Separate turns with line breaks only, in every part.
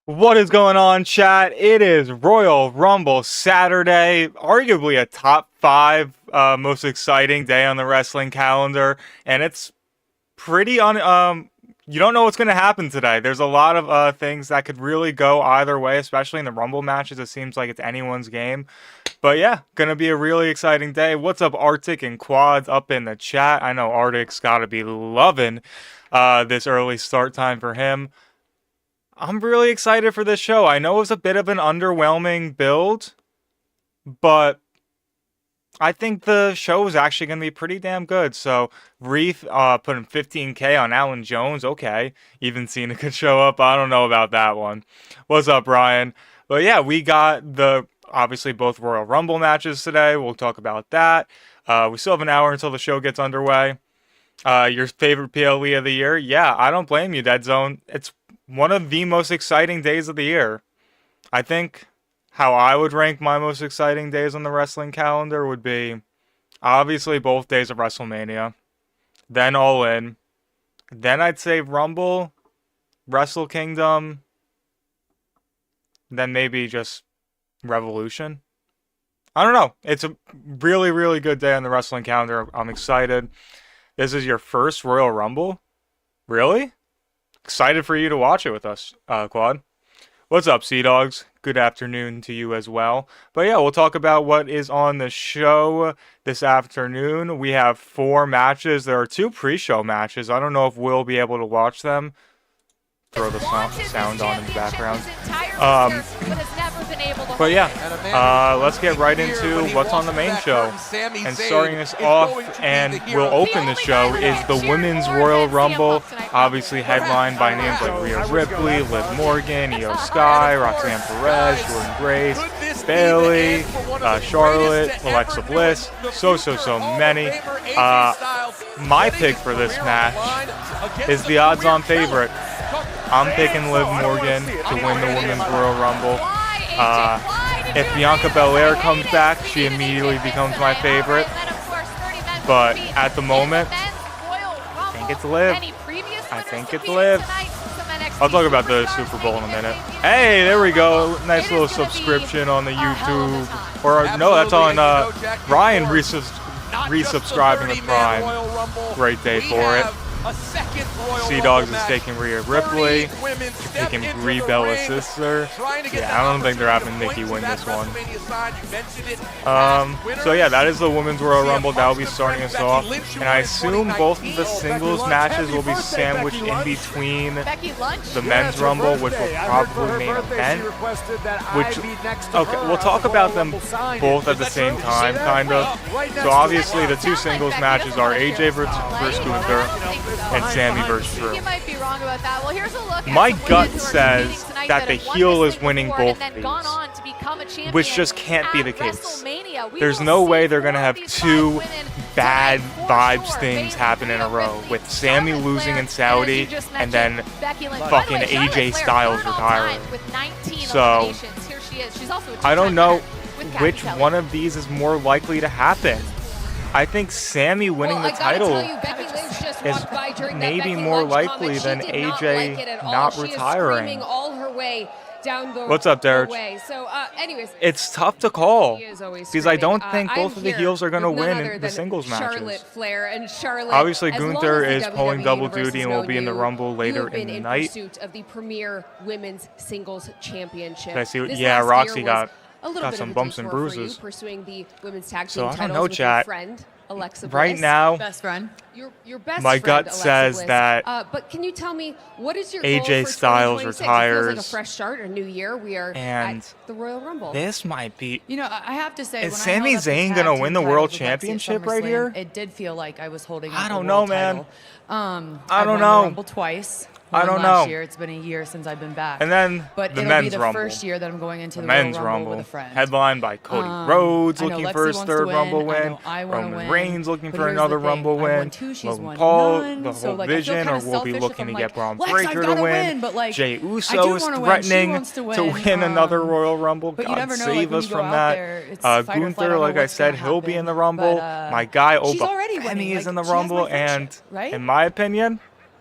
What is going on, chat? It is Royal Rumble Saturday, arguably a top five most exciting day on the wrestling calendar, and it's pretty you don't know what's going to happen today. There's a lot of things that could really go either way, especially in the Rumble matches. It seems like it's anyone's game. But yeah, gonna be a really exciting day. What's up, Arctic and Quads up in the chat? I know Arctic's gotta be loving this early start time for him. I'm really excited for this show. I know it was a bit of an underwhelming build, but I think the show is actually going to be pretty damn good. So, Reef putting 15K on Alan Jones. Okay. Even Cena could show up. I don't know about that one. What's up, Ryan? But yeah, we got obviously both Royal Rumble matches today. We'll talk about that. We still have an hour until the show gets underway. Your favorite PLE of the year? Yeah, I don't blame you, Dead Zone. It's one of the most exciting days of the year. I think how I would rank my most exciting days on the wrestling calendar would be obviously both days of WrestleMania, then All In, then I'd say Rumble, Wrestle Kingdom, then maybe just Revolution. I don't know. It's a really, really good day on the wrestling calendar. I'm excited. This is your first Royal Rumble? Really? Excited for you to watch it with us, Quad. What's up, Sea Dogs? Good afternoon to you as well. But yeah, we'll talk about what is on the show this afternoon. We have 4 matches. There are 2 pre-show matches. I don't know if we'll be able to watch them. Throw the sound on in the background. But yeah, let's get right into what's on the main show. And starting this off, and we'll open the show, is the Women's Royal Rumble. Obviously headlined by names like Rhea Ripley, Liv Morgan, Io Sky, Roxanne Perez, Jordynne Grace, Bayley, Charlotte, Alexa Bliss. So many. My pick for this match is the odds-on favorite. I'm picking Liv Morgan to win the Women's Royal Rumble. If Bianca Belair comes back, she immediately becomes my favorite. But at the moment, I think it's Liv. I think it's Liv. I'll talk about the Super Bowl in a minute. Hey, there we go. Nice little subscription on the YouTube. Or no, that's on Ryan resubscribing to Prime. Great day for it. Sea Dogs is taking Rhea Ripley, taking Brie Bella's sister. Yeah, I don't think they're having Nikki win this one. So yeah, that is the Women's Royal Rumble. That will be starting us off. And I assume both of the singles matches will be sandwiched in between the Men's Rumble, which will probably main event. Okay, we'll talk about them both at the same time, kind of. So obviously the 2 singles matches are AJ versus Gunther and Sammy versus Drew. My gut says that the heel is winning both of these, which just can't be the case. There's no way they're going to have 2 bad vibes things happen in a row, with Sammy losing in Saudi and then fucking AJ Styles retiring. So, I don't know which one of these is more likely to happen. I think Sammy winning the title is maybe more likely than AJ not retiring. What's up, Derek? It's tough to call because I don't think both of the heels are going to win in the singles matches. Obviously, Gunther is pulling double duty and will be in the Rumble later in the night. I see? Yeah, Roxy got some bumps and bruises. So I don't know, chat. Right now,
your best
my gut
Alexa
says
Bliss.
that
But can you tell me what is your
AJ
goal for
Styles
2026? It feels
retires,
like a fresh start, a new year. We are at the Royal Rumble.
This might be.
You know, I have to say,
Is
when
Sami
I held up the
Zayn
tag
gonna
team
win the
titles
World
with Lexi at
Championship right
SummerSlam,
here?
It did feel like I was holding
I
up
don't
the
know,
world
man.
title.
I don't
won
know.
the Rumble twice.
I don't
Won
know.
last year. It's been a year since I've been back.
And then
but
the
it'll
Men's
be the
Rumble.
first year that I'm going into
The
the Royal
Men's
Rumble
Rumble,
with a friend.
headlined by Cody Rhodes,
I know
looking
Lexi
for his
wants to
third
win.
Rumble
I
win.
know I wanna
Roman
win.
Reigns looking
But
for
here's
another
the thing.
Rumble
I've
win.
won 2, she's
Logan
won
Paul,
none.
the
So,
whole
like, I feel
Vision,
kinda
or we'll be
selfish
looking
if
to
I'm
get Braun
like, Lex,
Breaker
I've
to
gotta
win.
but, like,
Jay
I do
Uso is
wanna win. She
threatening
wants to
to
win.
win another Royal Rumble.
But
God
you never know,
save
like, when
us
you go
from
out
that.
there, it's fight or flight. I
Gunther,
don't
like
know
I
what's
said,
gonna
he'll be in the
happen.
Rumble.
But,
My guy
she's
Oba
already
Femi
winning.
is in
Like,
the
she has my
Rumble,
friendship,
and
right?
in my opinion,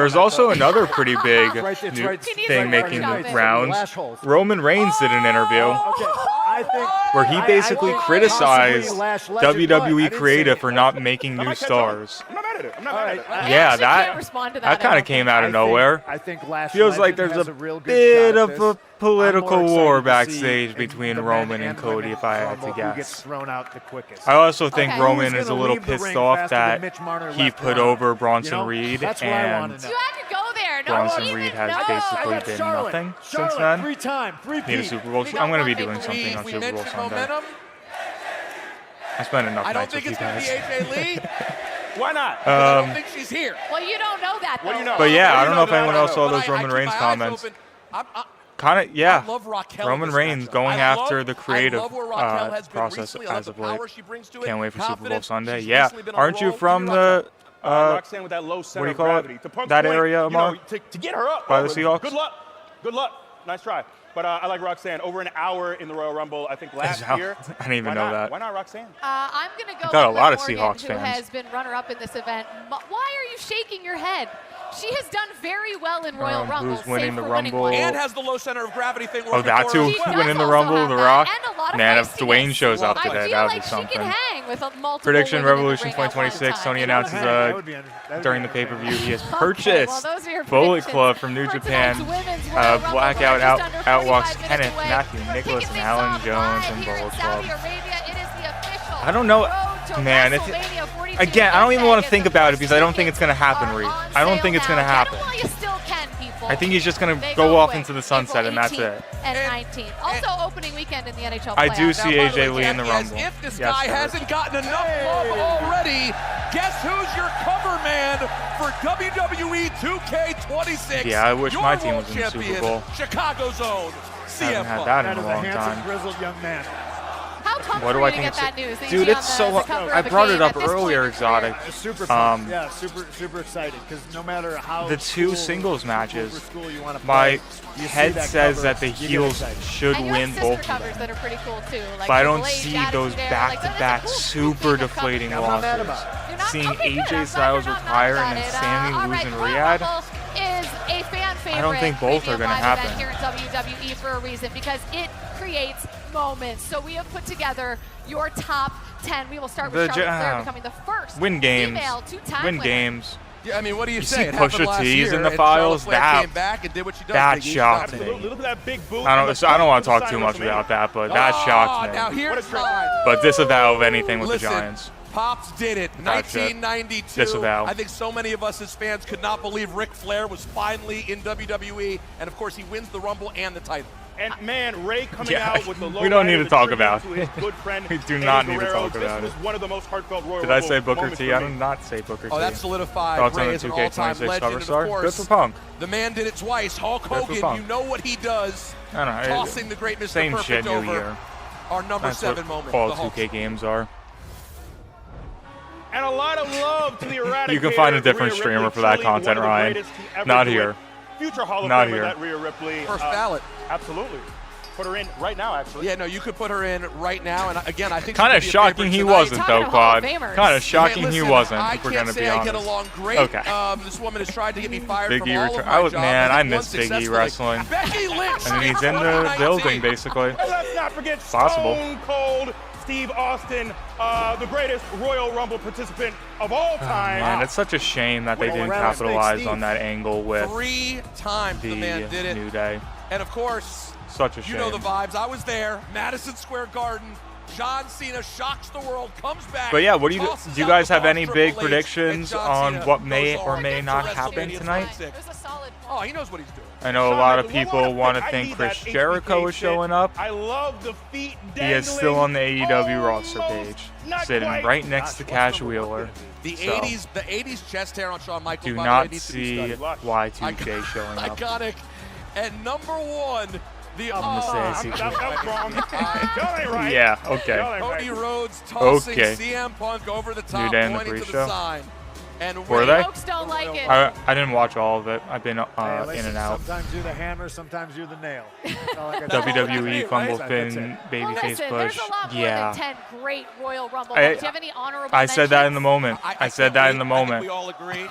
There was also another pretty big
It's
new
right-
thing
right
making
there.
the
Right.
rounds.
Lash holes.
Roman Reigns did an interview
Okay, I think
where he basically criticized
possibly Lash legend, but I
WWE
didn't
creative
say
for
it.
not making
I
new
might catch on.
stars.
I'm not mad at it. I'm not
All
mad
right,
at it.
Yeah,
actually
that-
can't respond to
That
I
kind of
don't
came
think.
out of nowhere.
I think Lash
Feels like
Legend
there's
has
a
real good
bit
shot at
of
this.
a political
I'm more
war
excited to see
backstage
in
between
the
Roman
men
and Cody,
women
if I had
rumble
to
who gets
guess.
thrown out the quickest.
I also think
Okay.
Roman
Who's
is a
gonna
little
leave the
pissed
ring
off
faster than
that
Mitch Marner
he
left
put
Brown?
over Bronson
You know,
Reed,
that's what I wanna
and
know.
You had to go there. No
Bronson
one
Reed
even
has
knows.
basically
I got
been
Charlotte.
nothing since
Charlotte,
then.
three-time,
Need a
three-peat.
Super Bowl.
We
I'm
don't
going to be
want
doing
Maple
something
Leaf.
on
We
Super Bowl
mentioned
Sunday.
momentum.
I spent enough
I don't
nights
think
with
it's
you
going to
guys.
be AJ Lee.
Why not?
I don't think she's here.
Well, you don't know that, though.
What do you know?
But yeah, I don't know if
that I
anyone
don't
else saw
know.
those
But I
Roman
keep
Reigns
my eyes
comments.
open.
Kind of, yeah.
I love Raquel
Roman
in this
Reigns
matchup.
going
I love-
after the creative
I love where Raquel has been
process
recently. I love
as
the
of late.
power she brings to it.
Can't wait for Super Bowl
Confidence.
Sunday.
She's
Yeah,
recently been on a
aren't you
roll.
from
Give me Raquel.
the
Roxanne with that low center
what do you
of
call it?
gravity. To Punk's
That
point,
area,
you know,
Amar?
to get her up.
By the Seahawks?
Good luck. Good luck. Nice try. But I like Roxanne. Over an hour in the Royal Rumble, I think last
Is
year.
I didn't even
Why
know
not?
that.
Why not Roxanne?
I'm going to go
Got a
with
lot of
Liv
Seahawks
Morgan, who
fans.
has been runner-up in this event. Why are you shaking your head? She has done very well in Royal Rumble.
who's winning
save
the
for winning
Rumble?
one.
And has the low center of gravity thing working
Oh, that
for
too?
her.
She does
Winning the
also
Rumble,
have
The
that,
Rock?
and a lot of
Man, if
feistiness.
Dwayne shows up
I
today,
feel
that would
like
be
she
something.
can hang with a multiple
Prediction
women in the
Revolution
ring at one
2026.
time.
Tony
You know what
announces
I'm saying?
That would be that
during the
would be
pay-per-view he has
Okay, well,
purchased
those are your
Bullet
predictions
Club from New
for
Japan.
tonight's Women's Royal Rumble.
Blackout
We're just under
outwalks
45
Kenneth,
minutes away.
Matthew,
We're
Nicholas,
kicking
and
things
Alan
off
Jones
live
and
here in
Bullet
Saudi
Club.
Arabia. It is the official
I don't know.
road to
Man, if
WrestleMania 42
again, I don't even
in
want to
Vegas.
think
The
about it
first
because I don't think it's
tickets
going to happen,
are
Reed.
on
I don't
sale
think it's going to
now. Get 'em
happen.
while you still can, people.
I think he's just going
They
to go off
quick.
into the sunset, and that's
April
it.
18th and 19th. Also opening weekend in the NHL
I
playoffs.
do see
Now, by the
AJ
way,
Lee in the
Jackie, as
Rumble.
If this
Yes,
guy
sir.
hasn't gotten enough love already, guess who's your cover man for WWE 2K26?
Yeah, I wish
Your
my team
world
was in the Super
champion,
Bowl.
Chicago's own CM
Haven't had
Punk.
that
That
in
is
a
a
long
handsome,
time.
grizzled young man.
How pumped
What do
were
I
you to
think
get that
it's-
news? that
Dude,
you'd be
it's
on the
so.
cover
I
of a
brought it
game
up
at this point
earlier,
in your career?
Exotic.
Super pumped. Yeah, super excited because no matter how
The two
school-
singles
school
matches,
for school you wanna
My
play, you see
head
that
says
cover,
that the
you get
heels
excited.
should
And you
win
have sister
both of
covers
them.
that are pretty cool too. Like
But I don't
Triple H,
see
Attitude
those
Era. Like, that's a
back-to-back
cool
super
thing of
deflating
coverage.
I'm not mad
losses.
about it.
You're not?
Seeing
Okay, good. I'm
AJ
glad
Styles
you're not mad
retire
about
and then
it.
Sammy
All
lose
right,
in
Royal
Riyadh.
Rumble is a fan favorite.
I don't think both are
going to
happen.
here in WWE for a reason because it creates moments. So we have put together your top 10. We will start with
The
Charlotte Flair
Ja-
becoming the first
Win games.
female two-time
Win
winner.
games.
Yeah, I mean, what do you
You
say?
see
It happened
Pusha
last
T's
year,
in the
and
files?
Charlotte Flair
That-
came back and did what she does.
that
Big E.
shocked me.
Absolutely. Look at that big boot.
I don't want to talk too
Sign
much
WrestleMania.
about that, but that
Oh,
shocked
now
me.
here's
What a trip.
mine.
But disavow of anything with
Listen,
the Giants.
Pops did it.
That's it.
1992.
Disavow.
I think so many of us as fans could not believe Ric Flair was finally in WWE, and of course he wins the Rumble and the title.
And man, Ray coming
Yeah,
out with the low
we don't need
rider,
to
the
talk
tribute
about
to his good friend
We do
Eddie
not need to
Guerrero.
talk about
This
it.
was one of the most heartfelt Royal
Did I
Rumble
say Booker
moments
T?
for
I
me.
did not say Booker T.
Oh, that solidified
Thoughts on
Ray
the
as an all-time
2K26
legend.
cover
And
star?
of
Good
course,
for Punk.
the man did it twice. Hulk
for
Hogan,
Punk.
you know what he does.
I don't know.
Tossing the great Mr.
Same
Perfect
shit, new
over.
year.
Our number
That's
7
what
moment.
all
the Hulk.
2K games are.
And a lot of love to the Eradicator.
You can find a different
Rhea
streamer
Ripley,
for that
truly
content,
one of the
Ryan.
greatest to ever
Not
do
here.
it. Future Hall of
Not
Famer,
here.
that Rhea Ripley.
First ballot.
Absolutely. Put her in right now, actually.
Yeah, no, you could put her in right now. And again, I think
Kind of
she could be a
shocking
favorite
he
tonight.
wasn't,
Talking
though,
to Hall of
Quad.
Famers.
Kind of shocking
Hey,
he
listen,
wasn't,
I
if we're
can't
going to
say
be
I
honest.
get along great.
Okay.
This woman has tried to get me fired
Big
from
E
all
return.
of my jobs.
Man, I
think
miss
one
Big E
successfully.
wrestling.
Becky Lynch.
And he's in the
2019.
building, basically.
And let's not forget
Possible.
Stone Cold Steve Austin, the greatest Royal Rumble participant of all time.
Man, it's such a shame that they
Well,
didn't
Rattlesnake
capitalize
Steve.
on that angle with
3 times the man did
the
it.
New Day.
And of course,
Such a shame.
you know the vibes. I was there. Madison Square Garden. John Cena shocks the world, comes back.
But yeah, what do you
tosses
do? You
out
guys
the
have
boss
any
Triple
big
H, and
predictions
John
on
Cena
what may
goes
or
on
may
to
not
WrestleMania
happen
26.
tonight?
It was a solid
Oh, he knows what he's doing.
I know a
Sean,
lot of
one
people
more
want to
pick. I
think
need
Chris
that
Jericho
HBK
is showing
shit.
up.
I love the feet
He is still on the AEW roster
Almost,
page,
not
sitting
quite.
right next to
Gosh,
Cash
what's number
Wheeler.
The
So,
80s chest hair on Shawn Michaels.
Do
by the way,
not
needs to be
see
studied.
Y2J showing up.
Iconic. And number 1, the
I'm gonna say it's
That was wrong. Y'all ain't right.
Yeah,
Y'all
okay.
ain't right.
Cody Rhodes tossing
Okay.
CM Punk over the top,
New Day in the
pointing to
pre-show.
the sign. And
Were
Ray-
they?
folks don't like it.
I didn't watch all of it. I've been
Hey,
in
listen,
and out.
Sometimes you're the hammer, sometimes you're the nail. That's all I gotta say.
WWE, Fumble
That's
Finn,
it.
Well,
Babyface
listen,
Push.
there's a lot more
Yeah.
than 10 great Royal Rumble
I-
matches. Do you have any honorable
I said that in the
mentions?
moment. I said that in the
I think
moment.
we all agree.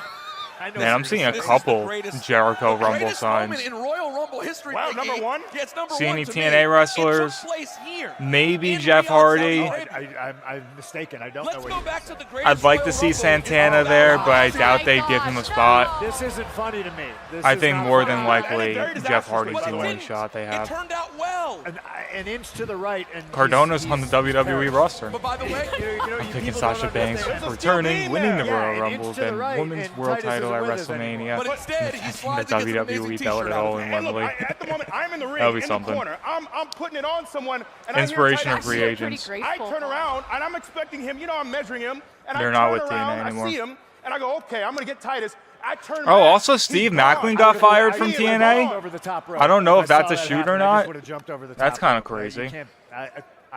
I know
Man, I'm
you're
seeing
gonna
a
This is
say.
the
couple
greatest-
Jericho
the
Rumble
greatest
signs.
moment in Royal Rumble history.
Wow,
Big
number
E.
one?
Yeah, it's number
See
1
any
to
TNA
me.
wrestlers?
It took place here.
Maybe
in
Jeff
Riyadh,
Hardy.
Saudi Arabia.
I'm mistaken. I don't
Let's
know what
go
you
back to the greatest
I'd like to
Royal
see
Rumble in
Santana
all
there,
time.
but I
Oh
doubt
my
they'd give him a
gosh,
spot.
no.
This isn't funny to me. This
I
is
think
not
more
funny.
than
And
likely
it's very
Jeff
disastrous,
Hardy's
but
the
it
only
didn't.
shot they
It
have.
turned out well. hell?
An inch to the right, and
Cardona's on the WWE roster.
But by the way,
I'm picking Sasha Banks returning, winning the Royal Rumble, then women's world title at WrestleMania,
but instead, he
and the
slides against an amazing
WWE belt
t-shirt
at
out
all
of
in
his hand.
Wembley.
At the moment, I'm in the ring,
That'll be
in
something.
the corner. I'm putting it on someone, and
Inspiration
I
of
hear
free
tight-
agents.
I turn around, and I'm expecting him. You know, I'm measuring him, and
They're
I
not
turn
with TNA
around,
anymore.
I see him, and I go, okay, I'm gonna get Titus. I turn.
Oh,
back,
also
he's
Steve
gone.
Macklin got fired
I
from
would've jumped
TNA.
over the top rope.
I don't know if
saw
that's a
that
shoot
happen,
or
I
not.
just would've jumped over the
That's
top
kinda
rope.
crazy.
You can't- I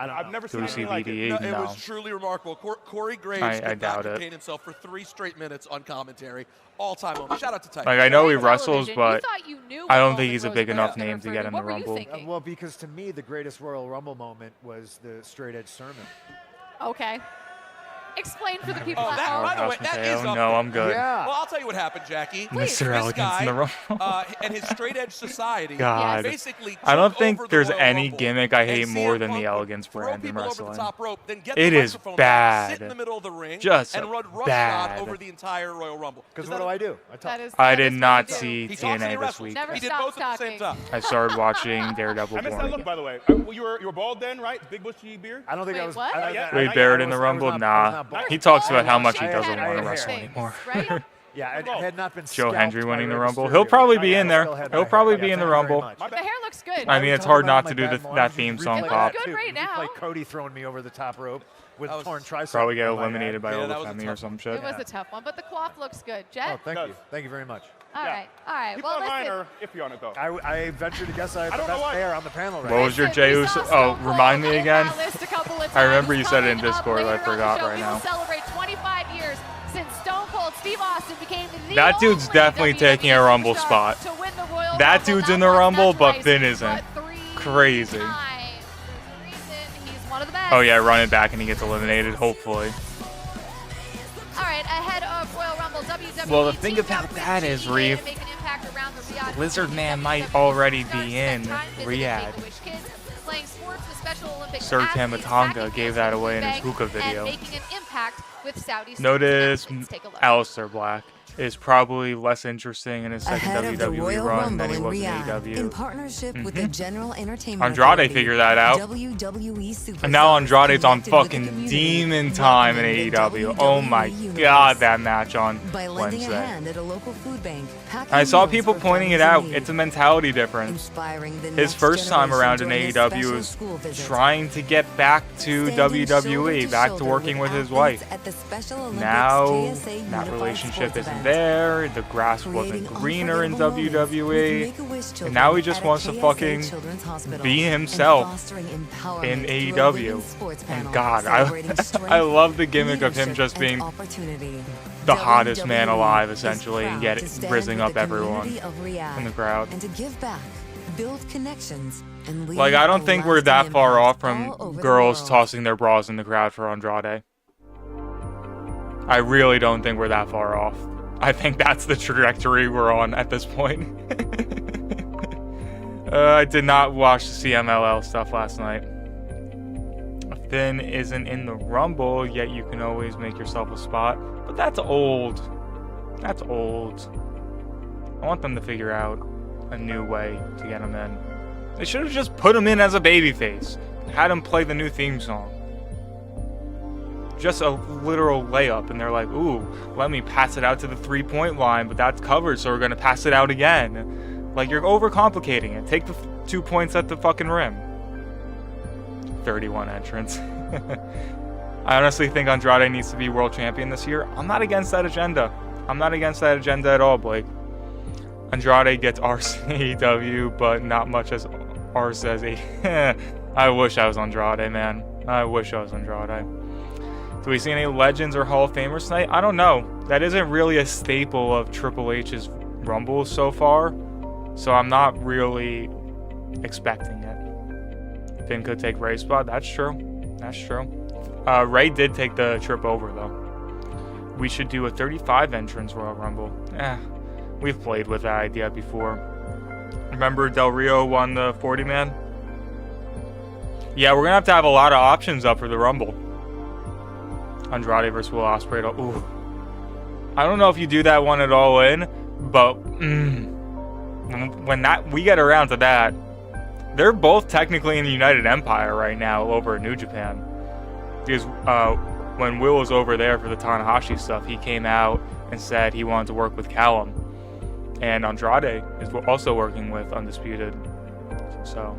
don't
I've
know.
never
Do
seen
we see
anything like it.
BDE?
No, it
No.
was truly remarkable. Corey Graves
I
could
doubt
not
it.
contain himself for 3 straight minutes on commentary. All-time moment. Shout out to Titus.
Like, I know he
Television,
wrestles,
you
but
thought you knew
I
what
don't think
moment
he's a
was
big
best
enough
ever
name to
for
get
you.
in the
What were you
Rumble.
thinking?
Well, because to me, the greatest Royal Rumble moment was the straight edge sermon.
Okay. Explain for the people
Oh,
at
that,
home.
by the way,
House
that
Mateo.
is up
No,
there.
I'm good.
Yeah.
Well, I'll tell you what happened, Jackie.
Mr.
This
Elegance
guy,
in the Rumble.
and his straight edge society
God.
basically
I don't
took
think
over the
there's
Royal
any
Rumble,
gimmick I
and
hate more
CM
than the
Punk would
elegance
throw
brand in
people over
wrestling.
the top rope, then get
It
the
is
microphone back, sit
bad.
in the middle of the ring,
Just
and run roughshod
bad.
over the entire Royal Rumble.
Because
Is
what
that
do
a-
I do? I
That
talk.
is,
I
that
did
is
not
what you do.
see
He talks and he
TNA this
wrestles.
week.
Never
He did
stop
both at the same
talking.
time.
I started watching Daredevil
I missed that
Born
look,
Again.
by the way. You were bald then, right? Big bushy beard.
I don't think I
Wait,
was.
what?
Wade Barrett in the Rumble? Nah. He talks about how much he
I-
doesn't
I-
want to
I-
wrestle
I-
anymore.
Right?
Yeah, I had not been.
Joe
scalped
Hendry
by
winning the
Rey
Rumble.
Mysterio.
He'll probably be
I
in there.
still had
He'll
my
probably
hair.
be in the
Thank you very
Rumble.
much.
The hair looks good.
I mean, it's hard not to do that theme song pop.
good right now.
Like Cody throwing me over the top rope with
That was-
torn tricep.
Probably get
on my
eliminated by
Yeah, that was a
Olafemi or
tough
some
one.
shit.
It was a tough one, but the coif looks good.
head.
Jet?
Oh, thank you very much.
All right. All right.
People
Well,
online
listen.
are iffy on it though.
I venture to guess I have
I
the
don't know
best
why.
hair on the panel right
What
now.
was your
Listen, we
Jey
saw
Uso?
Stone
Oh,
Cold
remind me
in
again.
that list a couple of
I remember
times.
you said it in
Coming up
Discord, I
later on the
forgot
show,
right
we
now.
will celebrate 25 years since Stone Cold Steve Austin became the
That dude's
only
definitely taking a
WWE
Rumble
superstar
spot.
to win the Royal
That
Rumble.
dude's in
Not
the
once,
Rumble,
not
but
twice,
Finn isn't.
but 3
Crazy.
times. There's a reason he's one of the best.
Oh yeah, run it back and he gets eliminated, hopefully.
All right, ahead of Royal Rumble, WWE
Well, the thing
teamed
about
up with
that is,
GTA
Reeve,
to make an impact around the Riyadh
Lizard Man
WWE
might already
stars
be
spent
in
time visiting
Riyadh.
Make-A-Wish Kids, playing sports with Special Olympics
Sir
athletes,
Tamatonga
packing
gave
meals
that
with
away in his
Bank,
hookah video.
And making an impact with Saudi
Notice
student-athletes. Take a look.
Aleister Black is probably less interesting in his second
Ahead of the
WWE
Royal
run
Rumble
than he
in
was in
Riyadh, in
AEW.
partnership with the General Entertainment
Andrade
Authority,
figured that out.
WWE superstars
And now Andrade's on
connected with the
fucking
community,
demon time in
welcoming the
AEW. Oh my
WWE
god, that match on
by lending a
Wednesday.
hand at a local food bank. packing
I saw
meals
people
for
pointing it
families
out.
in need,
It's a mentality difference.
inspiring the
His
next
first time
generation
around in
during his
AEW
special
was
school visit.
trying to get back to
Standing shoulder
WWE,
to
back to
shoulder
working with his
athletes
wife.
at the Special Olympics
Now
JSA
that
Unified
relationship
Sports
isn't
event.
there. The grass wasn't
Creating
greener in
unforgettable moments with
WWE.
Make-A-Wish
And
children
now he just
at a
wants to
KSA
fucking
Children's Hospital
be
and
himself
fostering empowerment
in
through a
AEW.
women's sports panel
And God,
celebrating strength,
I love the gimmick of him
leadership,
just
and
being
opportunity.
the hottest man
WWE
alive,
is
essentially, and
proud
get
to stand
rizzing
with
up
the
everyone
community of Riyadh
in the crowd.
and to give back, build connections, and leave
Like, I don't
a
think we're that
lasting
far off
impact
from
all over the
girls
world.
tossing their bras in the crowd for Andrade. I really don't think we're that far off. I think that's the trajectory we're on at this point. I did not watch the CMLL stuff last night. Finn isn't in the Rumble, yet you can always make yourself a spot. But that's old. That's old. I want them to figure out a new way to get him in. They should have just put him in as a babyface. Had him play the new theme song. Just a literal layup, and they're like, ooh, let me pass it out to the 3-point line, but that's covered, so we're gonna pass it out again. Like, you're overcomplicating it. Take the 2 points at the fucking rim. 31 entrants. I honestly think Andrade needs to be world champion this year. I'm not against that agenda. I'm not against that agenda at all, Blake. Andrade gets ours in AEW, but not much as ours as a. I wish I was Andrade, man. I wish I was Andrade. Do we see any legends or Hall of Famers tonight? I don't know. That isn't really a staple of Triple H's Rumbles so far, so I'm not really expecting it. Finn could take Ray's spot. That's true. That's true. Ray did take the trip over, though. We should do a 35 entrance Royal Rumble. We've played with that idea before. Remember Del Rio won the 40-man? Yeah, we're going to have a lot of options up for the Rumble. Andrade versus Will Ospreay. Ooh. I don't know if you do that one at all in, but when we get around to that, They're both technically in the United Empire right now over in New Japan. Because when Will was over there for the Tanahashi stuff, he came out and said he wanted to work with Callum. And Andrade is also working with Undisputed. So,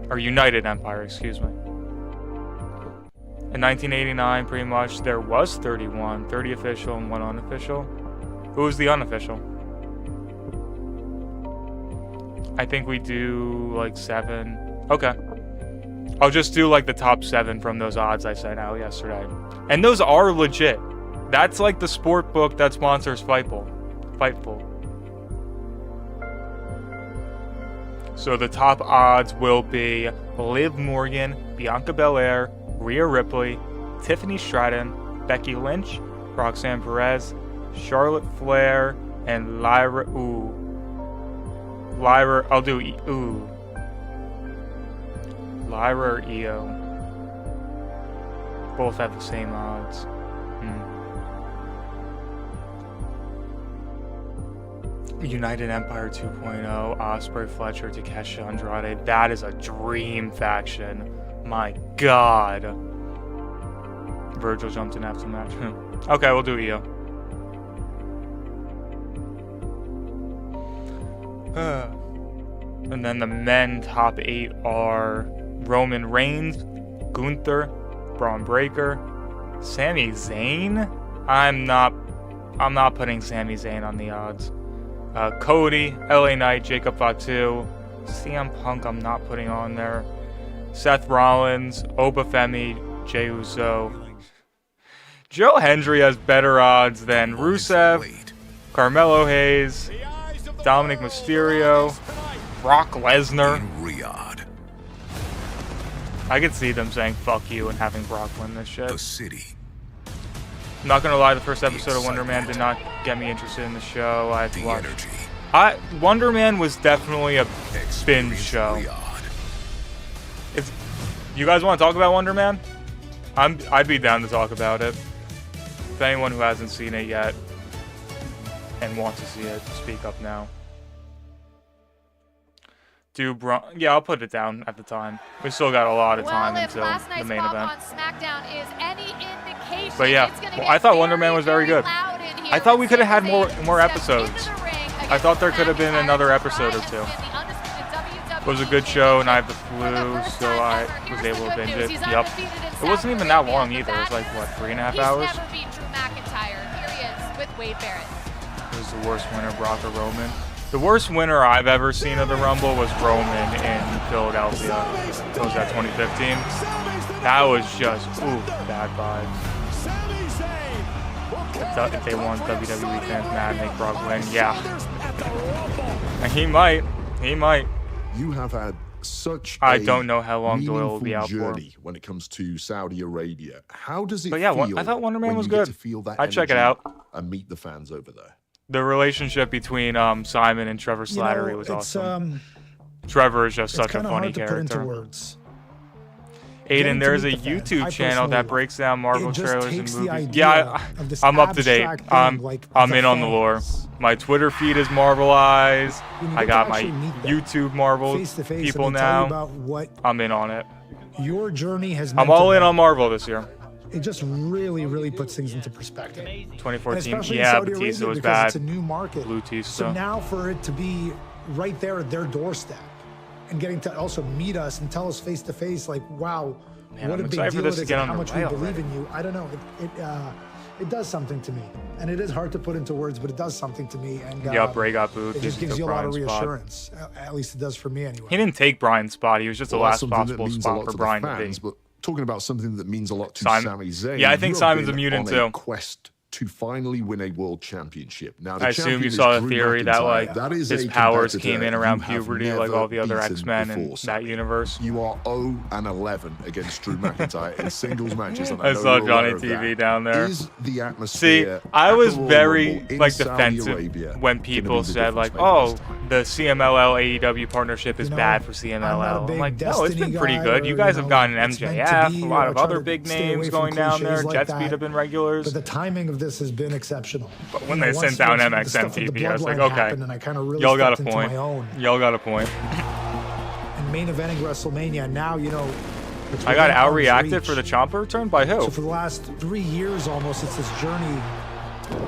or United Empire, excuse me. In 1989, pretty much, there was 31, 30 official and 1 unofficial. Who was the unofficial? I think we do like 7. Okay. I'll just do like the top 7 from those odds I sent out yesterday. And those are legit. That's like the sport book that sponsors Fightful. So the top odds will be Liv Morgan, Bianca Belair, Rhea Ripley, Tiffany Stratton, Becky Lynch, Roxanne Perez, Charlotte Flair, and Lyra. I'll do Lyra or Io. Both have the same odds. United Empire 2.0, Ospreay, Fletcher, Takeshi, Andrade. That is a dream faction. My God. Virgil jumped in after the match. Okay, we'll do Io. And then the men top 8 are Roman Reigns, Gunther, Braun Breaker, Sami Zayn. I'm not putting Sami Zayn on the odds. Cody, LA Knight, Jacob Fatu, CM Punk I'm not putting on there. Seth Rollins, Obafemi, Jey Uso. Joe Hendry has better odds than Rusev, Carmelo Hayes, Dominic Mysterio, Brock Lesnar. I could see them saying fuck you and having Brock win this shit. I'm not gonna lie, the first episode of Wonder Man did not get me interested in the show. I had to watch. Wonder Man was definitely a binge show. If you guys want to talk about Wonder Man, I'd be down to talk about it. If anyone who hasn't seen it yet and wants to see it, speak up now. Yeah, I'll put it down at the time. We still got a lot of time until the main event.
On SmackDown is any indication,
but yeah, I thought Wonder Man was very good. I thought we could have had more episodes. I thought there could have been another episode or 2. It was a good show, and I have the flu, so I was able to binge it. Yep. It wasn't even that long either. It was like, what, 3.5 hours? It was the worst winner, Brock or Roman. The worst winner I've ever seen of the Rumble was Roman in Philadelphia. It was at 2015. That was just, bad vibes. If they want WWE fans mad, make Brock win, yeah. And he might.
You have had such
I don't know how long Doyle will be out for.
When it comes to Saudi Arabia. How does it
feel? I thought Wonder Man was good. I'd check it out.
And meet the fans over there.
The relationship between Simon and Trevor Slattery was awesome. Trevor is just such a funny character. Aiden, there's a YouTube channel that breaks down Marvel trailers and movies. Yeah, I'm up to date. I'm in on the lore. My Twitter feed is Marvel Eyes. I got my YouTube Marvel people now. I'm in on it.
Your journey has.
I'm all in on Marvel this year.
It just really puts things into perspective.
2014, yeah, Batista was bad.
It's a new market.
Blue Batista.
So now for it to be right there at their doorstep and getting to also meet us and tell us face to face, like, wow,
man,
what
I'm
a big
excited
deal
for this
it
to
is
get
and how much we
underway
believe
already.
in you. I don't know. It does something to me. And it is hard to put into words, but it does something to me. And
yeah, Bray got booed.
It just gives you a lot of reassurance. At least it does for me anyway.
He didn't take Brian's spot. He was just the last possible spot for Brian to be.
Talking about something that means a lot to Sami Zayn.
Yeah, I think Simon's a mutant too.
Quest to finally win a world championship. Now,
I assume you saw the theory that like his powers came in around puberty, like all the other X-Men in that universe.
You are 0-11 against Drew McIntyre in singles matches. And
I saw Johnny TV down there.
Is the atmosphere?
See, I was very like defensive when people said like, "Oh, the CMLL AEW partnership is bad for CMLL." I'm like, no, it's been pretty good. You guys have gotten MJF, a lot of other big names going down there. Jet Speed have been regulars.
But the timing of this has been exceptional.
But when they sent down MXM TV, I was like, okay, y'all got a point. Y'all got a point.
main eventing WrestleMania. Now, you know,
I got out-reacted for the Ciampa return by who?
So for the last 3 years almost, it's this journey.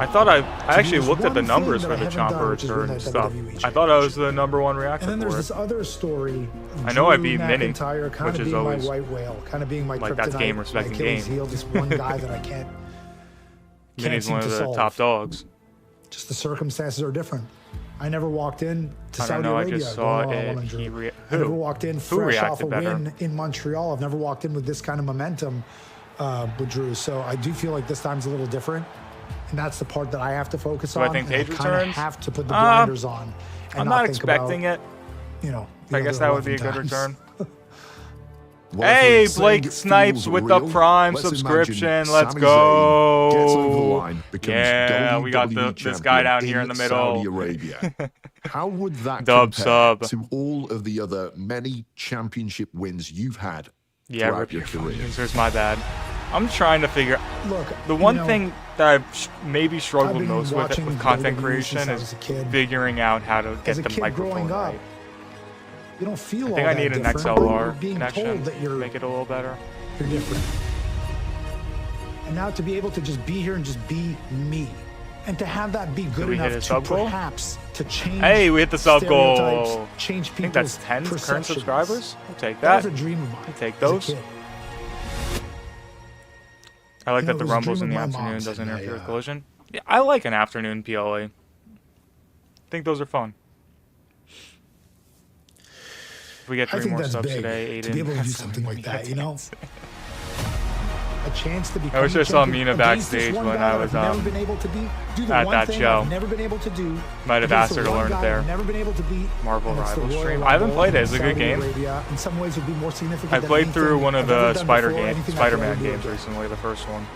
I thought I actually looked at the numbers for the Ciampa return and stuff. I thought I was the #1 reactor.
And then there's
for
this other story.
I know I
Drew
beat Minnie,
McIntyre,
which is always
my white whale, kind of being my
like that's
kryptonite,
game respecting
my Achilles
game.
heel, just one guy that I can't
Minnie's
seem
one
to
of the
solve.
top dogs.
Just the circumstances are different. I never walked in to
I don't
Saudi
know, I
Arabia.
just saw
going
it.
all on Drew.
Who?
I never walked in fresh off a
reacted better?
win in Montreal. I've never walked in with this kind of momentum with Drew. So I do feel like this time's a little different. And that's the part that I have to focus on.
I think Paige
and I kind of
returns?
have to put the blinders on. And
I'm not
think
expecting
about,
it.
You know,
I
the
guess
other
that would be a
11
good
times.
return.
Whatever
Hey,
it's saying,
Blake
it
Snipes
feels
with the
real.
Prime
Let's
subscription.
imagine
Let's
Sami Zayn gets over the
go.
line, becomes
Yeah, we got
WWE
this guy
champion
down here in the middle.
Saudi Arabia. How would that
Dub
compare
sub.
to all of the other many championship wins you've had
Yeah,
throughout
rip
your
your
career?
users, my bad. I'm trying to figure.
Look,
The
you
one
know,
thing that I've maybe struggled
I've been
most with
watching
content
WWE
creation
since I was
is
a kid.
figuring out how to
As
get
a
the
kid
microphone
growing up,
right.
you don't feel
I
all
think I
that
need an
different, but you're
XLR
being
connection
told that
to
you're
make it a little better.
different. And now to be able to just be here and just be me, and to have that be good
we hit
enough
a
to
sub goal?
perhaps to change.
Hey, we hit the sub
stereotypes,
goal.
Change
I think
people's
that's 10 current
perceptions.
subscribers. We'll take
That
that.
was a dream of mine.
We'll take
as a
those.
kid.
I like
You
that
know,
the
it was a
Rumbles in
dream
the
of my
afternoon
mom's,
doesn't
and
interfere
I,
with collision. Yeah, I like an afternoon PLA. I think those are fun. If we get
I
3
think
more
that's
subs
big
today, Aiden.
to be able to do
that's
something like that, you know.
dance.
A chance to become
I wish
the
I saw
champion
Mina
against this
backstage
one
when
guy
I
that
was,
I've never been able to do the
at
one
that
thing
show.
I've never been able to do.
Might have
against
asked
the
her to
one
learn it
guy
there.
I've never been able to beat.
Marvel
and it's the
Rival
Royal
stream. I haven't
Rumble
played it.
in
It's a good
Saudi
game.
Arabia, in some ways, would be more significant
I
than
played through
anything
one of
I've
the
ever done
Spider
before,
games,
anything I could
Spider-Man
ever do
games
again.
recently, the first one.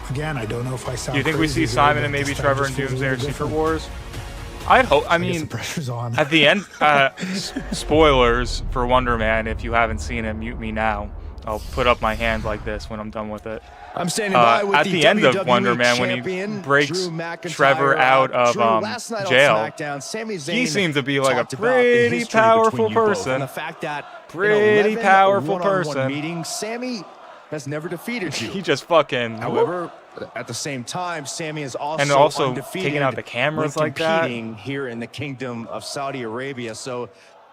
Again, I don't know if I sound
Do you think we
crazy
see
here,
Simon
but
and maybe
this time
Trevor
just
and
feels a
Doomsday or
little
Secret
different.
Wars? I'd hope. I
I guess
mean,
the pressure's on.
at the end, spoilers for Wonder Man. If you haven't seen it, mute me now. I'll put up my hand like this when I'm done with it.
I'm standing by with
at the end of
WWE
Wonder Man when he
champion,
breaks
Drew McIntyre.
Trevor out of
Drew, last night on
jail.
SmackDown, Sami Zayn
He seemed to be like a
talked about the
pretty
history
powerful
between you both,
person.
and the fact that
Pretty
in 11
powerful
one-on-one
person.
meetings, Sami has never defeated you.
He just fucking.
However, at the same time, Sami is also
And also
undefeated
taking out the cameras
when
like that.
competing here in the Kingdom of Saudi Arabia. So,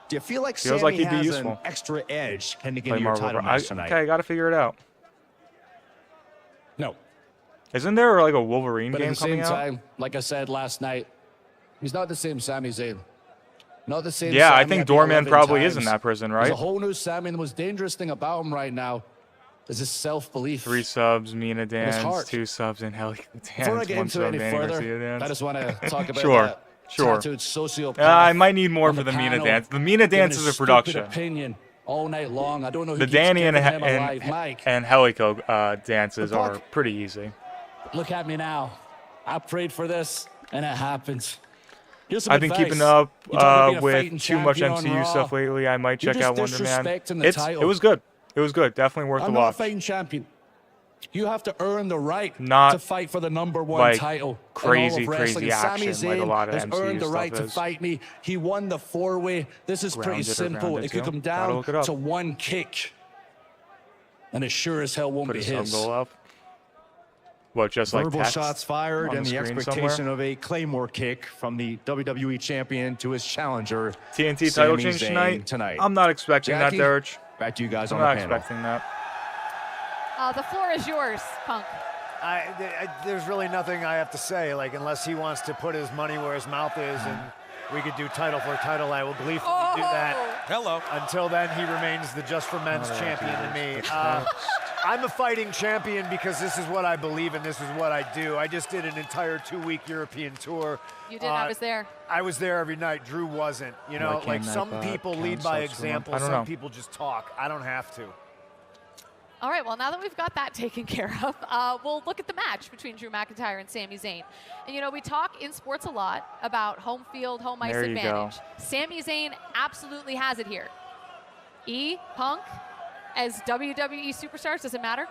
do you feel like
Feels
Sami
like he'd be
has
useful.
an extra edge heading
Play
into your
Marvel.
title match tonight?
Okay, I gotta figure it out.
No.
Isn't there like a Wolverine
But at
game
the same
coming out?
time, like I said last night, he's not the same Sami Zayn. Not the same.
Yeah, I
Sami
think
at the
Doorman
11
probably is in
times.
that prison,
There's
right?
a whole new Sami, and the most dangerous thing about him right now is his self-belief.
3 subs, Mina Dance,
heart.
2 subs, and Heli
Before I
Dance,
get
1
into
sub,
it any
Danny
further,
Garcia
I
Dance.
just want to talk about
Sure,
that
sure.
tattooed sociopath.
I might need more
on
for the Mina
panel,
Dance. The Mina
giving
Dance
his
is a
stupid
production.
opinion all night long. I don't know who
The
keeps
Danny and,
keeping him alive. Mike,
Helico dances
The
are
fuck?
pretty easy.
look at me now. I prayed for this, and it happens. Here's some
I've been
advice.
keeping up
You talk about being a fighting
with too much
champion on
MCU
Raw.
stuff lately. I might
You're
check
just
out Wonder Man.
disrespecting the title.
It was good. It was good. Definitely worth
I'm
the
not a
watch.
fighting champion. You have to earn the right
Not
to fight for the #1
like
title.
crazy,
in all of wrestling.
crazy
And Sami
action like a
Zayn
lot of
has
MCU
earned the
stuff
right to
is.
fight me. He won the 4-way. This is pretty
Grounded or
simple.
grounded
It could
too.
come
Gotta
down
look it up.
to one kick. And it sure as hell won't
Put
be
a sub
his.
goal up. What, just like
Verbal
text
shots fired
on
and the
screen
expectation
somewhere?
of a Claymore kick from the WWE champion to his challenger.
TNT title
Sami
change
Zayn
tonight? I'm not expecting
Jackie,
that, Derek.
Back to you guys
I'm
on
not
the panel.
expecting that.
The floor is yours, Punk.
There's really nothing I have to say. Like, unless he wants to put his money where his mouth is and we could do title for title, I will gleefully do that.
Hello.
Until then, he remains the Just for Men's champion to me. I'm a fighting champion because this is what I believe in. This is what I do. I just did an entire 2-week European tour.
You did. I was there.
I was there every night. Drew wasn't. You know,
Why
like
can't
some
that,
people
count
lead by
subs for one?
example.
I don't
Some
know.
people just talk. I don't have to.
All right, well, now that we've got that taken care of, we'll look at the match between Drew McIntyre and Sami Zayn. And, you know, we talk in sports a lot about home field, home ice
There you
advantage.
go.
Sami Zayn absolutely has it here. Punk, as WWE superstars, does it matter?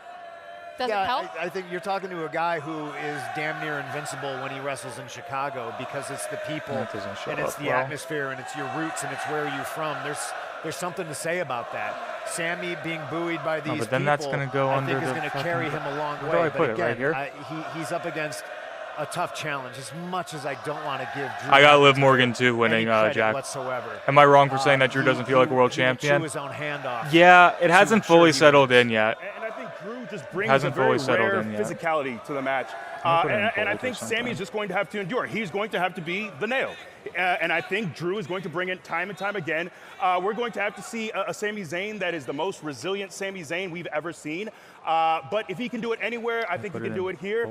Does it help?
I think you're talking to a guy who is damn near invincible when he wrestles in Chicago because it's the people
That doesn't show
and it's
up
the
well.
atmosphere and it's your roots and it's where you're from. there's something to say about that. Sammy being buoyed by these
but then
people,
that's going to go
I
under
think is
the
going to
fucking-
carry him a long
Where
way.
do I
But
put it?
again,
Right here?
he's up against a tough challenge. As much as I don't want to give Drew
I got Liv
McIntyre
Morgan too winning,
any credit
Jack.
whatsoever.
Am I wrong for saying that Drew doesn't feel like a world
he would chew
champion?
his own hand off.
Yeah, it hasn't
ensure
fully
he
settled
wins.
in yet.
And I think Drew just brings
Hasn't
a very
fully settled
rare
in yet.
physicality to the match.
I'll put it in
And I
bold or
think
something.
Sammy's just going to have to endure. He's going to have to be the nail. And I think Drew is going to bring it time and time again. We're going to have to see a Sami Zayn that is the most resilient Sami Zayn we've ever seen. But if he can do it anywhere, I think he can do it here.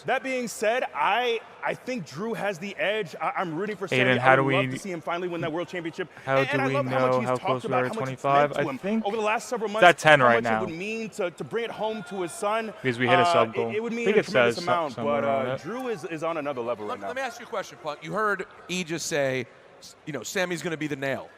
That being said, I think Drew has the edge. I'm rooting for Sammy.
Aiden, how
I
do
would love
we-
to see him finally win that world championship.
How
And
do
I
we
love how much
know
he's
how
talked
close we
about
are
how
to
much it's
25?
meant to
I
him
think
over the last several months.
it's at 10
how
right
much
now.
It would mean to bring it home to his son.
Because we hit a sub goal.
It would
I
mean
think
a
it
tremendous
says
amount.
somewhere on
But
it.
Drew is on another level right now.
Let me ask you a question, Punk. You heard E just say, Sammy's going to be the nail.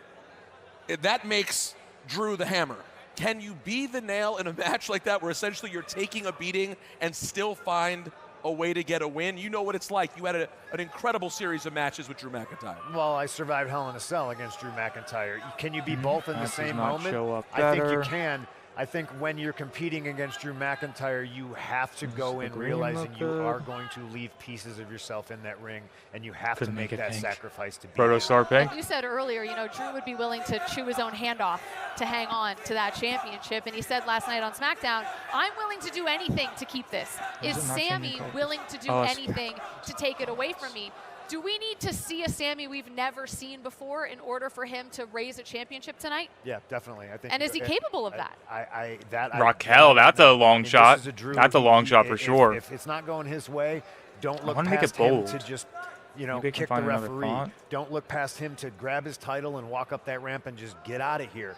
That makes Drew the hammer. Can you be the nail in a match like that where essentially you're taking a beating and still find a way to get a win? You know what it's like. You had an incredible series of matches with Drew McIntyre.
Well, I survived Hell in a Cell against Drew McIntyre. Can you be both in the
That does
same
not
moment?
show up
I think you
better.
can. I think when you're competing against Drew McIntyre, you have to go in
green
realizing
look
you
good?
are going to leave pieces of yourself in that ring, and you have
Couldn't
to
make
make
it
that
pink.
sacrifice to be
Proto
there.
Star Pink.
Like you said earlier, Drew would be willing to chew his own hand off to hang on to that championship. And he said last night on SmackDown, I'm willing to do anything to keep this. Is
it not changing
Sammy
colors?
willing to do
Oh, it's-
anything to take it away from me? Do we need to see a Sammy we've never seen before in order for him to raise a championship tonight?
Yeah, definitely. I think.
And is he capable of that?
Raquel, that's a long
this
shot.
is a Drew
That's a
who-
long shot for
if-
sure.
If it's not going his way, don't look
wanna make
past
it
him
bold.
to just,
Maybe I can
kick the
find another
referee.
font.
Don't look past him to grab his title and walk up that ramp and just get out of here.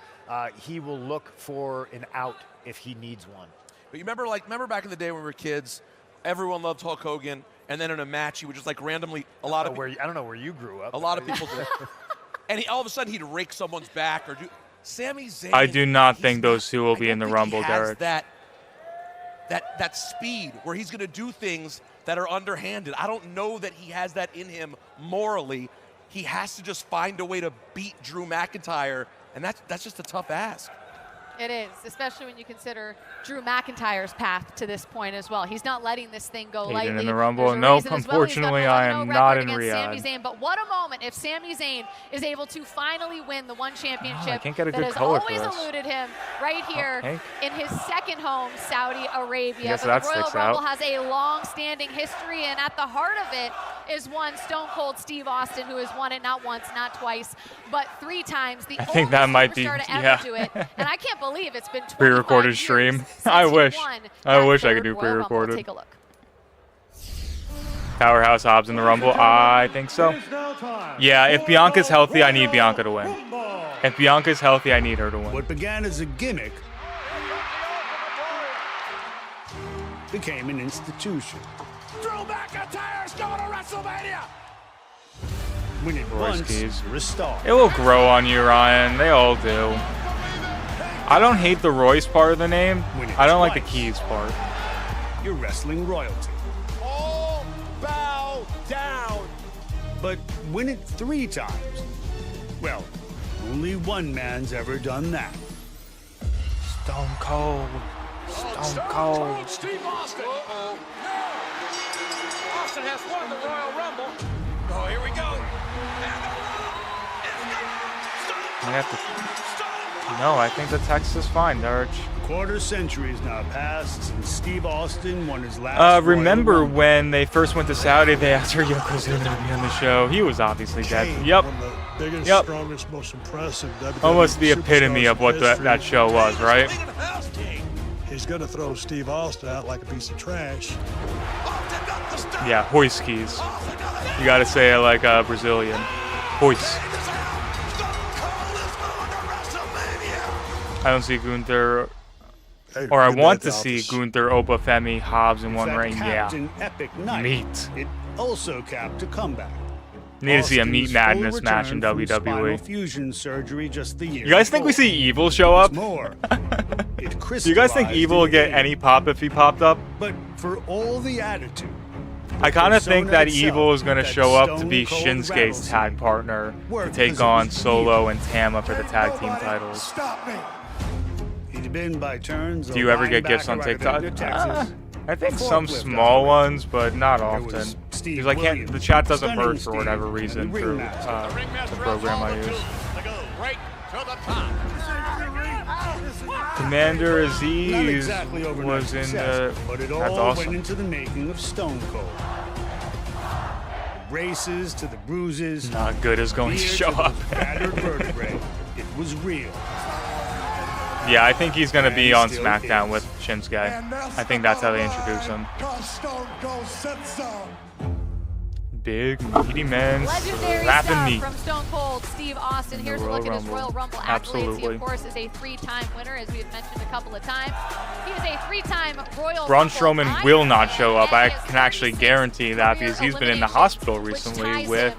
He will look for an out if he needs one.
But you remember back in the day when we were kids, everyone loved Hulk Hogan, and then in a match he would just randomly,
I don't know where you grew up.
a lot of people did. And all of a sudden he'd rake someone's back or do. Sami Zayn.
I do not
he's
think those two will be
I
in the
don't think he
Rumble,
has
Derek.
that speed where he's going to do things that are underhanded. I don't know that he has that in him morally. He has to just find a way to beat Drew McIntyre, and that's just a tough ask.
It is, especially when you consider Drew McIntyre's path to this point as well. He's not letting this thing go
Aiden
lightly.
in the Rumble.
There's a
Nope,
reason as well he's got an
unfortunately, I
11-0
am
record
not in
against Sami
Riyadh.
Zayn. But what a moment if Sami Zayn is able to finally win the one championship
can't get a
that
good
has
color for
always
this.
eluded him right here
pink?
in his second home, Saudi Arabia.
Guess
But
that
the Royal
sticks
Rumble
out.
has a long-standing history, and at the heart of it is one Stone Cold Steve Austin, who has won it not once, not twice, but 3 times. The
I think
only
that might be-
superstar to ever
yeah.
do it. And I can't believe it's been 25
Pre-recorded
years
stream.
since
I
he
wish.
won
I
that
wish I could
third
do
Royal Rumble.
pre-recorded.
Take a look.
Powerhouse Hobbs in the Rumble? I think so. Yeah, if Bianca's healthy, I need Bianca to win. If Bianca's healthy, I need her to win.
What began as a gimmick became an institution.
Drew McIntyre's going to WrestleMania!
When it
Royce
once
keys.
were a star.
It will grow on you, Ryan. They all do. I don't hate the Royce part of the name. I don't like the keys part.
You're wrestling royalty.
All bow down!
But win it 3 times. Well, only one man's ever done that.
Stone Cold. Stone Cold.
Steve Austin. Austin has won the Royal Rumble. Oh, here we go.
I have to. No, I think the text is fine, Derek.
Quarter centuries now passed since Steve Austin won his last.
Remember
Royal Rumble.
when they first went to Saudi, they asked for Yokozuna to be on the show. He was obviously dead. Yep.
One of the biggest,
Yep.
strongest, most impressive WWE
Almost the epitome
superstars
of what
in
that
history.
show was, right?
He's going to throw Steve Austin out like a piece of trash.
Yeah, hoist keys. You gotta say it like a Brazilian. Hoist. I don't see Gunther, or I want to see Gunther, Opa, Femi, Hobbs in one
That
ring.
capped
Yeah.
an epic night.
Meat.
It also capped a comeback.
Need to see a Meat
Austin's
Madness
full
match in
return from spinal
WWE.
fusion surgery just the year
You guys think we
before.
see Evil show up?
More.
Do you guys think Evil would get any pop if he popped up?
But for all the attitude,
I kind of think that Evil is going to show up to be Shinsuke's tag partner to take on Solo and Tama for the tag team titles.
Stop me. He'd been by turns.
Do you ever get gifts on TikTok? I think some small ones, but not often. Because I can't. The chat doesn't merge for whatever reason through the program I use. Commander Aziz was in the.
But it
That's
all
awesome.
went into the making of Stone Cold. The braces to the bruises.
Not good is going to show up.
Battered vertebrae. It was real.
Yeah, I think he's going to be on SmackDown with Shinsuke. I think that's how they introduce him. Big, meaty men
Legendary
slapping
stuff
meat.
from Stone Cold Steve Austin. Here's a look at his Royal Rumble accolades.
Absolutely.
He, of course, is a 3-time winner, as we have mentioned a couple of times. He is a 3-time Royal
Braun
Rumble
Strowman will not show up. I can actually guarantee that because he's been in the hospital recently with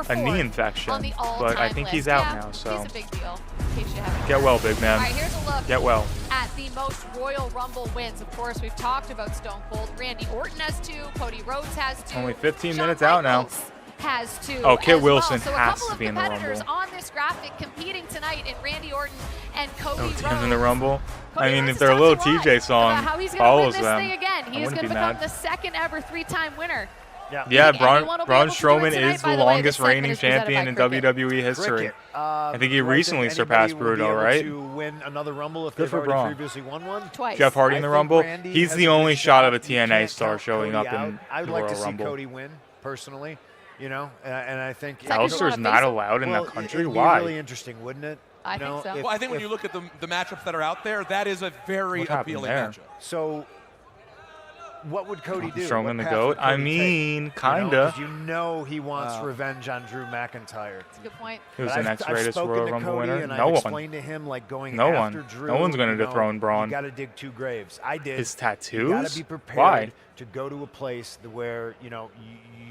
a knee infection. But I think he's out now, so
he's a big deal, in case you haven't
get well, big man.
All right, here's a look
Get well.
at the most Royal Rumble wins. Of course, we've talked about Stone Cold. Randy Orton has 2. Cody Rhodes has 2.
Only 15
Shawn
minutes out now.
Michaels has 2.
Oh, Kit
as
Wilson
well. So
has
a couple
to be in the
of competitors
Rumble.
on this graphic competing tonight in Randy Orton and Cody
No
Rhodes.
teams in the Rumble.
Cody
I mean,
Rhodes
if their
has
little
talked a lot
TJ song
about how he's gonna
follows
win this
them,
thing again. He
I
is
wouldn't
going to
be
become
mad.
the second ever 3-time winner.
Yeah,
Braun
Strowman is the longest reigning champion in
Cricket.
WWE history. I think he recently surpassed Bruno, right?
To win another Rumble if
Good
they've
for
already
Braun.
previously won one.
Twice.
Jeff Hardy in the
I think
Rumble.
Randy
He's
has
the
a
only
good
shot of a
You
TNA
can't
star
count
showing
Cody
up in
out. I would
the
like
Royal
to see
Rumble.
Cody win personally, you know, and I think
Alistair's not allowed in that country.
It'd be
Why?
really interesting, wouldn't it?
I
You know,
think so.
Well, I think when you look at the matchups that are out there, that is a very
What happened
appealing
there?
matchup.
So, what would Cody do?
Strowman
What
the
path
GOAT?
would Cody
I mean,
take?
kinda.
You know he wants revenge on Drew McIntyre.
That's a good point.
He was
But
the
I've
next greatest
spoken
Royal
to
Rumble
Cody
winner.
and
No
I've
one.
explained to him like going
No
after
one.
Drew.
No one's going to
you know,
dethrone Braun.
You got to dig 2 graves. I did.
His
You got
tattoos?
to be prepared
Why?
to go to a place where you know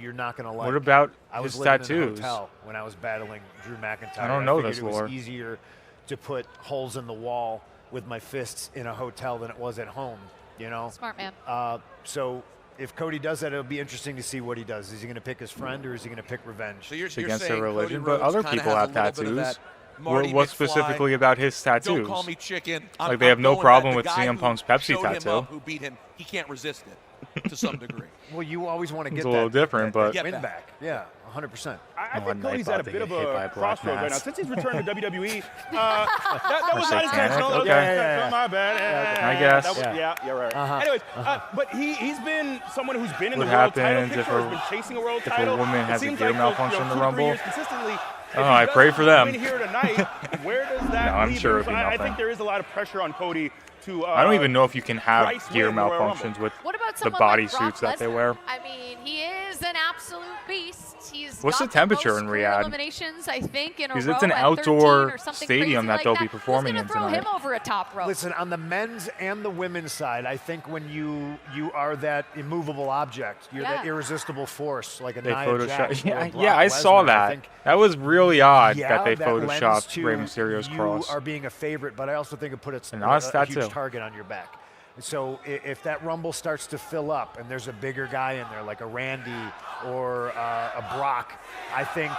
you're not going to like.
What about
I was
his
living
tattoos?
in a hotel when I was battling Drew McIntyre.
I don't know
figured
this
it was
lore.
easier to put holes in the wall with my fists in a hotel than it was at home. You know.
Smart man.
So if Cody does that, it'll be interesting to see what he does. Is he going to pick his friend or is he going to pick revenge?
So you're
Against
saying
their religion,
Cody
but other
Rhodes kinda
people
has
have
a little bit of
tattoos.
that Marty
What
McFly,
specifically about his
Don't
tattoos?
call me chicken.
Like, they have no
going
problem
back.
with
The guy
CM
who
Punk's Pepsi
showed him
tattoo.
up, who beat him, he can't resist it to some degree.
Well, you always want to get
It's a little
that,
different,
that
but-
win back. Yeah, 100%.
I
One
think
night
Cody's at a
about to
bit of
get hit by
a
a black
crossroads right now.
mass.
Since he's returned to WWE, that was
Satanic?
unintentional. That was
Okay.
unintentional. My bad.
I guess.
That was, yeah, right. Anyways, but he's been someone who's been in
What
the world title
happens if
picture,
a-
has been chasing a world
if a
title.
woman
It
has a
seems
gear
like
malfunction in the
2 to 3
Rumble?
years consistently.
Oh, I pray for them.
Win here tonight. Where does that
No, I'm
leave
sure
him?
it'll be
I
nothing.
think there is a lot of pressure on Cody to.
I don't even know if you can have
Bryce
gear
win the Royal
malfunctions
Rumble.
with
What about
the
someone
body
like Brock
suits that they
Lesnar?
wear.
I mean, he is an absolute beast. He's
What's
got
the temperature
most
in
career
Riyadh?
eliminations, I think, in a
Because
row
it's an
at
outdoor
13 or something
stadium
crazy
that
like
they'll
that.
be performing
Who's
in
gonna throw
tonight.
him over a top rope?
Listen, on the men's and the women's side, I think when you are that immovable object, you're that
Yeah.
irresistible force, like a
They
Nia
Photoshop.
Jax or a Brock
Yeah, I saw
Lesnar.
that.
think,
That was really odd
yeah,
that they
lends
photoshopped
to
Rey Mysterio's
you
cross.
are being a favorite, but I also think it puts
And us,
a
that
huge
too.
target on your back. So if that Rumble starts to fill up and there's a bigger guy in there, like a Randy or a Brock, I think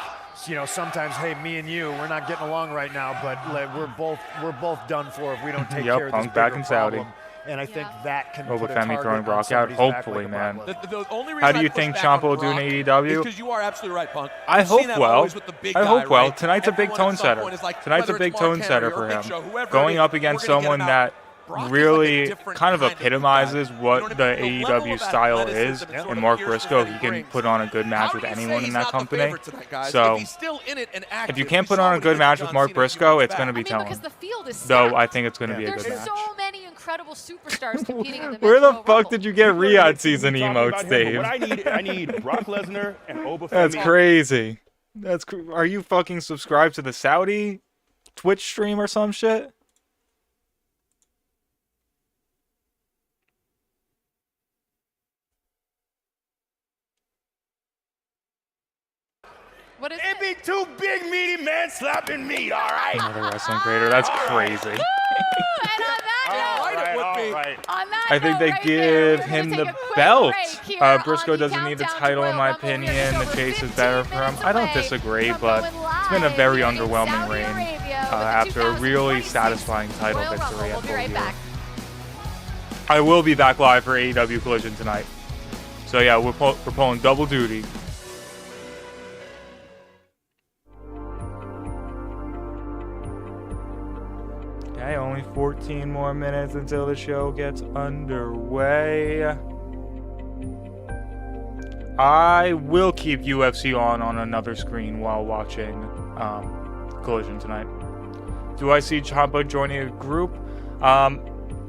sometimes, hey, me and you, we're not getting along right now, but we're both done for if we don't take
Yep,
care of this
Punk back
bigger
in Saudi.
problem. And I think that can
Boba
put a
Fett
target
throwing
on
Brock out,
somebody's back
hopefully,
like a
man.
Brock Lesnar.
The only reason
How do
I
you
push
think
back
Ciampa
on
will do in
Brock
AEW?
is because you are absolutely right, Punk.
I
We've seen
hope
that
well.
always with the big
I hope
guy,
well.
right?
Tonight's a big
Everyone at
tone
some
setter.
point is like,
Tonight's a
whether
big
it's Mark
tone setter
Henry
for
or Big
him.
Show, whoever
Going
it
up
is,
against
we're gonna get
someone
him
that
out. Brock is
really
like a different
kind of
kind of
epitomizes
guy.
what
You know
the
what I mean? The level
AEW
of
style
athleticism
is,
and sort
and
of
Mark
fierceness
Briscoe,
that
he
he
can
brings.
put on a good match
How
with
do you say
anyone in
he's
that
not the
company.
favorite tonight, guys?
So
If he's still in it and active,
if you
we
can't put
saw
on a
what he
good
did to
match with
John
Mark
Cena a few
Briscoe,
months
it's going to
back.
be
I mean,
telling.
because the field is
Though
stacked.
I think it's going to be a
There's
good match.
so many incredible superstars competing in the
Where the
men's Royal
fuck
Rumble.
did you get Riyadh season
Talking
emotes,
about him, but
Dave?
What I need Brock Lesnar and Boba Fett.
That's crazy. Are you fucking subscribed to the Saudi Twitch stream or some shit?
What is
It be 2 big meaty men slapping meat, all right?
Another wrestling creator. That's crazy. I think they give him the belt. Briscoe doesn't need the title, in my opinion. The chase is better for him. I don't disagree, but it's been a very underwhelming reign after a really satisfying title victory at Full Gear. I will be back live for AEW Collision tonight. So yeah, we're pulling double duty. Okay, only 14 more minutes until the show gets underway. I will keep UFC on another screen while watching Collision tonight. Do I see Ciampa joining a group?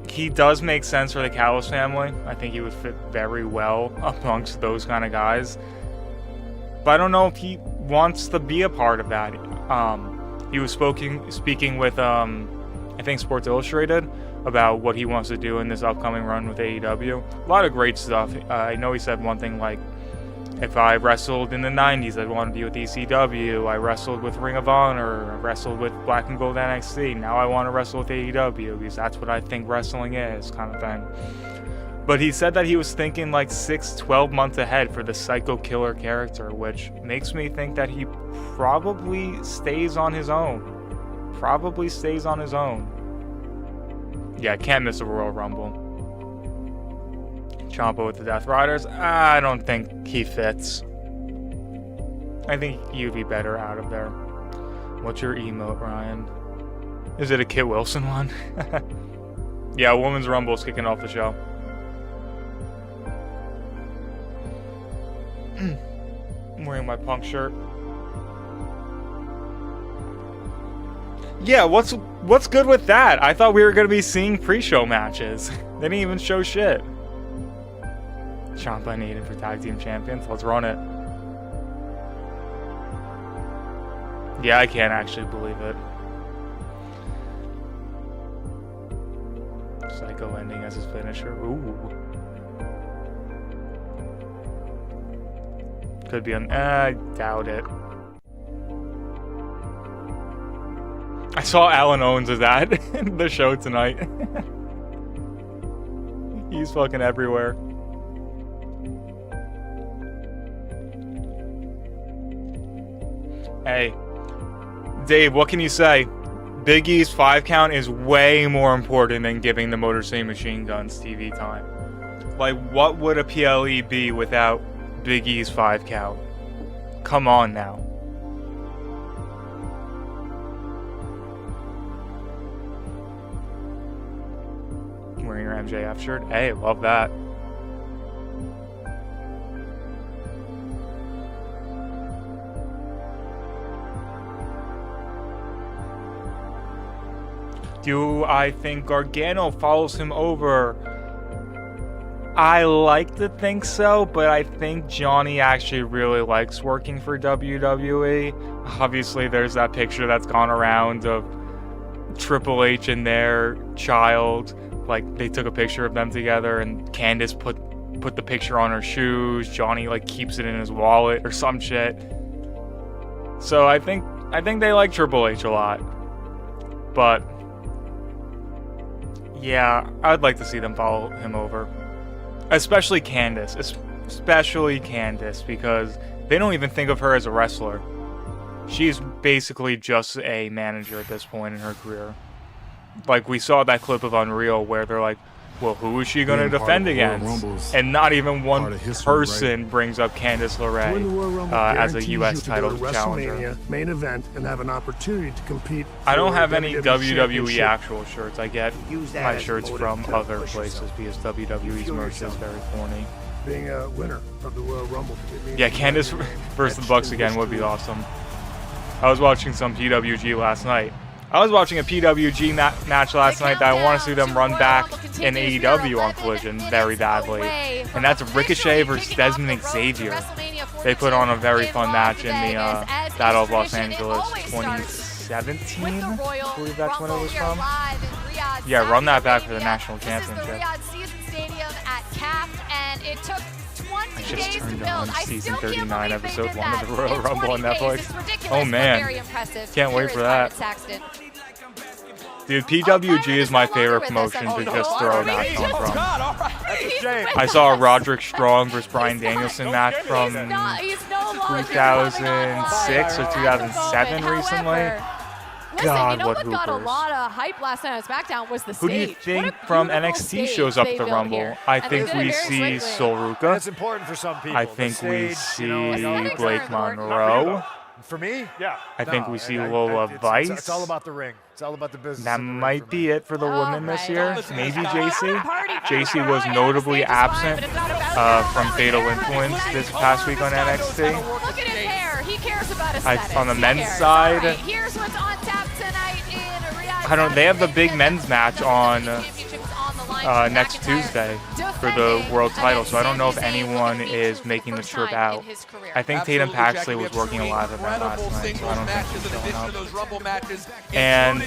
He does make sense for the Callis family. I think he would fit very well amongst those kind of guys. But I don't know if he wants to be a part of that. He was speaking with I think Sports Illustrated about what he wants to do in this upcoming run with AEW. A lot of great stuff. I know he said one thing like, if I wrestled in the 90s, I'd want to be with ECW. I wrestled with Ring of Honor. I wrestled with Black and Gold NXT. Now I want to wrestle with AEW because that's what I think wrestling is, kind of thing. But he said that he was thinking like 6-12 months ahead for the Psycho Killer character, which makes me think that he probably stays on his own. Yeah, can't miss a Royal Rumble. Ciampa with the Death Riders, I don't think he fits. I think you'd be better out of there. What's your emote, Ryan? Is it a Kit Wilson one? Yeah, Women's Rumble's kicking off the show. I'm wearing my Punk shirt. Yeah, what's good with that? I thought we were going to be seeing pre-show matches. They didn't even show shit. Ciampa and Aiden for Tag Team Champions. Let's run it. Yeah, I can't actually believe it. Psycho ending as his finisher. Ooh. Could be I doubt it. I saw Alan Owens as that in the show tonight. He's fucking everywhere. Hey, Dave, what can you say? Big E's 5 count is way more important than giving the Motor City Machine Guns TV time. Like, what would a PLE be without Big E's 5 count? Come on now. Wearing your MJF shirt? Hey, love that. Do I think Gargano follows him over? I like to think so, but I think Johnny actually really likes working for WWE. Obviously, there's that picture that's gone around of Triple H and their child. Like, they took a picture of them together, and Candice put the picture on her shoes. Johnny, like, keeps it in his wallet or some shit. So I think they like Triple H a lot. But yeah, I'd like to see them follow him over. Especially Candice, because they don't even think of her as a wrestler. She's basically just a manager at this point in her career. Like, we saw that clip of Unreal where they're like, well, who is she going to defend against? And not even one person brings up Candice LeRae as a U.S. title challenger.
Main event and have an opportunity to compete.
I don't have any WWE actual shirts. I get my shirts from other places because WWE's merch is very corny.
Being a winner of the Royal Rumble.
Yeah, Candice versus the Bucks again would be awesome. I was watching some PWG last night. I was watching a PWG match last night that I want to see them run back in AEW on Collision very badly. And that's Ricochet versus Desmond Xavier. They put on a very fun match in the Battle of Los Angeles 2017. I believe that's when it was from. Yeah, run that back for the national championship. I just turned on season 39, episode 1 of the Royal Rumble on Netflix. Oh man, can't wait for that. Dude, PWG is my favorite promotion to just throw a match on from. I saw a Roderick Strong versus Bryan Danielson match from 2006 or 2007 recently.
Listen,
God,
you know
what
what got a
hoopers.
lot of hype last night on SmackDown was the stage.
Who do you think from NXT shows up the Rumble? I think we see Sol Ruca.
That's important for some people.
I think we
stage,
see
aesthetics are
Blake
important.
Monroe.
For me,
yeah.
I think we see
it's-
Lola Vice.
It's all about the ring. It's all about the business.
That
of the ring
might
for
be
me.
it for the women this year. Maybe JC.
Party
JC was notably absent from Fatal Influence this past week on NXT.
Look at his hair. He cares about aesthetics.
On the
He
men's
cares.
side,
All right, here's what's on tap tonight in Riyadh.
I don't. They have the big men's match on next
McIntyre
Tuesday for the world title, so I don't know if anyone is making the trip out. I think Tatum Paxley was working a lot of that last night, so I don't think he's showing up. And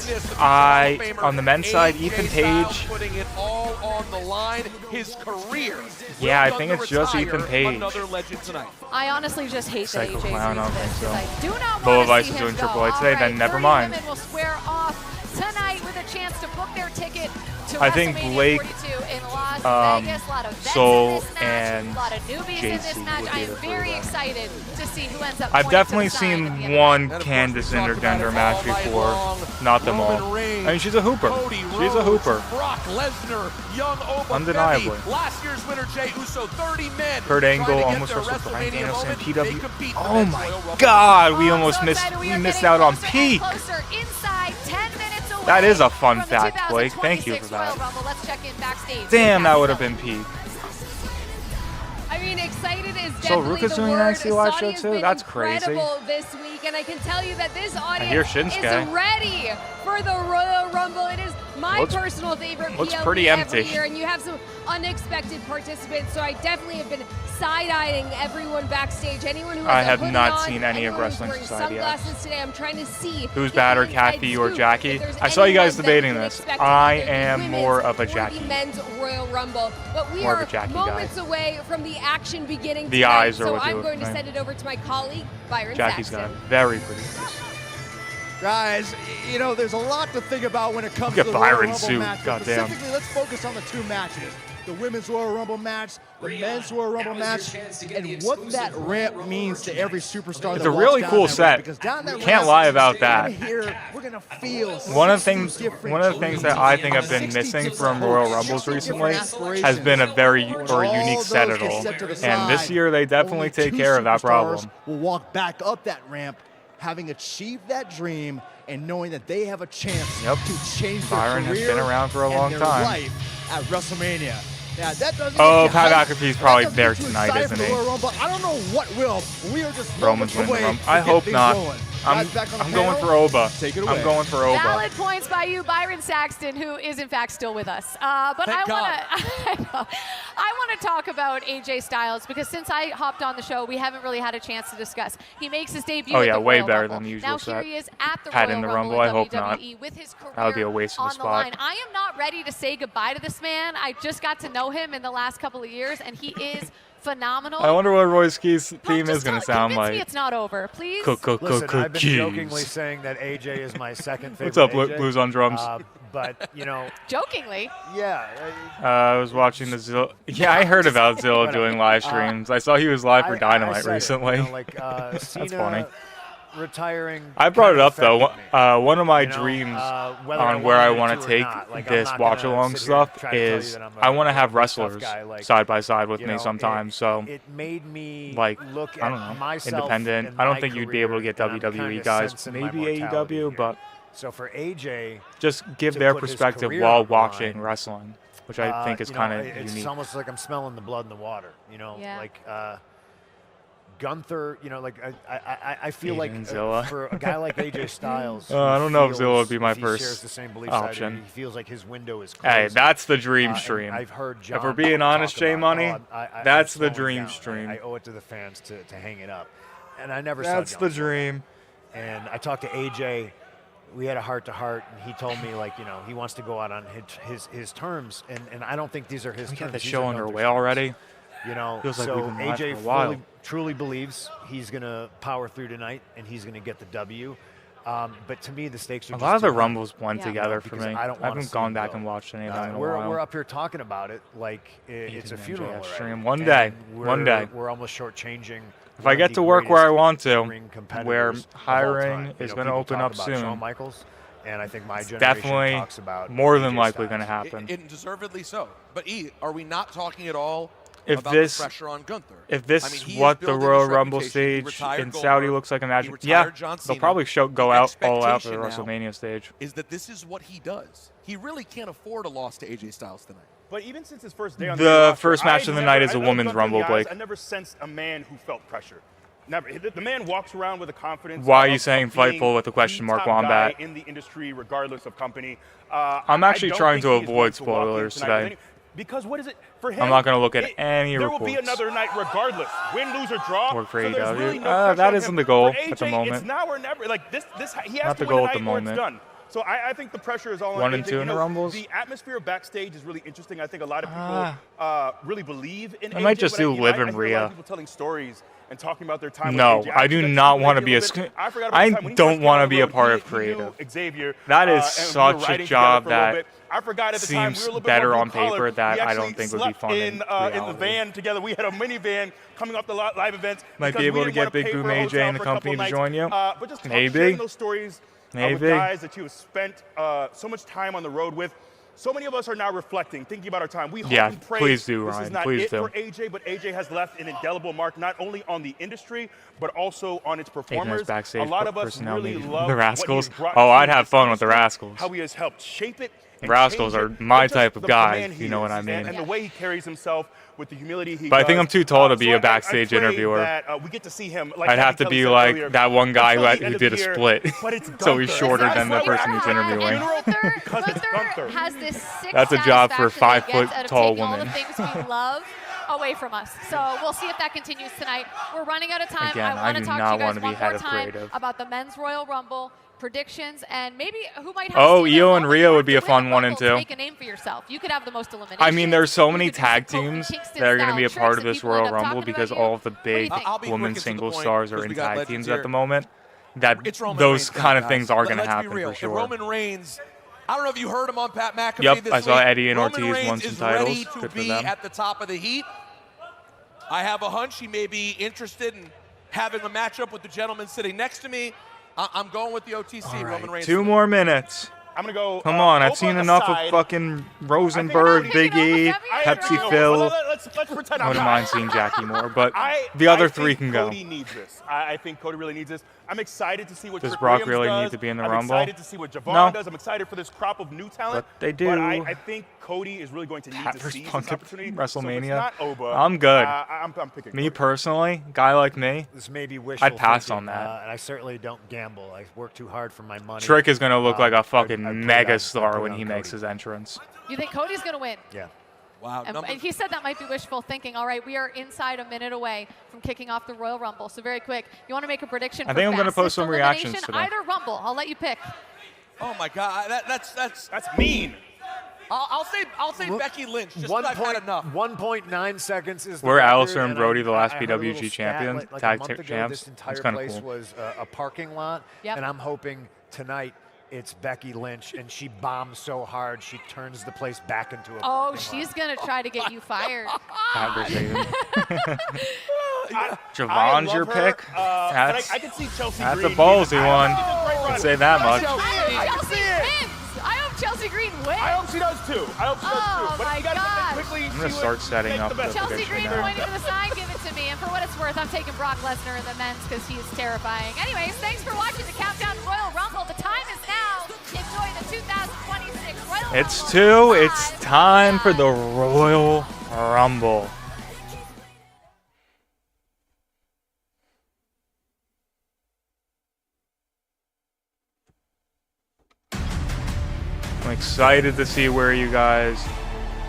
on the men's side, Ethan Page.
Putting it all on the line. His career.
Yeah, I think it's just Ethan Page.
Another legend tonight.
I honestly just hate that
Psycho
AJ's
Clown, I don't
doing
think
this,
so.
'cause I do not
Lola
want to
Vice
see
is
him
doing
go.
Triple H
All
today, then
right,
never
30
mind.
women will square off tonight with a chance to book their ticket to
I think
WrestleMania
Blake,
42 in Las Vegas. A lot of vets
Soul,
in this match,
and
a lot of newbies in this
JC
match.
would
I
be
am
the
very
three.
excited to see who ends up.
I've
pointing to
definitely
the side at the end
seen
of
one
the night.
Candice intergender match before, not them all. I mean, she's a hooper. She's a hooper.
Brock Lesnar, young Oba
Undeniably.
Femi, last year's winner Jey Uso, 30 men.
Kurt Angle
trying to get
almost
their
wrestled Bryan
WrestleMania
Danielson.
moment.
PW.
They compete in the
Oh
men's
my
Royal Rumble.
God, we
Oh,
almost
so
missed.
excited.
We
are
missed
getting
out on
closer and
Peak.
closer inside 10 minutes away
That is a fun
from the
fact, Blake. Thank you
2026
for that.
Royal Rumble. Let's check in backstage.
Damn, that would have been Peak.
I mean, excited is
So
definitely
Ruka's
the
doing an
word.
NXT live show
Saudi has
too?
been
That's crazy.
incredible this week, and I can tell you that this
hear
audience
Shinsuke.
is ready for the Royal Rumble. It is my
Looks-
personal favorite
looks
PLE
pretty
every
empty.
year, and you have some unexpected participants. So I definitely have been side-eyeing everyone backstage. Anyone who has
I
a
have
hoodie
not
on,
seen any of
anyone who's
Wrestling
wearing
Society yet.
sunglasses today. I'm trying to see
Who's
the
better,
inside
Kathy or
scoop.
Jackie?
If there's
I saw you guys
anyone that
debating
you can
this.
expect
I
in the
am
women's
more of a
or
Jackie.
the men's Royal Rumble, but we
More of
are
a Jackie guy.
moments away from the action beginning
The
tonight,
eyes are
so
what do
I'm
it,
going to
right?
send it over to my colleague, Byron
Jackie's got a
Saxton.
very pretty face.
Guys, you know, there's a lot to think about when it comes
Look
to
at
the Royal
Byron's
Rumble
suit.
match. but
Goddamn.
Specifically, let's focus on the two matches. The Women's Royal Rumble match, the Men's Royal Rumble match, and what that ramp means to every superstar.
It's
that
a really
walks down
cool
that
set.
ramp, because down that
Can't
ramp,
lie about that.
We're gonna feel
One of the
60
things,
different
one of the things that I think have been missing from Royal Rumbles recently has been a very unique set at all. And this year they definitely take care of that problem.
Will walk back up that ramp, having achieved that dream and knowing that they have a chance to change their
Byron has
career
been around for a
and
long
their
time.
life at WrestleMania. Now, that doesn't
Oh,
get you
Pat
hyped.
McAfee's
That
probably
doesn't
there
get you
tonight,
excited
isn't
for the
he?
Royal Rumble. I don't know what will. We are just
Roman's
moments
winning the
away
Rumble.
to
I
get
hope
things
not.
rolling.
I'm
Guys, back on the
going
panel.
for Oba.
Take it away.
I'm going for Oba.
Valid points by you, Byron Saxton, who is in fact still with us. But
Thank
I want to talk about AJ Styles because since I hopped on the show, we haven't really had a chance to discuss. He makes his debut.
Oh,
at
yeah,
the
way
Royal
better
Rumble.
than the usual
Now
set.
here he is at the
Pat
Royal
in the
Rumble
Rumble, I
in
hope not.
WWE with his career
That would be a waste of a
on the
spot.
line. I am not ready to say goodbye to this man. I just got to know him in the last couple of years, and he is phenomenal.
I wonder what Roy Ski's theme is
Just
going to sound
convince me
like.
it's not over, please.
Listen, I've been jokingly
Cookies.
saying that AJ is my second favorite.
What's up,
AJ,
Blues on Drums?
But you know,
Jokingly.
yeah.
I was watching the Zilla. Yeah, I heard about Zilla doing live streams. I saw he was live for
I
Dynamite
said it,
recently.
you know, like,
That's
Cena
funny.
Retiring.
I brought it
kinda
up though.
affected me.
One of my
You know,
dreams
whether I
on where I
wanted
want
it
to
or
take
not. Like, I'm
this
not
watch
gonna
along
sit here and
stuff
try to tell you
is
that I'm
I want to
a
have
tough
wrestlers
guy, like,
side by side with
you
me
know,
sometimes. So
it made me
like
look
I
at
don't know,
myself
independent.
and
I don't
my
think you'd be able to get
career, and I'm
WWE
kinda
guys,
sensing my
maybe
mortality
AEW,
here.
but
So for AJ,
just give
to
their
put his
perspective
career
while
on the
watching
line,
wrestling, which I think is
you know,
kind of
it's
unique.
almost like I'm smelling the blood in the water. You know,
Yeah.
like Gunther. You know, like I feel like
Even Zilla.
for a guy like AJ Styles,
I don't know if Zilla would be my
if he
first
shares the same beliefs I do,
option.
he feels like his window is closed.
Hey, that's the dream
And
stream.
I've heard
If
John
we're being
talk
honest, J
about,
Money,
I'm
that's the
slowing
dream
down.
stream.
I owe it to the fans to hang it up, and I never
That's
saw
the
John.
dream.
And I talked to AJ. We had a heart-to-heart, and he told me, like, you know, he wants to go out on his terms, and I don't think these are his
We
terms.
got the
These
show
are
underway
Gunther's terms.
already.
You know,
Feels like
so
we've been live
AJ
for a while.
truly believes he's going to power through tonight, and he's going to get the W. But to me, the stakes are
A
just
lot of the
too high.
Rumbles blend together for
because
me.
I
I
don't wanna
haven't
see
gone
them
back
go.
and watched any of them in a while.
We're up here talking about it like it's a
Even
funeral
MJF
already.
stream. One day.
And
One day.
We're almost shortchanging.
If I get to work where I want to, where hiring
You
is
know,
going to
people
open
talk
up
about
soon,
Shawn Michaels, and I think my
it's
generation
definitely
talks about
more than
AJ
likely
Styles.
going to happen.
And deservedly so. But are we not talking at all
If
about
this,
the pressure on Gunther?
if this
I mean, he is
what the
building
Royal
his
Rumble
reputation. He
stage
retired
in Saudi
Goldberg.
looks like a
He
match,
retired
yeah,
John
they'll
Cena.
probably go
The
out all out for the
expectation now
WrestleMania stage.
Is that this is what he does. He really can't afford a loss to AJ Styles tonight.
But even since his first day on
The
the roster,
first match of the night is a
I
women's
looked him in the
Rumble, Blake.
eyes, I never sensed a man who felt pressure. Never. The man walks around with a confidence.
Why are you
of
saying
being
Fightful with a question
the
mark,
top guy
Wombat?
in the industry, regardless of company.
I'm actually
I don't
trying
think
to
he is
avoid
going to walk in
spoilers
tonight with
today.
any- Because what is it for him?
I'm not going to look at any
There
reports.
will be another night regardless. Win, lose, or draw.
Work for
so there's
AEW.
really no pressure
That
on
isn't
him.
the goal
For
at the
AJ,
moment.
It's now or never. Like this he has
Not
to
the
win
goal
a
at the
night or it's
moment.
done. So I think the pressure is all on
1 and
AJ.
2 in the Rumbles?
The atmosphere backstage is really interesting. I think a lot of people really believe in
I
AJ.
might just
but
do
I
Liv
hear
and
a lot
Rhea.
of people telling stories and talking about their time
No,
with AJ.
I do
actually
not
like
want to
Xavier
be a.
a little bit. I forgot about
I
the time when he
don't
first came
want
on
to
the
be a
road,
part
he
of creative.
knew Xavier,
That is
and we were
such a
riding
job
together for a little
that
bit. I forgot at the time we
seems
were a little bit
better
more
on
blue-collar.
paper that
We
I don't
actually
think would be
slept
fun in
the
reality.
van together. We had a minivan coming off the live events.
Might
because
be able
we
to
didn't
get
wanna
Big
pay
Boom
for a
AJ
hotel
and the
for a couple
company to
nights.
join you.
But just
Maybe.
sharing those stories with
Maybe.
guys that you have spent so much time on the road with. So many of us are now reflecting, thinking about our time. We hope
Yeah,
and pray
please do,
this
Ryan.
is not
Please
it
do.
for AJ, but AJ has left an indelible mark not only on the industry, but also on its performers.
backstage
A lot of us
personnel,
really
maybe.
love
The
what
Rascals?
he's brought
Oh,
to
I'd have
this
fun with the
industry,
Rascals.
How he has helped shape it. And
Rascals
change
are
it,
my
but just
type of
the
guy,
man he
you know what
is,
I mean.
And the way he carries himself with the humility he
But I
does.
think I'm too tall to be
So
a backstage
I pray
interviewer.
That, we get to see him. Like
I'd have to
Kelly
be
said
like
earlier,
that one guy
until the
who
end of
did
the
a
year,
split.
but it's
So he's
Gunther.
shorter
It's
than the
not
person
like
he's interviewing.
Because it's Gunther.
has this sick
That's a job for
satisfaction that
5
he
foot
gets out of
tall
taking all
woman.
the things we love away from us. So we'll see if that continues tonight. We're running out of time.
Again,
I want
I
to
do
talk
not
to you guys
want to be
one
head
more
of
time
creative.
about the men's Royal Rumble predictions and maybe who might have
Oh,
Cena
Io and
Roman.
Rhea
You
would
have
be
to
a
win
fun
the
1 and
Rumble to
2.
Make a name for yourself. You could have the most eliminations.
I mean, there's so
You
many
could do
tag
some Kofi
teams
Kingston
that are going to be a
style
part
tricks
of
that
this
people end
Royal
up
Rumble
talking
because
about you.
all of the
What do you
big
think?
I'll be
women's
quick and to the
single
point,
stars are
because
in
we got
tag
legends
teams
here.
at the moment. That
It's Roman
those
Reigns
kind of
guys.
things are going to
Let's be
happen
real.
for
If
sure.
Roman Reigns, I don't know if you heard him on Pat McAfee
Yep,
this
I saw
week.
Eddie and
Roman
Ortiz
Reigns
won some
is
titles.
ready to
Good for
be
them.
at the top of the heat. I have a hunch he may be interested in having a matchup with the gentleman sitting next to me. I'm going with the OTC,
All right,
Roman Reigns.
2 more minutes.
I'm going to go.
Come on, I've
Opa
seen enough of
aside.
fucking Rosenberg, Big E, Pepsi Phil.
Let's pretend
I
I'm
wouldn't
not.
mind seeing Jackie more, but
I
the other
think
3 can go.
Cody needs this. I think Cody really needs this. I'm excited to see what
Does
Trick
Brock
Williams
really
does.
need to be in the
I'm
Rumble?
excited to see what Javon
No.
does. I'm excited for this crop of new talent.
But they do.
But I think Cody is really going to need
Pat
to
versus
seize
Punk
this
at
opportunity.
WrestleMania.
So it's not Oba.
I'm good.
I'm picking
Me
Cody.
personally, guy like me,
This may be wishful
I'd pass
thinking,
on that.
and I certainly don't gamble. I work too hard for my money.
Trick is going to look like a fucking
I'd put it
mega
on-
star
I'd put
when
it
he
on
makes
Cody.
his entrance.
You think Cody's going to win?
Yeah.
Wow.
And he said that might be wishful thinking. All right, we are inside a minute away from kicking off the Royal Rumble. So very quick, you want to make a prediction?
I think I'm
going
gonna
to
post some reactions today.
Either Rumble, I'll let you pick.
Oh my God, that's
mean.
I'll say Becky Lynch. Just 'cause I've had enough.
1.9 seconds is the
We're
record,
Alistair and
and
Brody, the last
I heard a little
PWG
stat,
champions,
like
tag
a month ago,
champs.
This entire
It's kinda
place
cool.
was a parking lot,
Yep.
and I'm hoping tonight it's Becky Lynch, and she bombs so hard she turns the place back into a
Oh,
parking
she's going to try to get you fired.
Conversation.
I
Javon's
love
your
her,
pick?
but
That's,
I could see Chelsea
that's a
Green
ballsy
being-
one.
I think it's a great
I'd
run.
say that much.
I can see it.
I hope Chelsea Green wins.
I hope she does too. I hope she does
Oh,
too. But
my
you got to
gosh.
quickly.
I'm going to start setting up the
Chelsea
prediction
Green
now.
pointing to the sign, give it to me. And for what it's worth, I'm taking Brock Lesnar in the men's because he's terrifying. Anyways, thanks for watching the Countdown to Royal Rumble. The time is now. Enjoy the 2026 Royal Rumble.
It's 2. It's time for the Royal Rumble. I'm excited to see where you guys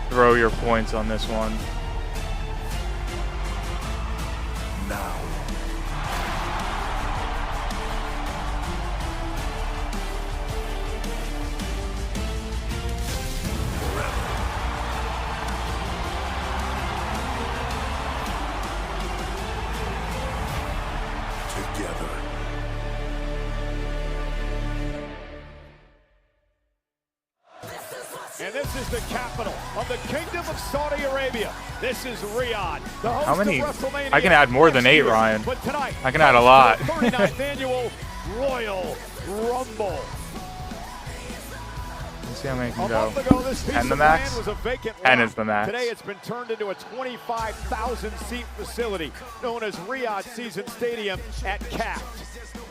throw your points on this one.
Now. Together.
this is the capital of the Kingdom of Saudi Arabia. This is Riyadh. The host
How many?
Of WrestleMania
I can add more than 8,
year.
Ryan.
But tonight,
I can add a lot.
the 39th annual Royal Rumble.
Let's see how many can
A
go.
month ago, this piece
10 the
of
max?
land was a vacant
10
lot.
is the max.
Today it's been turned into a 25,000-seat facility known as Riyadh Season Stadium at CAF.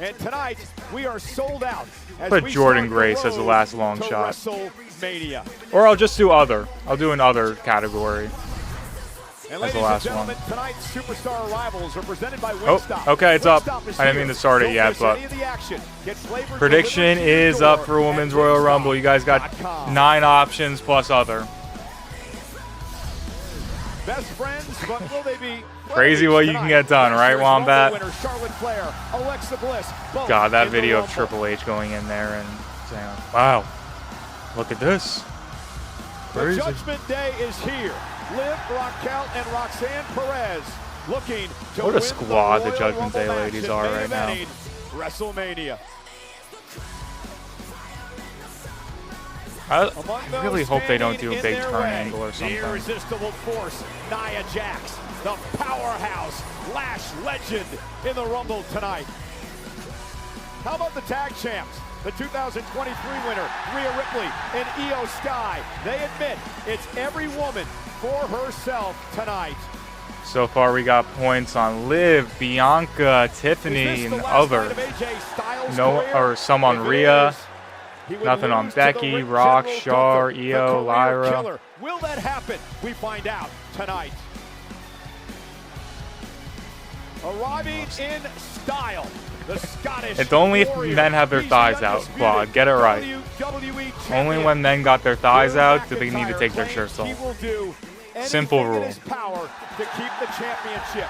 And tonight, we are sold out. As
Put
we
Jordan
start the
Grace as the
road
last long
to
shot.
WrestleMania.
Or I'll just do other. I'll do an other category.
And
As the
ladies
last
and
one.
gentlemen, tonight's superstar arrivals are presented by
Oh,
Wingstop.
okay, it's up.
Wingstop is
I didn't
here.
mean to start it
Don't
yet,
miss
but
any of the action. Get flavors
prediction
delivered to your
is up
door
for
at
Women's Royal Rumble. You guys got
Wingstop.com.
9 options plus other.
Best friends, but will they be
Crazy what you can get done, right, Wombat?
winner, Charlotte Flair, Alexa Bliss, both
God, that
in the
video of
Rumble.
Triple H going in there and saying, wow, look at this.
The
Crazy.
Judgment Day is here. Liv, Raquel, and Roxanne Perez looking to
What a
win
squad the
Royal
Judgment Day
Rumble
ladies
match
are
and
right now.
main eventing WrestleMania.
I
Among
really
those
hope they don't
standing
do a
in
big
their
turn
way,
angle or
The
something.
irresistible force, Nia Jax, the powerhouse, Lash legend in the Rumble tonight. How about the tag champs? The 2023 winner, Rhea Ripley and Io Sky. They admit it's every woman for herself tonight.
So far we got points on Liv, Bianca, Tiffany, and other. No, or some on Rhea. Nothing on Becky, Rock, Char, Io, Lyra.
Will that happen? We find out tonight. Arriving in style, the Scottish
It's only if
Warrior.
men have their
He's
thighs
the
out,
undisputed
Quad. Get it right.
WWE
Only
champion.
when men got their thighs
Drew
out do they need to
McIntyre
take their
claims
shirts
He
off.
will do
Simple
anything in
rule.
his power to keep the championship.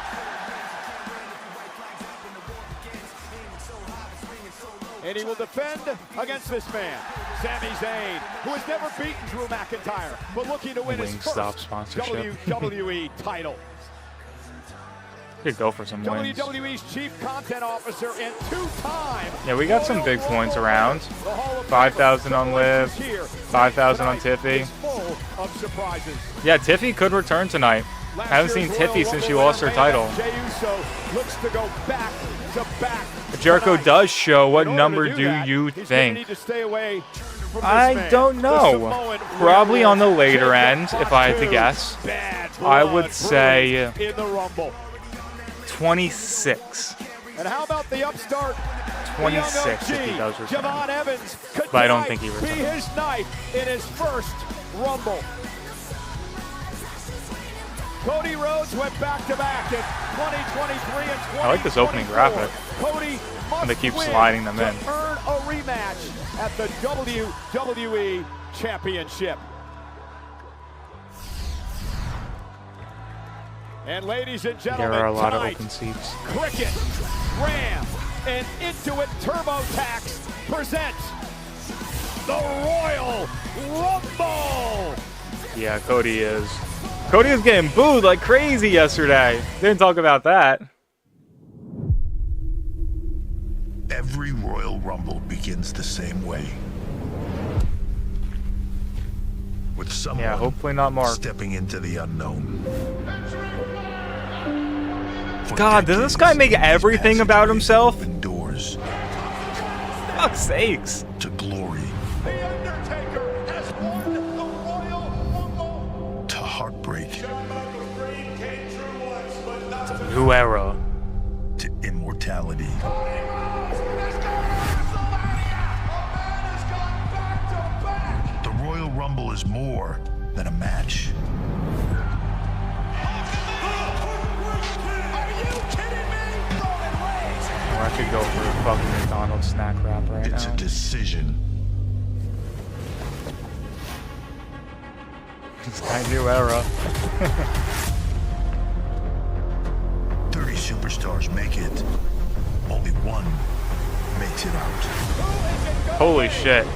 And he will defend against this man, Sami Zayn, who has never beaten Drew McIntyre, but looking to win his
Wingstop
first
sponsorship.
WWE title.
Could go for some wins.
WWE's chief content officer and two-time.
Yeah, we got some big
Royal
points
Rumble
around.
winner. The Hall of
5,000
Famer
on
Triple H
Liv,
is here.
5,000 on
Tonight
Tiffy.
is full of surprises.
Yeah, Tiffy could return tonight. I haven't seen
Last
Tiffy
year's
since she
Royal
lost her
Rumble winner,
title.
Jey Uso looks to go back to back.
If Jericho
tonight.
does show, what
In order
number
to
do
that,
you
he's gonna
think?
need to stay away from this
I
man.
don't
The
know.
Samoan
Probably on the
werewolf,
later
Jacob
end, if I had to
Fatu.
guess.
Bad
I
blood
would say
brewing in the Rumble.
26.
And how about the upstart?
26
the
if he
young
does
OG,
return.
Javon Evans could
But I don't
tonight
think he
be
returns.
his night in his first Rumble. Cody Rhodes went back-to-back in 2023 and 2024.
I like this opening graphic.
Cody must
And they keep
win
sliding them
to
in.
earn a rematch at the WWE Championship. And ladies and gentlemen,
There are a lot of
tonight,
open seats.
Cricket, Ram, and Intuit TurboTax present the Royal Rumble.
Yeah, Cody is. Cody was getting booed like crazy yesterday. Didn't talk about that.
Every Royal Rumble begins the same way. With someone
hopefully not Mark.
stepping into the unknown. For
God, does this guy make everything about himself?
Doors
Fuck's sakes.
to glory. To heartbreak.
It's a new era.
To immortality. The Royal Rumble is more than a match.
Or I could go for a fucking McDonald's snack wrap right
It's
now.
a decision.
It's that new era.
30 superstars make it. Only one makes it out.
Holy shit.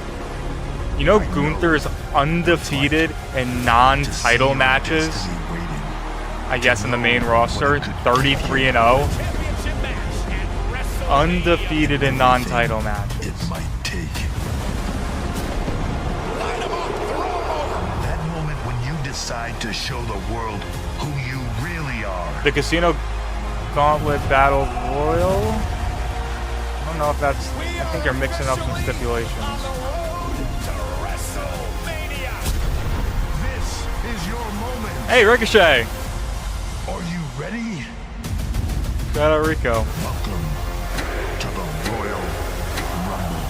You know Gunther is undefeated in non-title matches? I guess in the main roster, 33-0. Undefeated in non-title matches.
It might take. ringside to show the world who you really are.
The Casino Gauntlet Battle Royal. I don't know if that's. I think you're mixing up some stipulations.
This is your moment.
Hey, Ricochet.
Are you ready?
Shout out Rico.
Welcome to the Royal Rumble.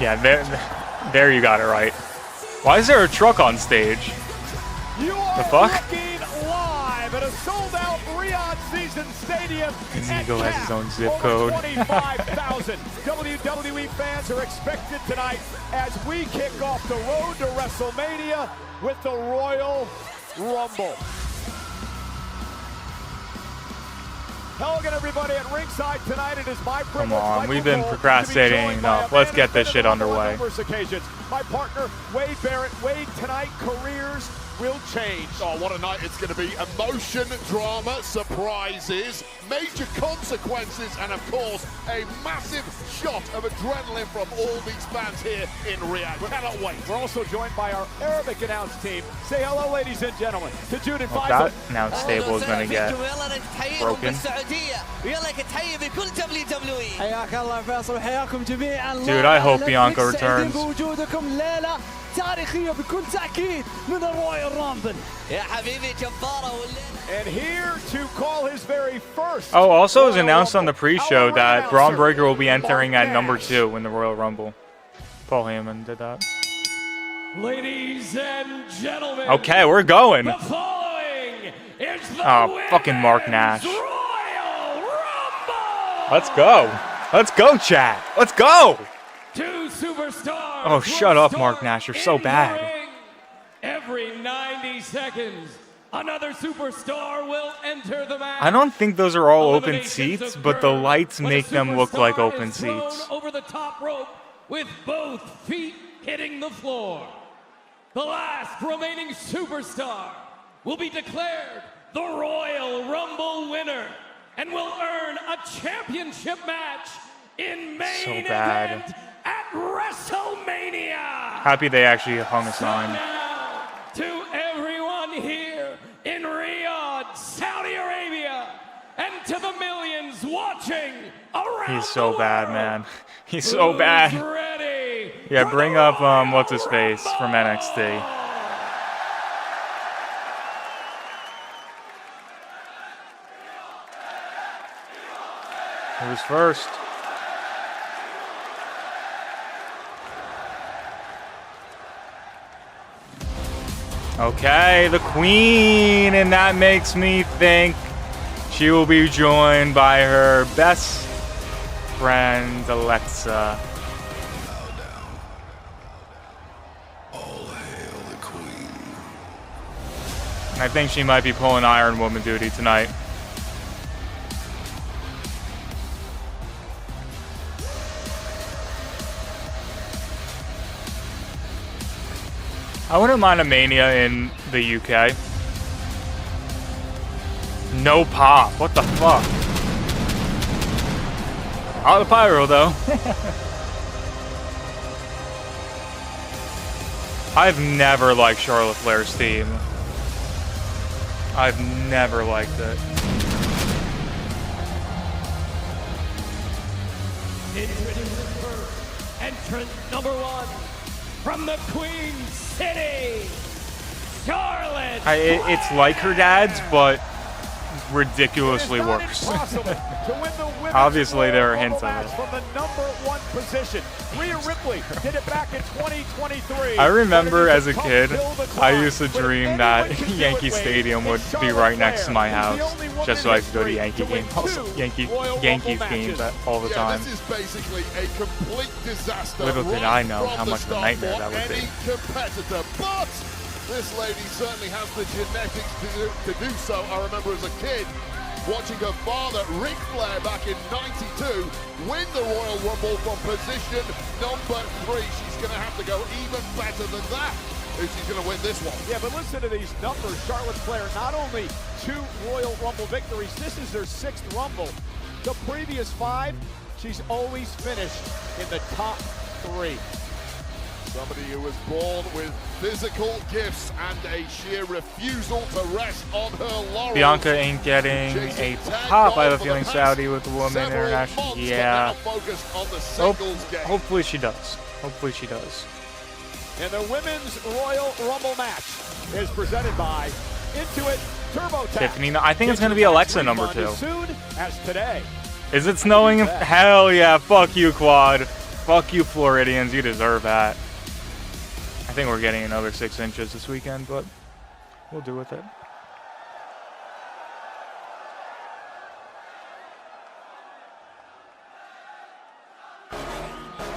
Yeah, there you got it right. Why is there a truck on stage?
You are
the fuck?
looking live at a sold-out Riyadh Season Stadium.
Eagle has his own zip code.
25,000 WWE fans are expected tonight as we kick off the road to WrestleMania with the Royal Rumble. Hello again, everybody at ringside tonight. It is my privilege.
Come on, we've been procrastinating enough. Let's get this shit underway.
My partner, Wade Barrett. Wade, tonight, careers will change.
Oh, what a night it's going to be. Emotion, drama, surprises, major consequences, and of course, a massive shot of adrenaline from all these fans here in Riyadh. Cannot wait.
We're also joined by our Arabic announce team. Say hello, ladies and gentlemen, to Jude and
Well,
Faisal.
that announce table is going to get broken. Dude, I hope Bianca returns.
تاريخية بكل تأكيد من الرويال رامبل يا حبيبي جبارة
And here to call his very first.
Oh, also it was announced on the pre-show that Braun Breaker will be entering at number 2 in the Royal Rumble. Paul Heyman did that.
Ladies and gentlemen.
Okay, we're going.
The following is the
Oh, fucking Mark Nash.
Royal Rumble.
Let's go. Let's go, chat. Let's go.
Two superstars.
Oh, shut up, Mark Nash. You're so bad.
Every 90 seconds, another superstar will enter the match.
I don't think those are all open seats, but the lights make them look like open seats.
Over the top rope with both feet hitting the floor. The last remaining superstar will be declared the Royal Rumble winner and will earn a championship match in main event at WrestleMania.
Happy they actually hung a sign.
Now, to everyone here in Riyadh, Saudi Arabia, and to the millions watching around
He's so
the
bad,
world,
man. He's so bad.
ready
Yeah, bring up what's his face from NXT. Who's first? Okay, the Queen, and that makes me think she will be joined by her best friend, Alexa. I think she might be pulling Iron Woman duty tonight. I wouldn't mind a Mania in the UK. No pop. What the fuck? Oh, the pyro though. I've never liked Charlotte Flair's theme. I've never liked it.
Introducing first, entrant number 1 from the Queen City, Charlotte.
It's like her dad's, but ridiculously worse. Obviously, there are hints of it.
From the number 1 position, Rhea Ripley did it back in 2023.
I remember as a kid, I used to dream that Yankee Stadium would be right next to my house, just so I could go to Yankee games, Yankees games all the time.
This is basically a complete disaster.
Little did I know how much of a nightmare that would be.
Competitor, but this lady certainly has the genetics to do so. I remember as a kid watching her father, Ric Flair, back in '92, win the Royal Rumble from position number 3. She's going to have to go even better than that if she's going to win this one.
Yeah, but listen to these numbers. Charlotte Flair, not only 2 Royal Rumble victories, this is her 6th Rumble. The previous 5, she's always finished in the top 3.
Somebody who was born with physical gifts and a sheer refusal to rest on her laurels.
Bianca ain't getting a pop. I have a feeling Saudi with the Women International. Yeah. Hopefully she does. Hopefully she does.
And the Women's Royal Rumble match is presented by Intuit TurboTax.
Tiffany, I think it's going to be Alexa number 2.
As soon as today.
Is it snowing? Hell yeah. Fuck you, Quad. Fuck you, Floridians. You deserve that. I think we're getting another 6 inches this weekend, but we'll do with it.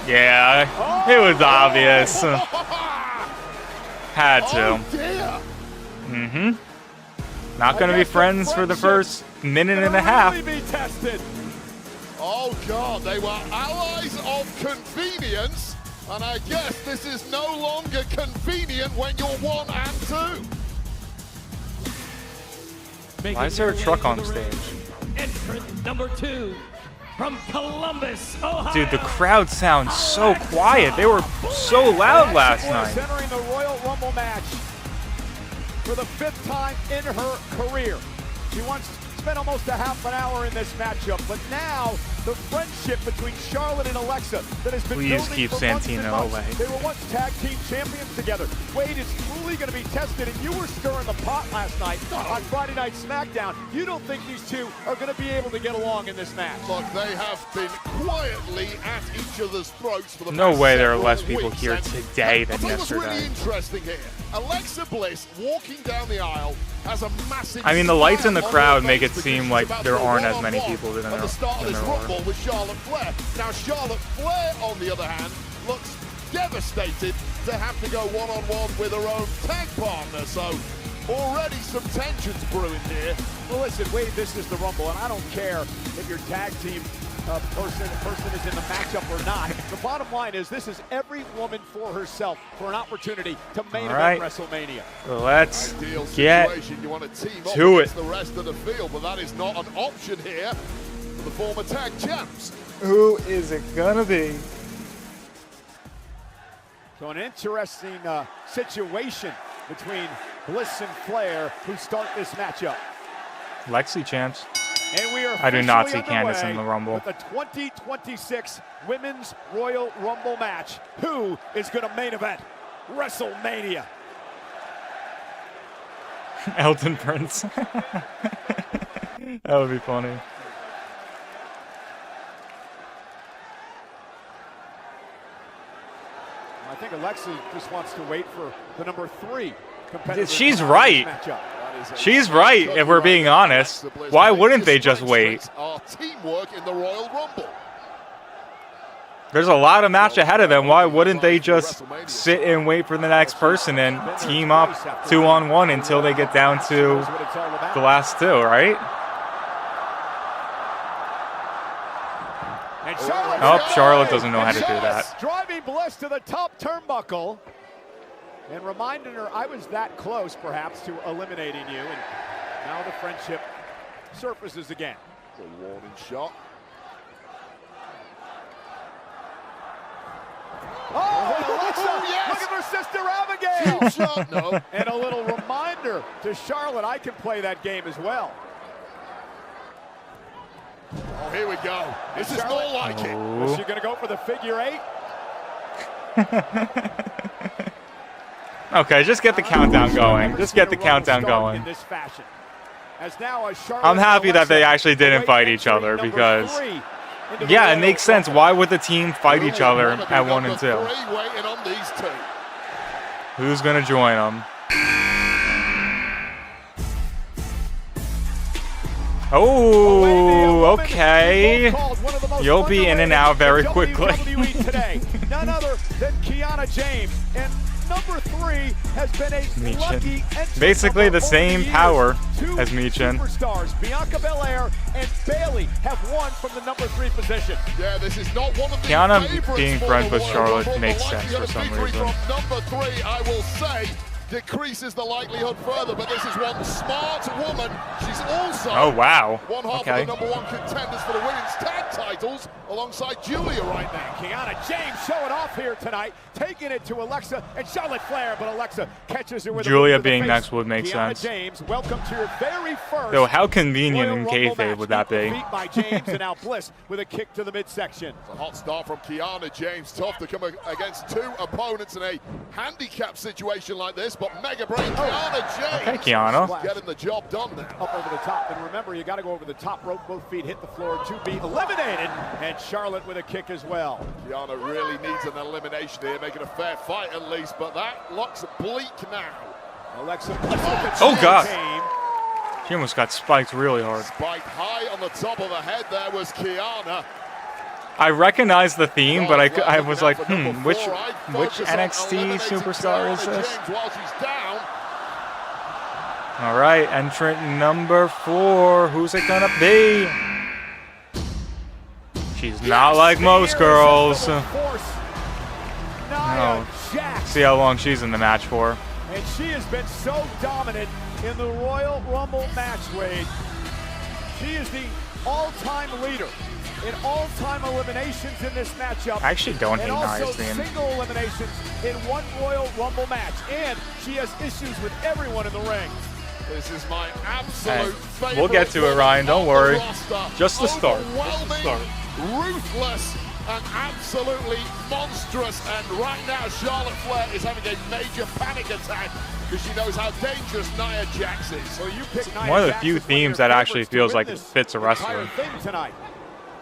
Yeah, it was obvious. Had to. Not going to be friends for the first minute and a half.
Oh, God, they were allies of convenience. And I guess this is no longer convenient when you're 1 and 2.
Why is there a truck on stage?
Entrant number 2 from Columbus, Ohio.
Dude, the crowd sounds so quiet. They were so loud last night.
Entering the Royal Rumble match for the 5th time in her career. She once spent almost a half an hour in this matchup, but now the friendship between Charlotte and Alexa that has been
Please
building
keep
for months and
Santino
months.
away.
They were once tag team champions together. Wade is truly going to be tested, and you were stirring the pot last night on Friday Night SmackDown. You don't think these two are going to be able to get along in this match?
Look, they have been quietly at each other's throats for the
No
past
way there are
several
less people
weeks,
here
and
today than
I thought what's really
yesterday.
interesting here, Alexa Bliss walking down the aisle has a massive.
I mean, the lights in the
smile on
crowd
her
make
face
it
because
seem
she's
like
about
there
to go
aren't as many
one-on-one
people than
at the start of
there
this
are.
Rumble with Charlotte Flair. Now Charlotte Flair, on the other hand, looks devastated to have to go one-on-one with her own tag partner. So already some tensions brewing here.
Well, listen, Wade, this is the Rumble, and I don't care if your tag team person is in the matchup or not. The bottom line is this is every woman for herself for an opportunity to main event WrestleMania.
Let's
Ideal
get
situation. You want to team up
to
against
it.
the rest of the field, but that is not an option here for the former tag champs.
Who is it gonna be?
So an interesting situation between Bliss and Flair who start this matchup.
Lexi champs.
And we are
I do not see
officially
Candice in
underway
the Rumble.
with the 2026 Women's Royal Rumble match. Who is going to main event WrestleMania?
Elton Prince. That would be funny.
I think Alexa just wants to wait for the number 3 competitor.
She's right. She's right, if we're being honest. Why wouldn't they just wait?
Our teamwork in the Royal Rumble.
There's a lot of match ahead of them. Why wouldn't they just sit and wait for the next person and team up 2-on-1 until they get down to the last 2, right? Oh, Charlotte doesn't know how to do that.
Driving Bliss to the top turnbuckle and reminding her I was that close, perhaps, to eliminating you. And now the friendship surfaces again.
A warning shot.
Oh, Alexa,
yes!
look at her sister Abigail.
Cheap shot, no.
And a little reminder to Charlotte, I can play that game as well.
Oh, here we go. This is more like it.
Is she going to go for the figure 8?
Okay, just get the countdown going. Just get the countdown going.
In this fashion. As now
I'm happy that they actually didn't fight each other because, yeah, it makes sense. Why would the team fight each other at 1 and 2?
Waiting on these 2.
Who's going to join them? Oh, okay. You'll be in and out very quickly.
None other than Kiana James. And number 3 has been a lucky entrant.
Basically the same
over
power
Two
as Michin.
Superstars, Bianca Belair and Bayley, have won from the number 3 position.
Yeah, this is not one of the
Kiana
favorites
being
for
friends
the
with
Royal
Charlotte
Rumble.
makes
The
sense for
likelihood
some
of victory
reason.
From number 3, I will say, decreases the likelihood further, but this is one smart woman. She's also
Oh, wow.
one half
Okay.
of the number 1 contenders for the women's tag titles alongside Julia right now.
Kiana James showing off here tonight, taking it to Alexa and Charlotte Flair, but Alexa catches her with
Julia
a boot to the
being
face.
next would make
Kiana
sense.
James, welcome to your very first
Though how convenient
Royal
in
Rumble
kayfabe
match.
would that be?
Beat by James and now Bliss with a kick to the midsection.
It's a hot start from Kiana James. Tough to come against 2 opponents in a handicap situation like this, but mega brain Kiana James.
Okay, Kiana.
Getting the job done now.
Up over the top, and remember, you got to go over the top rope. Both feet hit the floor to be eliminated, and Charlotte with a kick as well.
Kiana really needs an elimination here, making a fair fight at least, but that looks bleak now.
Alexa.
Oh, God. She almost got spiked really hard.
Spiked high on the top of the head there was Kiana.
I recognize the theme, but I was like, which NXT superstar is this?
While she's down.
All right, entrant number 4. Who's it gonna be? She's not like most girls. No. See how long she's in the match for.
And she has been so dominant in the Royal Rumble match, Wade. She is the all-time leader in all-time eliminations in this matchup.
I actually don't hate
and also
Nia's theme.
single eliminations in one Royal Rumble match. And she has issues with everyone in the ring.
This is my absolute favorite.
We'll get to it, Ryan. Don't worry. Just the start.
Overwhelming, ruthless, and absolutely monstrous. And right now, Charlotte Flair is having a major panic attack because she knows how dangerous Nia Jax is.
Well, you pick Nia
One of the
Jax
few
as one of
themes
your
that actually
favorites to
feels
win
like it
this
fits a wrestler.
entire thing tonight.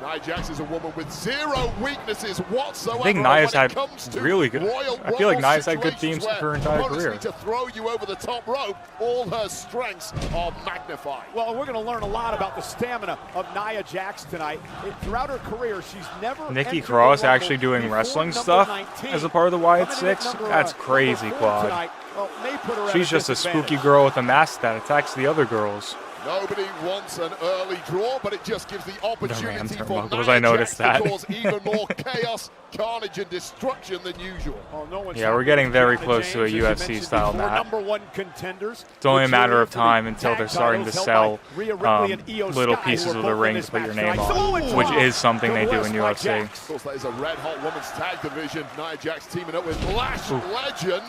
Nia Jax is a woman with 0 weaknesses whatsoever.
I think Nia's
when it
had
comes to
really good.
Royal
I feel like
Rumble
Nia's had good
situations
themes for her
where
entire
opponents
career.
need to throw you over the top rope. All her strengths are magnified.
Well, we're going to learn a lot about the stamina of Nia Jax tonight. Throughout her career, she's never
Nikki
entered
Cross
the Rumble
actually doing
before
wrestling
number
stuff
19.
as a part of the Wyatt
Coming in at
6?
number,
That's crazy,
number 4
Quad.
tonight, well, may put her at
She's just a
disadvantage.
spooky girl with a mask that attacks the other girls.
Nobody wants an early draw, but it just gives the opportunity for
turnbuckles,
Nia
I noticed
Jax
that.
to cause even more chaos, carnage, and destruction than usual.
Oh, no one's
Yeah, we're getting very
Kiana
close to a
James, as you
UFC style
mentioned before,
match.
number 1 contenders.
It's only a matter of
Julia for the
time until
tag
they're starting to
titles
sell
held by Rhea Ripley and Io
little
Sky,
pieces
who
of
are
the
both
ring
in
to
this
put your
match
name
tonight.
on,
Samoa
which
Joe
is something they
to the
do in
left, Nia
UFC.
Jax.
Of course, that is a red-hot women's tag division. Nia Jax teaming up with Lash Legend.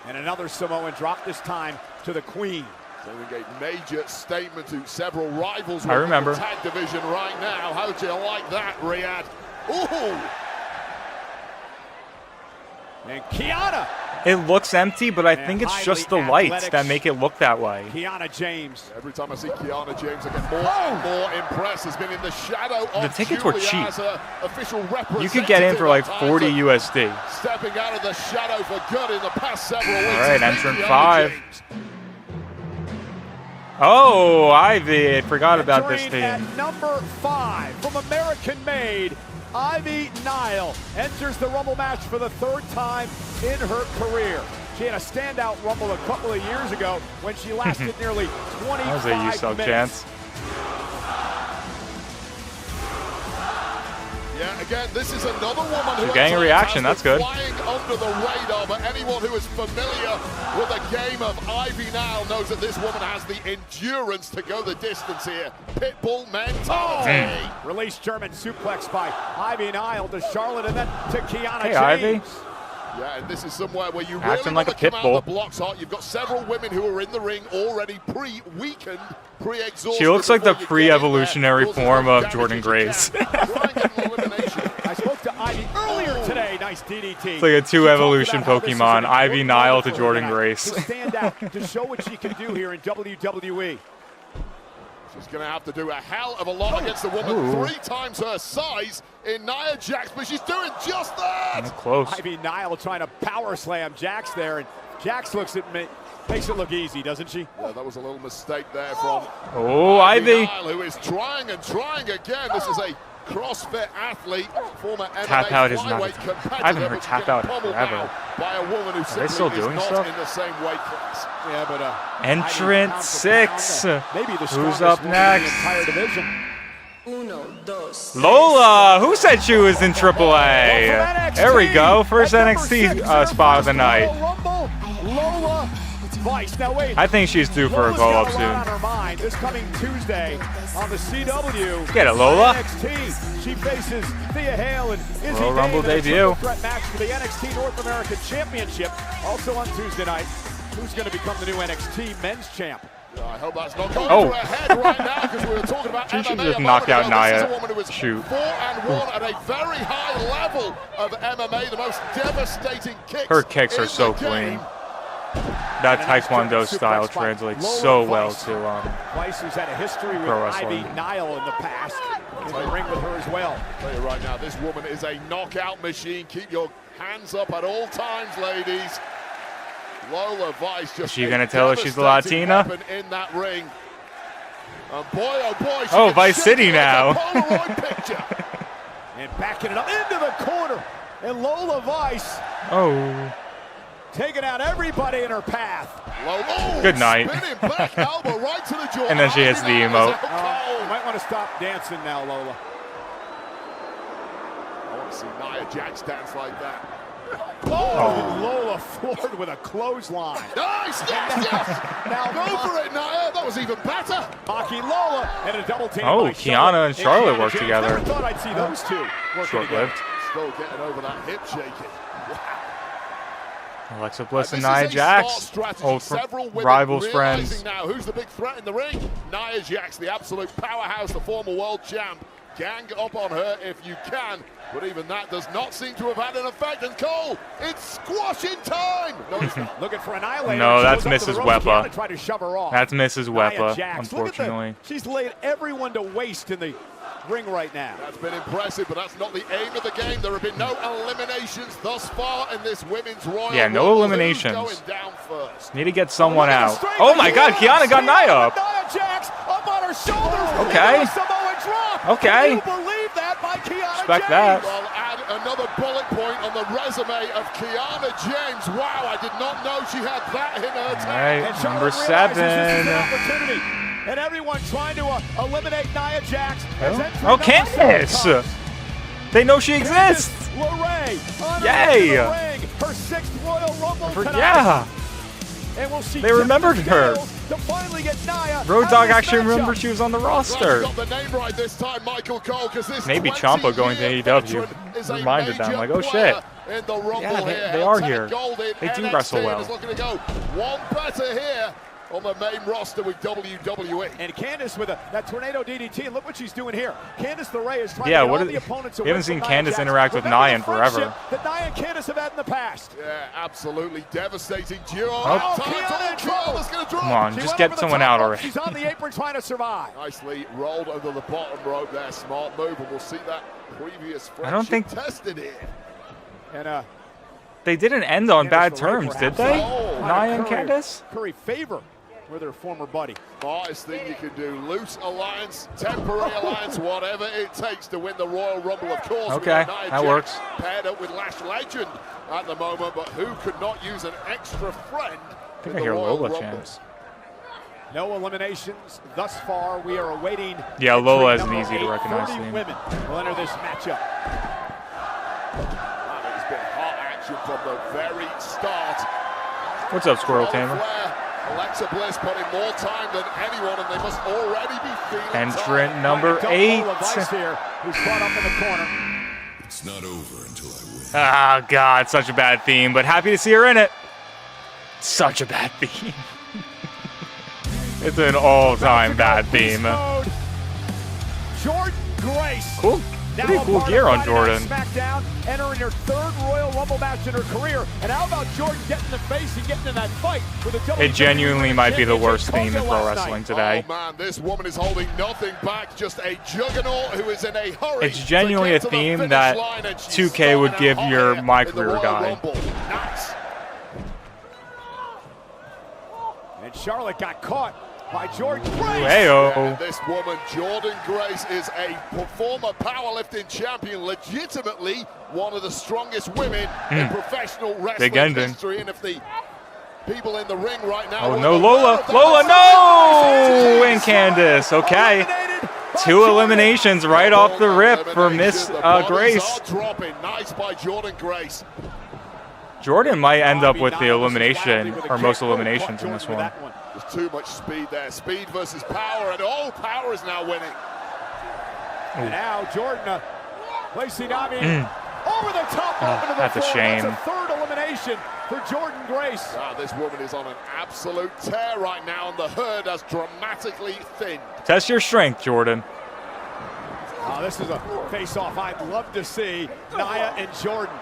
And another Samoan drop, this time to the Queen.
Sending a major statement to several rivals.
I remember.
In the tag division right now. How do you like that, Riyadh? Ooh!
And Kiana.
It looks empty, but I think it's
highly
just the lights
athletic
that make it look that way.
Kiana James.
Every time I see Kiana James, I get more and more impressed. Has been in the shadow of
The tickets were
Julia
cheap.
as a official representative.
You could get in for like
at
40
times.
USD.
Stepping out of the shadow for good in the past several weeks.
All right,
has been
entrant
Kiana
5.
James.
Oh, Ivy. I forgot about this
Entering
team.
at number 5 from American Made, Ivy Nile enters the Rumble match for the 3rd time in her career. She had a standout Rumble a couple of years ago when she lasted nearly 25
That was a you suck
minutes.
chance.
Yeah, again, this is another woman who
She's getting a
at
reaction,
times
that's
has
good.
been flying under the radar, but anyone who is familiar with the game of Ivy Nile knows that this woman has the endurance to go the distance here. Pitbull mentality.
Release German suplex by Ivy Nile to Charlotte and then to Kiana
Hey,
James.
Ivy.
Yeah, and this is somewhere where you
Acting
really
like
want
a
to
pit
come out
bull.
of the blocks hot. You've got several women who are in the ring already pre-weakened, pre-exhausted.
She looks like the
before you get in
pre-evolutionary
there.
form
Cause
of
as
Jordan
much damage
Grace.
as you can. Try and get an elimination.
I spoke to Ivy earlier today. Nice DDT.
It's like a
She
2
talked
evolution
about how this is
Pokemon,
an
Ivy
important
Nile
moment
to
for her
Jordan
tonight
Grace.
To stand out, to show what she can do here in WWE.
She's going to have to do a hell of a lot against a woman 3 times her size in Nia Jax, but she's doing just that.
Close.
Ivy Nile trying to power slam Jax there, and Jax looks at me, makes it look easy, doesn't she?
Yeah, that was a little mistake there from
Oh, Ivy.
Nile, who is trying and trying again. This is a CrossFit athlete, former
Tap
MMA
out is not.
flyweight competitor,
I haven't heard tap out in
pummeled
forever.
now by a woman who
Are they still
simply
doing
is
stuff?
not in the same weight class.
Yeah, but
Entrant 6.
maybe the
Who's
strongest
up
woman
next?
in the entire division.
Lola. Who said she was in AAA? There we go. First NXT spot of the night.
Lola Vice. Now wait.
I think she's due for a glow up
on
soon.
her mind this coming Tuesday on the CW.
Get it, Lola.
NXT. She faces Thea Hale and Izzy
Royal Rumble
Dave in a
debut.
triple threat match for the NXT North American Championship. Also on Tuesday night, who's going to become the new NXT Men's Champ?
I hope that's not going
Oh.
to her head right now because we were talking about
She should
MMA
just
a
knock
moment
out
ago. This is
Nia.
a woman who is
Shoot.
4-1 at a very high level of MMA, the most devastating kicks.
Her kicks are
in
so
the
clean.
game.
That Taekwondo style translates so well to
Weiss, who's had a history with
pro
Ivy
wrestling.
Nile in the past, in the ring with her as well.
I'll tell you right now, this woman is a knockout machine. Keep your hands up at all times, ladies. Lola Vice just
Is she gonna tell us she's a Latina?
weapon in that ring. And boy, oh boy, she
Oh,
can
Vice
shake
City
it like a
now.
Polaroid picture.
And backing it up into the corner. And Lola Vice
Oh.
taking out everybody in her path.
Lola,
Good night.
spinning back elbow right to the jaw.
And then she hits the emote.
You might want to stop dancing now, Lola.
I want to see Nia Jax dance like that.
Oh, Lola floored with a clothesline.
Nice, yes, yes.
Now
Go for it, Nia. That was even better.
Mocking Lola and a double team.
Oh,
by
Kiana and Charlotte work
James.
together.
Never thought I'd see those two working
Short-lived.
Still getting over that hip shaking.
Alexa Bliss and
This is
Nia
a
Jax,
smart strategy.
old
Several women
rivals,
realizing
friends.
Now, who's the big threat in the ring? Nia Jax, the absolute powerhouse, the former world champ. Gang up on her if you can, but even that does not seem to have had an effect. And Cole, it's squashing time. No, it's not.
Looking for Annihilator.
No,
She
that's
goes up to the
Mrs.
ropes.
Wepa.
Kiana tried to shove her off.
That's Mrs.
Nia
Wepa,
Jax. Look at
unfortunately.
she's laid everyone to waste in the ring right now.
That's been impressive, but that's not the aim of the game. There have been no eliminations thus far in this women's Royal
Yeah, no
Rumble.
eliminations.
Who's going down first?
Need to get someone out. Oh my God, Kiana got Nia up.
Nia Jax up on her shoulders.
Okay.
And a Samoa drop.
Okay.
Can you believe that by Kiana
Respect
James?
that.
Well, add another bullet point on the resume of Kiana James. Wow, I did not know she had that in her
All
tank.
right,
And
number
Charlotte realizes this is an
7.
opportunity. And everyone trying to eliminate Nia Jax. as entry
Oh,
number 7
Candice.
comes.
They know she exists.
LeRae on
Yay.
the ring. Her 6th Royal Rumble tonight.
Yeah.
And we'll see
They remembered her.
to finally get Nia
Road
out
Dogg
of this
actually
matchup.
remembered she was on the roster.
Got the name right this time, Michael Cole, because this
Maybe
20-year
Ciampa going to AEW
veteran is a
reminded them,
major
like, oh
player
shit.
in the Rumble
Yeah,
here.
they are
Ted
here.
Golden,
They do
NXT,
wrestle
and
well.
is looking to go one better here on the main roster with WWE.
And Candice with that tornado DDT, and look what she's doing here. Candice LeRae is trying
Yeah,
to get
what
all
is-
the opponents
we haven't
away from
seen
Nia
Candice
Jax.
interact with
Remember
Nia in
the friendship
forever.
that Nia and Candice have had in the past.
Yeah, absolutely devastating duo.
Oh.
Kiana's going to drop.
Come on,
She
just
went
get
over the
someone
top
out
rope.
already.
She's on the apron trying to survive.
Nicely rolled under the bottom rope there. Smart move, and we'll see that previous
I don't think-
friendship tested here.
And
They didn't end on
Candice
bad
LeRae
terms, did
perhaps.
they?
Oh,
Nia and
curry-
Candice?
Curry favor with her former buddy.
Smartest thing you can do. Loose alliance, temporary alliance, whatever it takes to win the Royal Rumble, of course. we
Okay,
got Nia
that
Jax
works.
Paired up with Lash Legend at the moment, but who could not use an extra friend
I think
in
I
the
hear
Royal
Lola
Rumble?
chants.
No eliminations thus far. We are awaiting.
Yeah,
entry
Lola isn't
number
easy to
8.
recognize
30
theme.
women will enter this matchup.
That has been hot action from the very start.
What's up, Squirrel
Charlotte
Tamer?
Flair, Alexa Bliss putting more time than anyone, and they must already be feeling
Entrant
time.
number
Don't
8.
Lola Vice here, who's caught up in the corner.
It's not over until I win.
Ah, God, such a bad theme, but happy to see her in it. Such a bad theme. It's an all-time bad theme.
Mode. Jordan Grace.
Cool.
Now
Pretty
a
cool
part
gear
of
on
Friday Night
Jordan.
SmackDown, entering her 3rd Royal Rumble match in her career. And how about Jordan getting in the face and getting in that fight with a WWE
It genuinely might be the worst
Championship
theme in
Koga
pro
last
wrestling
night.
today.
Oh man, this woman is holding nothing back. Just a juggernaut who is in a hurry.
It's genuinely a
to get to the
theme
finish
that
line, and she's
2K would
starting
give
out
your
hot
My
here in the
Career
Royal
guy.
Rumble. Nice.
And Charlotte got caught. by Jordynne Grace.
Heyo.
And this woman, Jordynne Grace, is a former powerlifting champion, legitimately one of the strongest women in professional wrestling history. And if the people in the ring right now...
Oh, no, Lola. Lola, no! And Candice, okay. 2 eliminations right off the rip for Miss Grace.
Dropping. Nice by Jordynne Grace.
Jordan might end up with the elimination, or most eliminations in this one.
There's too much speed there. Speed versus power, and power is now winning.
And now Jordan placing Nami over the top rope into the
that's a
floor.
shame.
That's a 3rd elimination for Jordynne Grace.
This woman is on an absolute tear right now, and the herd has dramatically thinned.
Test your strength, Jordan.
This is a face-off I'd love to see. Nia and Jordan.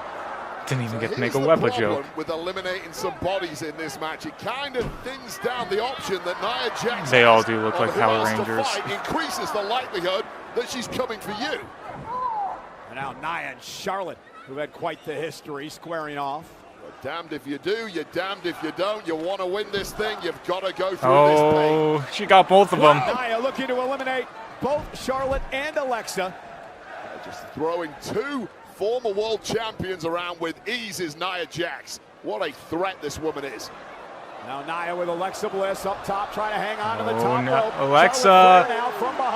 Didn't even get to make a Wepa joke.
With eliminating some bodies in this match, it kind of thins down the option that Nia Jax
They all do look like Power Rangers.
Increases the likelihood that she's coming for you.
And now Nia and Charlotte, who had quite the history, squaring off.
You're damned if you do, you're damned if you don't. You want to win this thing, you've got to go through this pain.
Oh, she got both of them.
Nia looking to eliminate both Charlotte and Alexa.
Just throwing 2 former world champions around with ease is Nia Jax. What a threat this woman is.
Now Nia with Alexa Bliss up top, trying to hang on to the top rope.
Alexa,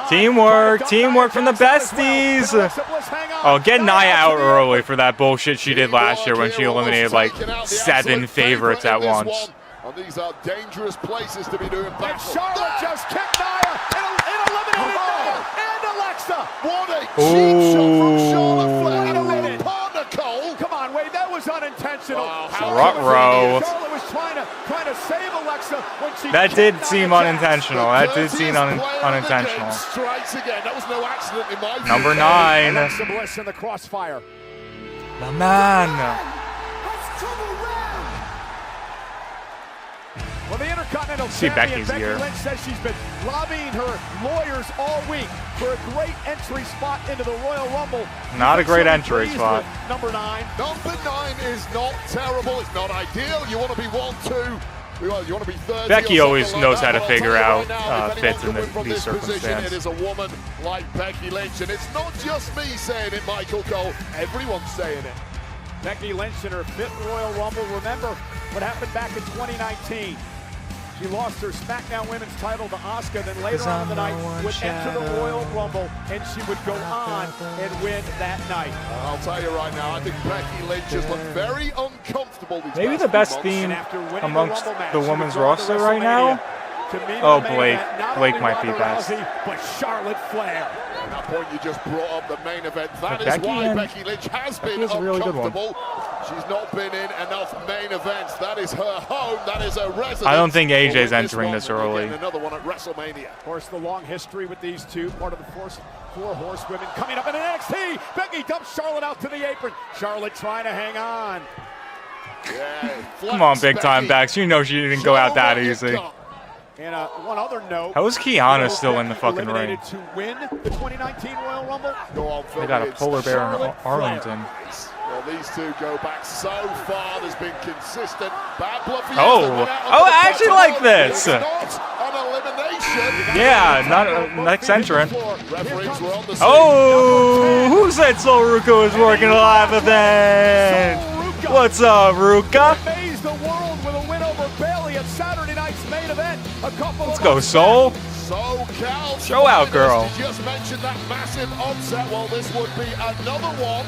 teamwork from the besties. Oh, get Nia out early for that bullshit she did last year when she eliminated like 7 favorites at once.
And these are dangerous places to be doing battle.
And Charlotte just kicked Nia and eliminated Nia and Alexa.
What a cheap shot from Charlotte Flair.
Wait a minute.
Partner Cole.
Come on, Wade, that was unintentional.
Ruh-roh.
Charlotte was trying to save Alexa when she
That did seem unintentional. That did seem unintentional.
Strikes again. That was no accident in my view.
Number 9.
Alexa Bliss in the crossfire.
The man.
Well, the Intercontinental
See
Champion
Becky's
Becky
here.
Lynch says she's been lobbying her lawyers all week for a great entry spot into the Royal Rumble.
Not a great entry spot.
Number 9.
Number 9 is not terrible. It's not ideal. You want to be 1, 2. You want to be 30.
Becky always knows how to
I'll
figure
tell
out
you right now,
fits in
if anyone can win from
these
this position,
circumstances.
It is a woman like Becky Lynch, and it's not just me saying it, Michael Cole. Everyone's saying it.
Becky Lynch in her 5th Royal Rumble. Remember what happened back in 2019. She lost her SmackDown Women's title to Asuka, then later on in the night would enter the Royal Rumble, and she would go on and win that night.
I'll tell you right now, I think Becky Lynch has looked very uncomfortable these
Maybe
past
the best
few months.
theme amongst the women's roster right now. Oh, Blake. Blake might be best.
But Charlotte Flair.
At that point, you just brought up the main event. That is
Becky
why
and
Becky Lynch has been
Becky's a really good one.
uncomfortable. She's not been in enough main events. That is her home. That is her residence.
I don't think AJ's
We'll win
entering
one
this
and
early.
again, another one at WrestleMania.
Of course, the long history with these two, part of the four horsewomen coming up in NXT. Becky dumps Charlotte out to the apron. Charlotte trying to hang on.
Yeah,
Come on, big time Bex. You know she didn't go out that easy.
And one other note.
How is Kiana still in the fucking ring?
Eliminated to win the 2019 Royal Rumble.
Go on,
They got a
Phil.
polar bear in
Charlotte
Arlington.
Well, these two go back so far. There's been consistent bad blood for
Oh.
years. They went out
Oh,
on the
I actually
bottom
like
rope.
this.
It's not an elimination.
Yeah, not next entrant.
Referees were on the scene.
Oh, who said Sol Ruka was working a live event? What's up, Ruka?
Amaze the world with a win over Bayley at Saturday night's main event.
Let's go, Sol.
SoCal
Show out, girl.
She just mentioned that massive upset. Well, this would be another one.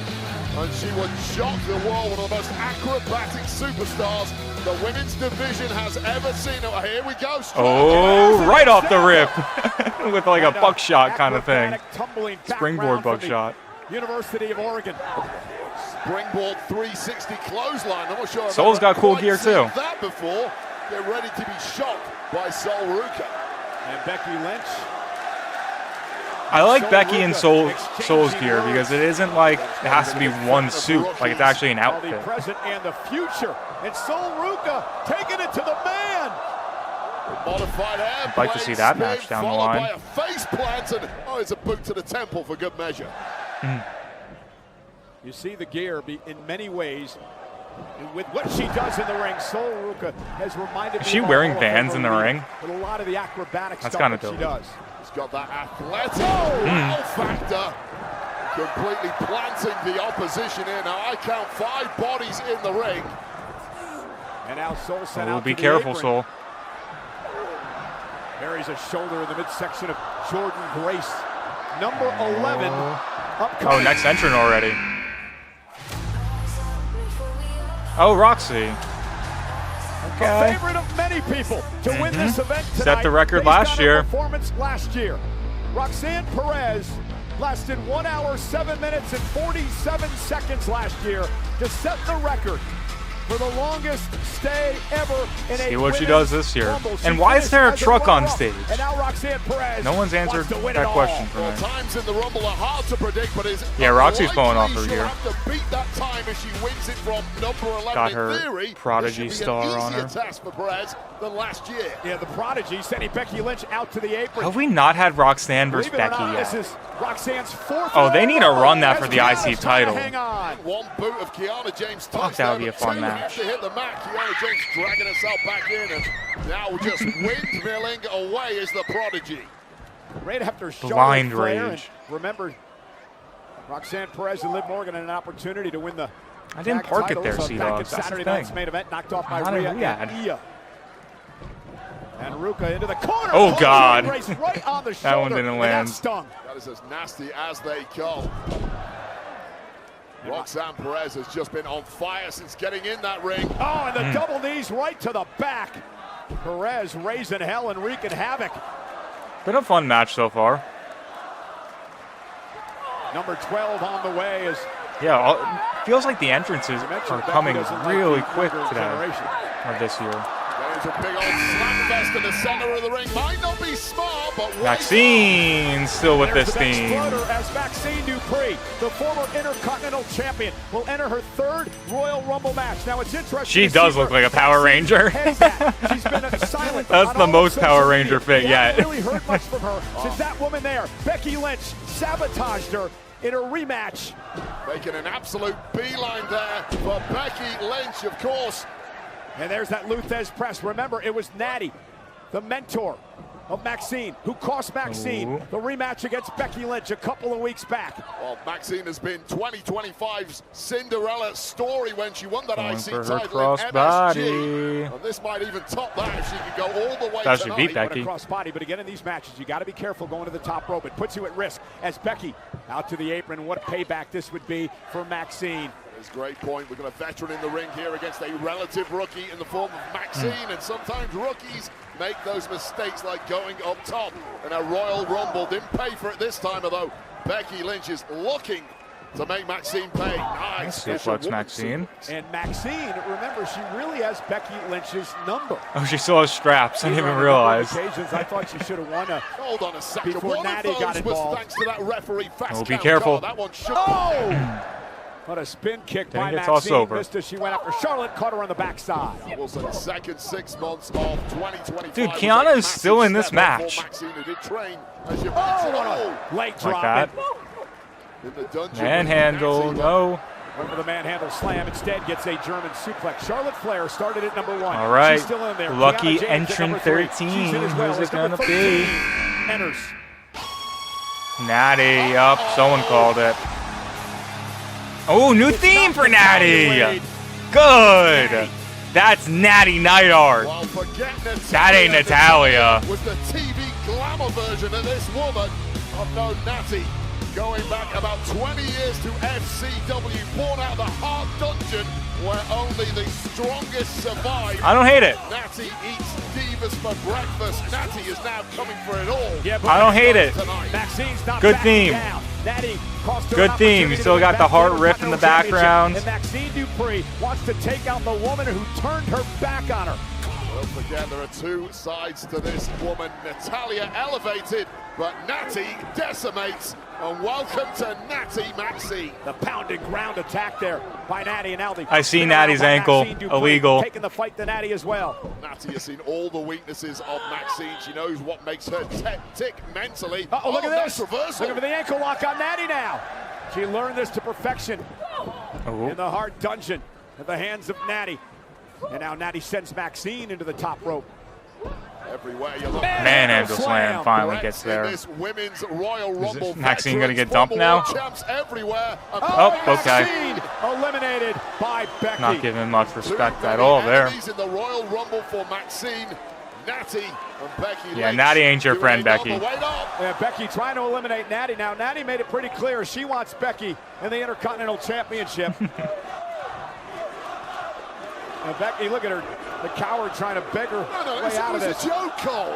And she would shock the world, one of the most acrobatic superstars the women's division has ever seen. Oh, here we go.
Oh, right off the rip. With like a buckshot kind of thing. Springboard buckshot.
University of Oregon.
Springboard 360 clothesline. I'm not sure.
Sol's got cool gear too.
That before. Get ready to be shocked by Sol Ruka.
And Becky Lynch.
I like Becky and Sol's gear because it isn't like it has to be one suit. Like it's actually an outfit.
The present and the future. And Sol Ruka taking it to the man.
Modified airplane.
I'd like to see that match down the line.
By a face plant and it's a boot to the temple for good measure.
You see the gear be in many ways With what she does in the ring, Sol Ruca has reminded me
Is she
of our
wearing
Hall of
Vans
Famer
in the
Lee,
ring?
With a lot of the acrobatic
That's
stuff
kinda
that she
dope.
does.
He's got that athletic wow factor. Completely planting the opposition here. Now I count 5 bodies in the ring.
And now Sol sent out
Be
to the
careful,
apron.
Sol.
Buries a shoulder in the midsection of Jordan Grace. Number 11 upcoming.
Oh, next entrant already. Oh, Roxy.
A favorite of many people to win this event tonight.
Set the record
based
last
on her
year.
Performance last year. Roxanne Perez lasted 1 hour, 7 minutes, and 47 seconds last year to set the record for the longest stay ever in a
See what she
women's
does this year.
Rumble. She
And why is there a
finished as
truck on
runner-up.
stage?
And now Roxanne Perez
No one's answered
wants to win
that
it
question
all.
for me.
Well, times in the Rumble are hard to predict, but it's
Yeah, Roxy's pulling off
unlikely
her gear.
she'll have to beat that time if she wins it from number 11.
Got
in
her
theory,
Prodigy
this should
star
be an
on
easier
her.
task for Perez than last year.
Yeah, the Prodigy sending Becky Lynch out to the apron.
Have we not had Roxanne versus
Believe it or
Becky
not,
yet?
this is Roxanne's 4th.
Oh, they need to run that
as
for the
Kiana's
IC
trying to
title.
Hang on.
One boot of Kiana James.
Fuck, that would be a fun
Two
match.
have to hit the mat. Kiana James dragging herself back in, and now just windmilling away is the Prodigy.
Right after
Blind
Charlotte Flair,
rage.
and remember, Roxanne Perez and Liv Morgan had an opportunity to win the
I didn't
tag
park it there,
titles,
Sea
back in
Dogs. That's the
Saturday night's
thing.
main event, knocked off by
Not a
Rhea
Riyadh.
and Io. And Ruca into the corner.
Oh, God.
Race right on the shoulder,
That one didn't
and
land.
that stung.
That is as nasty as they come. Roxanne Perez has just been on fire since getting in that ring.
Oh, and the double knees right to the back. Perez raising hell and wreaking havoc.
Been a fun match so far.
Number 12 on the way is
Yeah, feels like the entrances are coming really quick today,
generation.
or this year.
There's a big old slam fest in the center of the ring. Might not be smart, but
Maxine still with
There's
this
the next
theme.
floater as Maxine Dupree, the former Intercontinental Champion, will enter her 3rd Royal Rumble match. Now it's interesting.
She
to
does
see
look
where
like a Power
Maxine
Ranger.
heads at. She's been silent.
That's
on
the
all
most
social
Power
media.
Ranger fit
We
yet.
haven't really heard much from her since that woman there, Becky Lynch, sabotaged her in a rematch.
making an absolute beeline there for Becky Lynch, of course.
And there's that Luthez press. Remember, it was Natty, the mentor of Maxine, who cost Maxine the rematch against Becky Lynch a couple of weeks back.
Well, Maxine has been 2025's Cinderella story when she won that
Going
IC
for her
title in
crossbody.
MSG. And this might even top that if she can go all the way
That should
tonight.
beat Becky.
Cross body, but again in these matches, you got to be careful going to the top rope. It puts you at risk as Becky out to the apron. What a payback this would be for Maxine.
That's a great point. We've got a veteran in the ring here against a relative rookie in the form of Maxine, and sometimes rookies make those mistakes like going up top. And a Royal Rumble didn't pay for it this time, although Becky Lynch is looking to make Maxine pay. Nice.
Suplex Maxine.
And Maxine, remember, she really has Becky Lynch's number.
Oh, she still has straps. I didn't even realize.
Occasions, I thought she should have won a.
Hold on a second.
Before
One
Natty
of those
got
was
involved.
thanks to that referee fast
Oh, be
count
careful.
card. That one should
What a spin kick
Didn't
by
get tossed
Maxine.
over.
Missed as she went after Charlotte, caught her on the backside.
Wilson, second 6 months of 2025.
Dude,
was
Kiana
a
is still in this
massive step up
match.
for Maxine, who did train as you
Oh,
mentioned.
what a leg
Like
drop.
that.
In the dungeon.
Manhandle, no.
Went for the manhandle slam. Instead, gets a German suplex. Charlotte Flair started at number 1.
All right.
She's still in there.
Lucky
Kiana James at
entrant
number 3.
13.
She's in as well.
Who's it
As number
gonna be?
13 Enters.
Natty up. Someone called it. Oh, new theme for Natty. Good. That's Natty Neidhart.
Well, forget Natalia.
That ain't Natalia.
Was the TV glamour version of this woman. I've known Natty going back about 20 years to FCW, born out of the hard dungeon where only the strongest survive.
I don't hate it.
Natty eats divas for breakfast. Natty is now coming for it all.
Yeah, but
I don't hate it.
Maxine's not
Good
backing
theme.
down. Natty cost her
Good
an
theme. You
opportunity
still
to
got
win
the
back
heart
the
riff in the
Intercontinental
background.
Championship. And Maxine Dupree wants to take out the woman who turned her back on her.
Don't forget, there are two sides to this woman. Natalia elevated, but Natty decimates. And welcome to Natty Maxine.
The pounding ground attack there by Natty and Aldi.
I see Natty's ankle. Illegal.
Taking the fight to Natty as well.
Natty has seen all the weaknesses of Maxine. She knows what makes her tick mentally.
Uh-oh, look at
nice
this.
reversal.
Look at the ankle lock on Natty now. She learned this to perfection
Oh.
in the hard dungeon. at the hands of Natty. And now Natty sends Maxine into the top rope.
Everywhere you look.
Manhandle slam finally gets there.
This women's Royal Rumble
Maxine gonna get dumped now?
Everywhere.
Oh, okay.
Maxine eliminated by Becky.
Not giving much respect at all there.
In the Royal Rumble for Maxine, Natty, and Becky
Yeah,
Lynch
Natty ain't your friend,
doing
Becky.
all the way up.
Yeah, Becky trying to eliminate Natty. Now, Natty made it pretty clear she wants Becky in the Intercontinental Championship. And Becky, look at her, the coward trying to beg her way out of this.
It's a joke, Cole.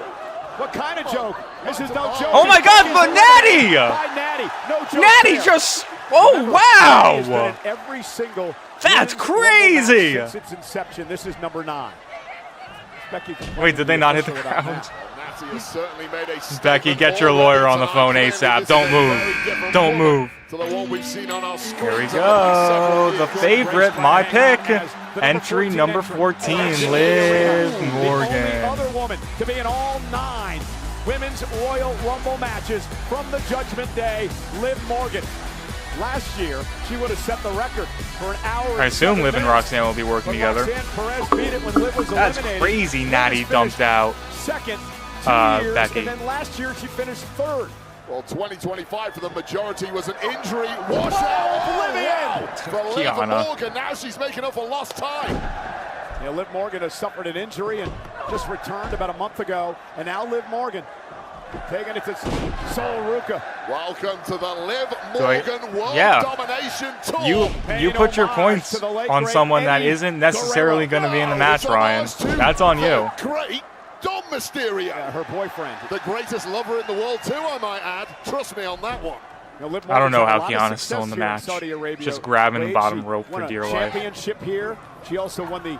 What kind of joke? This is no joke.
Oh my God, but Natty!
By Natty. No joke
Natty
there.
just, oh wow!
Every single
That's
women's Rumble match
crazy!
since its inception. This is number 9. Becky,
Wait, did they not hit the
without
ground?
Natty has certainly made a
Becky, get your lawyer on the phone ASAP. Don't move. Don't move.
to the one we've seen on our screens.
Here we go. The favorite, my pick. Entry number 14, Liv Morgan.
The only other woman to be in all 9 women's Royal Rumble matches from the Judgment Day, Liv Morgan. Last year, she would have set the record for an hour.
I assume Liv and Roxanne will be working together.
Perez beat it when Liv was
That's
eliminated.
crazy. Natty dumped out
Second, 2 years,
Becky.
and then last year she finished 3rd.
Well, 2025 for the majority was an injury washout.
Oblivion!
For Liv
Kiana.
Morgan, now she's making up for lost time.
Yeah, Liv Morgan has suffered an injury and just returned about a month ago. And now Liv Morgan taking it to Sol Ruca.
Welcome to the Liv Morgan World Domination Tour.
You put your points on someone that isn't necessarily going to be in the match, Ryan. That's on you.
Great Dom Mysterio.
Her boyfriend.
The greatest lover in the world too, I might add. Trust me on that one.
I don't know how Kiana's still in the match. Just grabbing the bottom rope for dear life.
Championship here. She also won the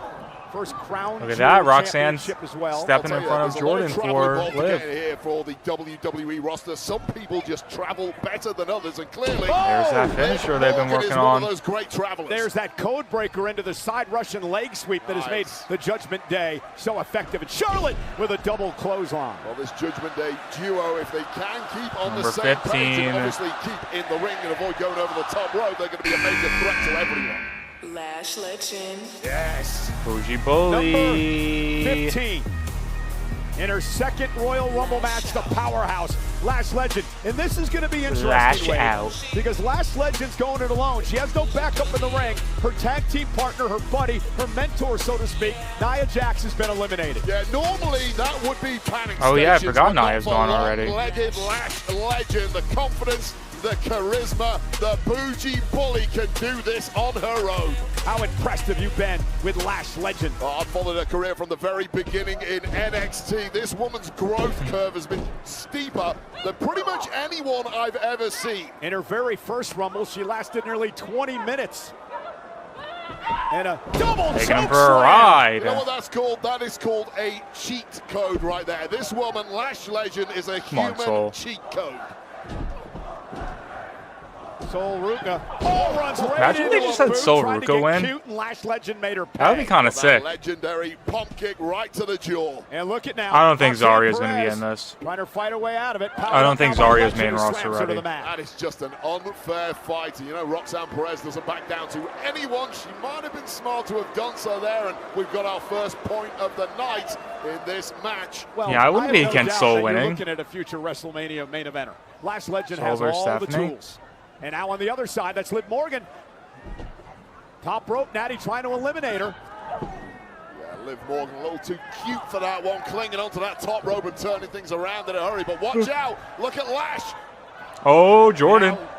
first crown.
Look at that, Roxanne
as well.
stepping in front of Jordan for Liv.
Here for the WWE roster. Some people just travel better than others, and clearly
there's that finisher they've been working on.
Those great travelers.
There's that code breaker into the side Russian leg sweep that has made the Judgment Day so effective. And Charlotte with a double clothesline.
Well, this Judgment Day duo, if they can keep on
Number
the same
15.
page and obviously keep in the ring and avoid going over the top rope, they're going to be a major threat to everyone.
Lash Legend.
Yes.
Bougie Bully.
Number 15. In her second Royal Rumble match, the powerhouse, Lash Legend. And this is going to be interesting,
Lash
Wade,
out.
because Lash Legend's going it alone. She has no backup in the ring. Her tag team partner, her buddy, her mentor, so to speak, Nia Jax, has been eliminated.
Yeah, normally that would be panic
Oh yeah, I
stations,
forgot
but not
Nia's
for
gone already.
Long-legged Lash Legend, the confidence, the charisma, the bougie bully can do this on her own.
How impressed have you been with Lash Legend?
Oh, I've followed her career from the very beginning in NXT. This woman's growth curve has been steeper than pretty much anyone I've ever seen.
In her very first Rumble, she lasted nearly 20 minutes. And a double
Taking him
choke
for a
slam.
ride.
You know what that's called? That is called a cheat code right there. This woman, Lash Legend, is a
Come on,
human
Sol.
cheat code.
Sol Ruca runs right
Imagine
into
they just
a
had
boot,
Sol
trying to
Ruca
get
win.
cute, and Lash Legend made her pay.
That would be kind of
That
sick.
legendary pump kick right to the jaw.
And look at now.
I don't think
Roxanne
Zarya's going to be
Perez
in this.
Trying to fight her way out of it.
I don't think Zarya's main roster
slams her to
ready.
the mat.
That is just an unfair fight. You know, Roxanne Perez doesn't back down to anyone. She might have been smart to have done so there, and we've got our first point of the night in this match.
Well,
Yeah, I wouldn't be
have
against
doubt
Sol
that
winning.
You're looking at a future WrestleMania main eventer. Lash Legend
Sol
has
versus
all the
Stephanie.
tools. And now on the other side, that's Liv Morgan. Top rope, Natty trying to eliminate her.
Yeah, Liv Morgan a little too cute for that one, clinging onto that top rope and turning things around in a hurry. But watch out, look at Lash.
Oh, Jordan.
Now,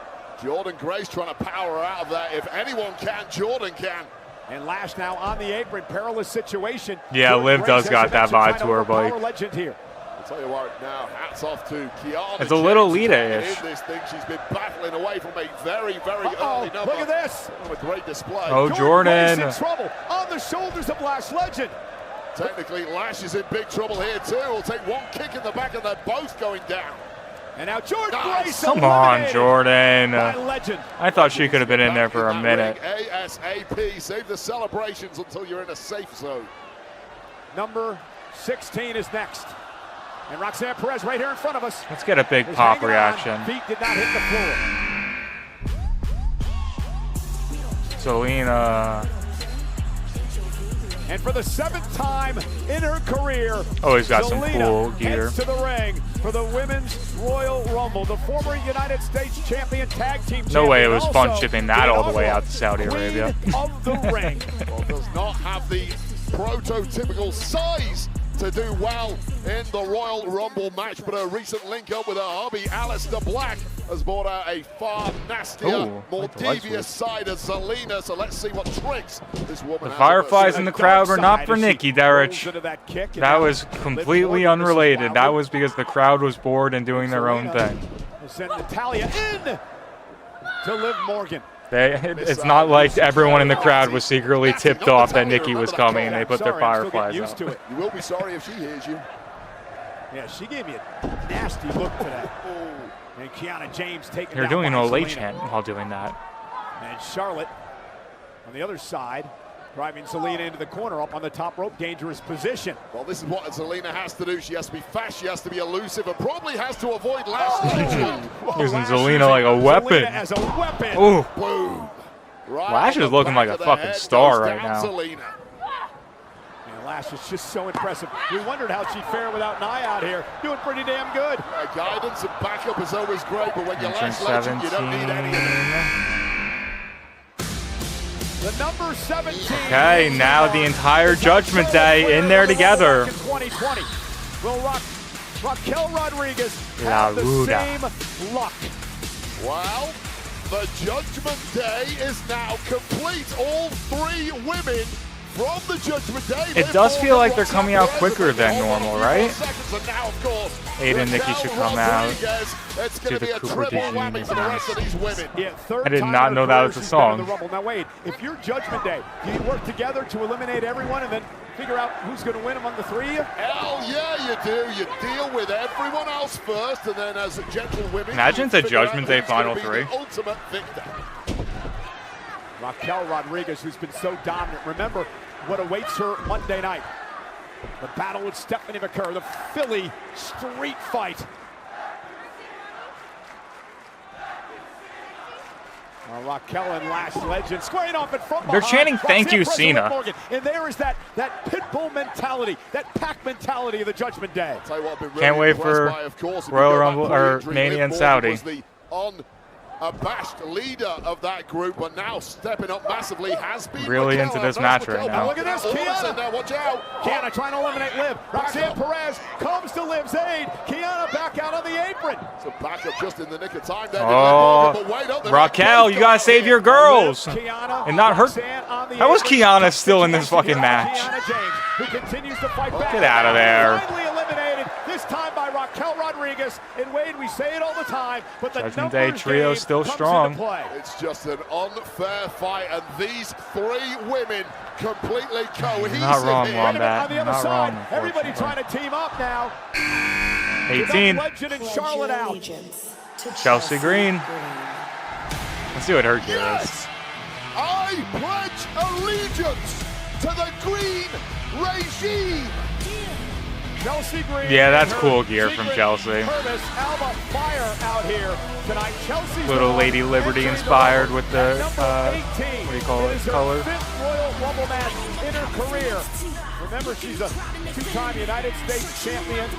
Jordan Grace trying to power her out of there. If anyone can, Jordan can.
And Lash now on the apron, perilous situation.
Yeah,
Jordan
Liv
Grace,
does
as
got
you
that
mentioned,
vibe
trying
to her,
overpower
Blake.
Legend here.
I'll tell you what now, hats off to Kiana.
It's a little
James,
Lita-ish.
in this thing. She's been battling away from a very, very
Uh-oh,
early number.
look at this.
What a great display.
Oh,
Grace
Jordan.
in trouble on the shoulders of Lash Legend.
Technically, Lash is in big trouble here too. We'll take one kick in the back and they're both going down.
And now Jordan
Nice.
Grace
Come on,
eliminated
Jordan.
by Legend.
I thought she could have been in there for a
That
minute.
ring ASAP. Save the celebrations until you're in a safe zone.
Number 16 is next. And Roxanne Perez right here in front of us.
Let's get a big
is
pop
hanging on.
reaction.
Feet did not hit the floor.
Zelina.
And for the 7th time in her career,
oh, he's got some
Zelina
cool gear.
heads to the ring for the Women's Royal Rumble. The former United States champion, tag team champion.
No way it was fun
also
shipping that all the way out to
Queen
Saudi Arabia.
of the ring.
Well, does not have the prototypical size to do well in the Royal Rumble match, but a recent link up with her hubby Aleister Black has brought out a far nastier, more devious side of Zelina. So let's see what tricks this woman
The
has.
Fireflies in the crowd were not for Nikki, Derich. That was completely unrelated. That was because the crowd was bored and doing their own thing.
Send Natalya in to Liv Morgan.
It's not like everyone in the crowd was secretly tipped off that Nikki was coming and they put their Fireflies out.
You will be sorry if she hears you.
Yeah, she gave me a nasty look today. And Kiana James taking
They're doing an Olay chant while doing that.
And Charlotte on the other side, driving Zelina into the corner, up on the top rope, dangerous position.
Well, this is what Zelina has to do. She has to be fast, she has to be elusive, and probably has to avoid Lash.
Using Zelina like a weapon.
Zelina as a weapon.
Ooh.
Boom. Right
Lash is looking like a fucking star right now.
Zelina.
And Lash is just so impressive. We wondered how she'd fare without Nia out here. Doing pretty damn good.
Guidance and backup is always great, but when you're
Entrance
Lash Legend, you don't
17.
need any of it.
The number 17.
Okay, now the entire Judgment Day in there together.
2020. Will Raquel Rodriguez
La
have the
Ruda.
same luck?
Well, the Judgment Day is now complete. All 3 women from the Judgment Day.
It does feel like they're coming out quicker than normal, right? Aiden and Nikki should come out. Do the Cooper DeJean dance. I did not know that was a song.
Now wait, if you're Judgment Day, do you work together to eliminate everyone and then figure out who's going to win among the 3 of you?
Hell yeah, you do. You deal with everyone else first, and then as gentle women.
Imagine it's a Judgment Day Final 3.
Ultimate victor.
Raquel Rodriguez, who's been so dominant. Remember what awaits her Monday night. The battle with Stephanie McCurry, the Philly street fight. Raquel and Lash Legend squaring off in front.
They're chanting, "Thank you, Cena."
Morgan. And there is that Pitbull mentality, that pack mentality of the Judgment Day.
Tell you what, I've been really
Can't wait for
by, of course,
Royal Rumble or Mania and Saudi.
Was the unabashed leader of that group, but now stepping up massively has been
really
Raquel.
into this match right now.
Look at this, Kiana.
Watch out.
Kiana trying to eliminate Liv. Roxanne Perez comes to Liv's aid. Kiana back out on the apron.
So back up just in the nick of time there.
Oh, Raquel, you gotta save your girls and not hurt. How is Kiana still in this fucking match?
Kiana James, who continues to fight back.
Get out of there.
Finally eliminated, this time by Raquel Rodriguez. And Wade, we say it all the time, but the
Judgment Day
numbers
trio
game
still
comes
strong.
into play.
It's just an unfair fight, and these 3 women completely cohesive.
Not wrong,
here.
Wombat.
On the other
Not
side,
wrong,
everybody trying to team up now.
18.
Legend and Charlotte out.
Chelsea Green. Let's see what her gear is.
I pledge allegiance to the green regime.
Chelsea Green.
Yeah, that's cool gear from Chelsea.
Purvis, Alba Fire out here tonight. Chelsea's
Little Lady Liberty inspired with the, what do you call it, color?
5th Royal Rumble match in her career. Remember, she's a 2-time United States champion,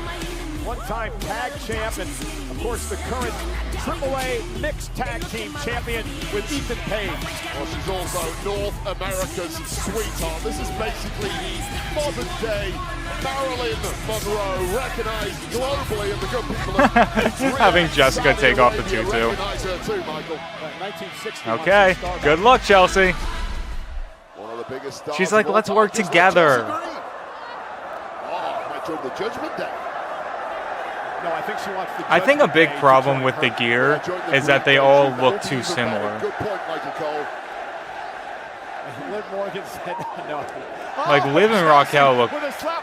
1-time tag champ, and of course the current AAA mixed tag team champion with Ethan Page.
Well, she's also North America's sweetheart. This is basically the modern day Marilyn Monroe, recognized globally in the good people of
Having Jessica take off the tutu.
Recognize her too, Michael.
Okay, good luck, Chelsea.
One of the biggest stars.
She's like, let's work together.
Oh, might join the Judgment Day.
No, I think she wants the
I think a big problem with the gear is that they all look too similar.
Good point, Michael Cole.
Liv Morgan said no.
Like Liv and Raquel look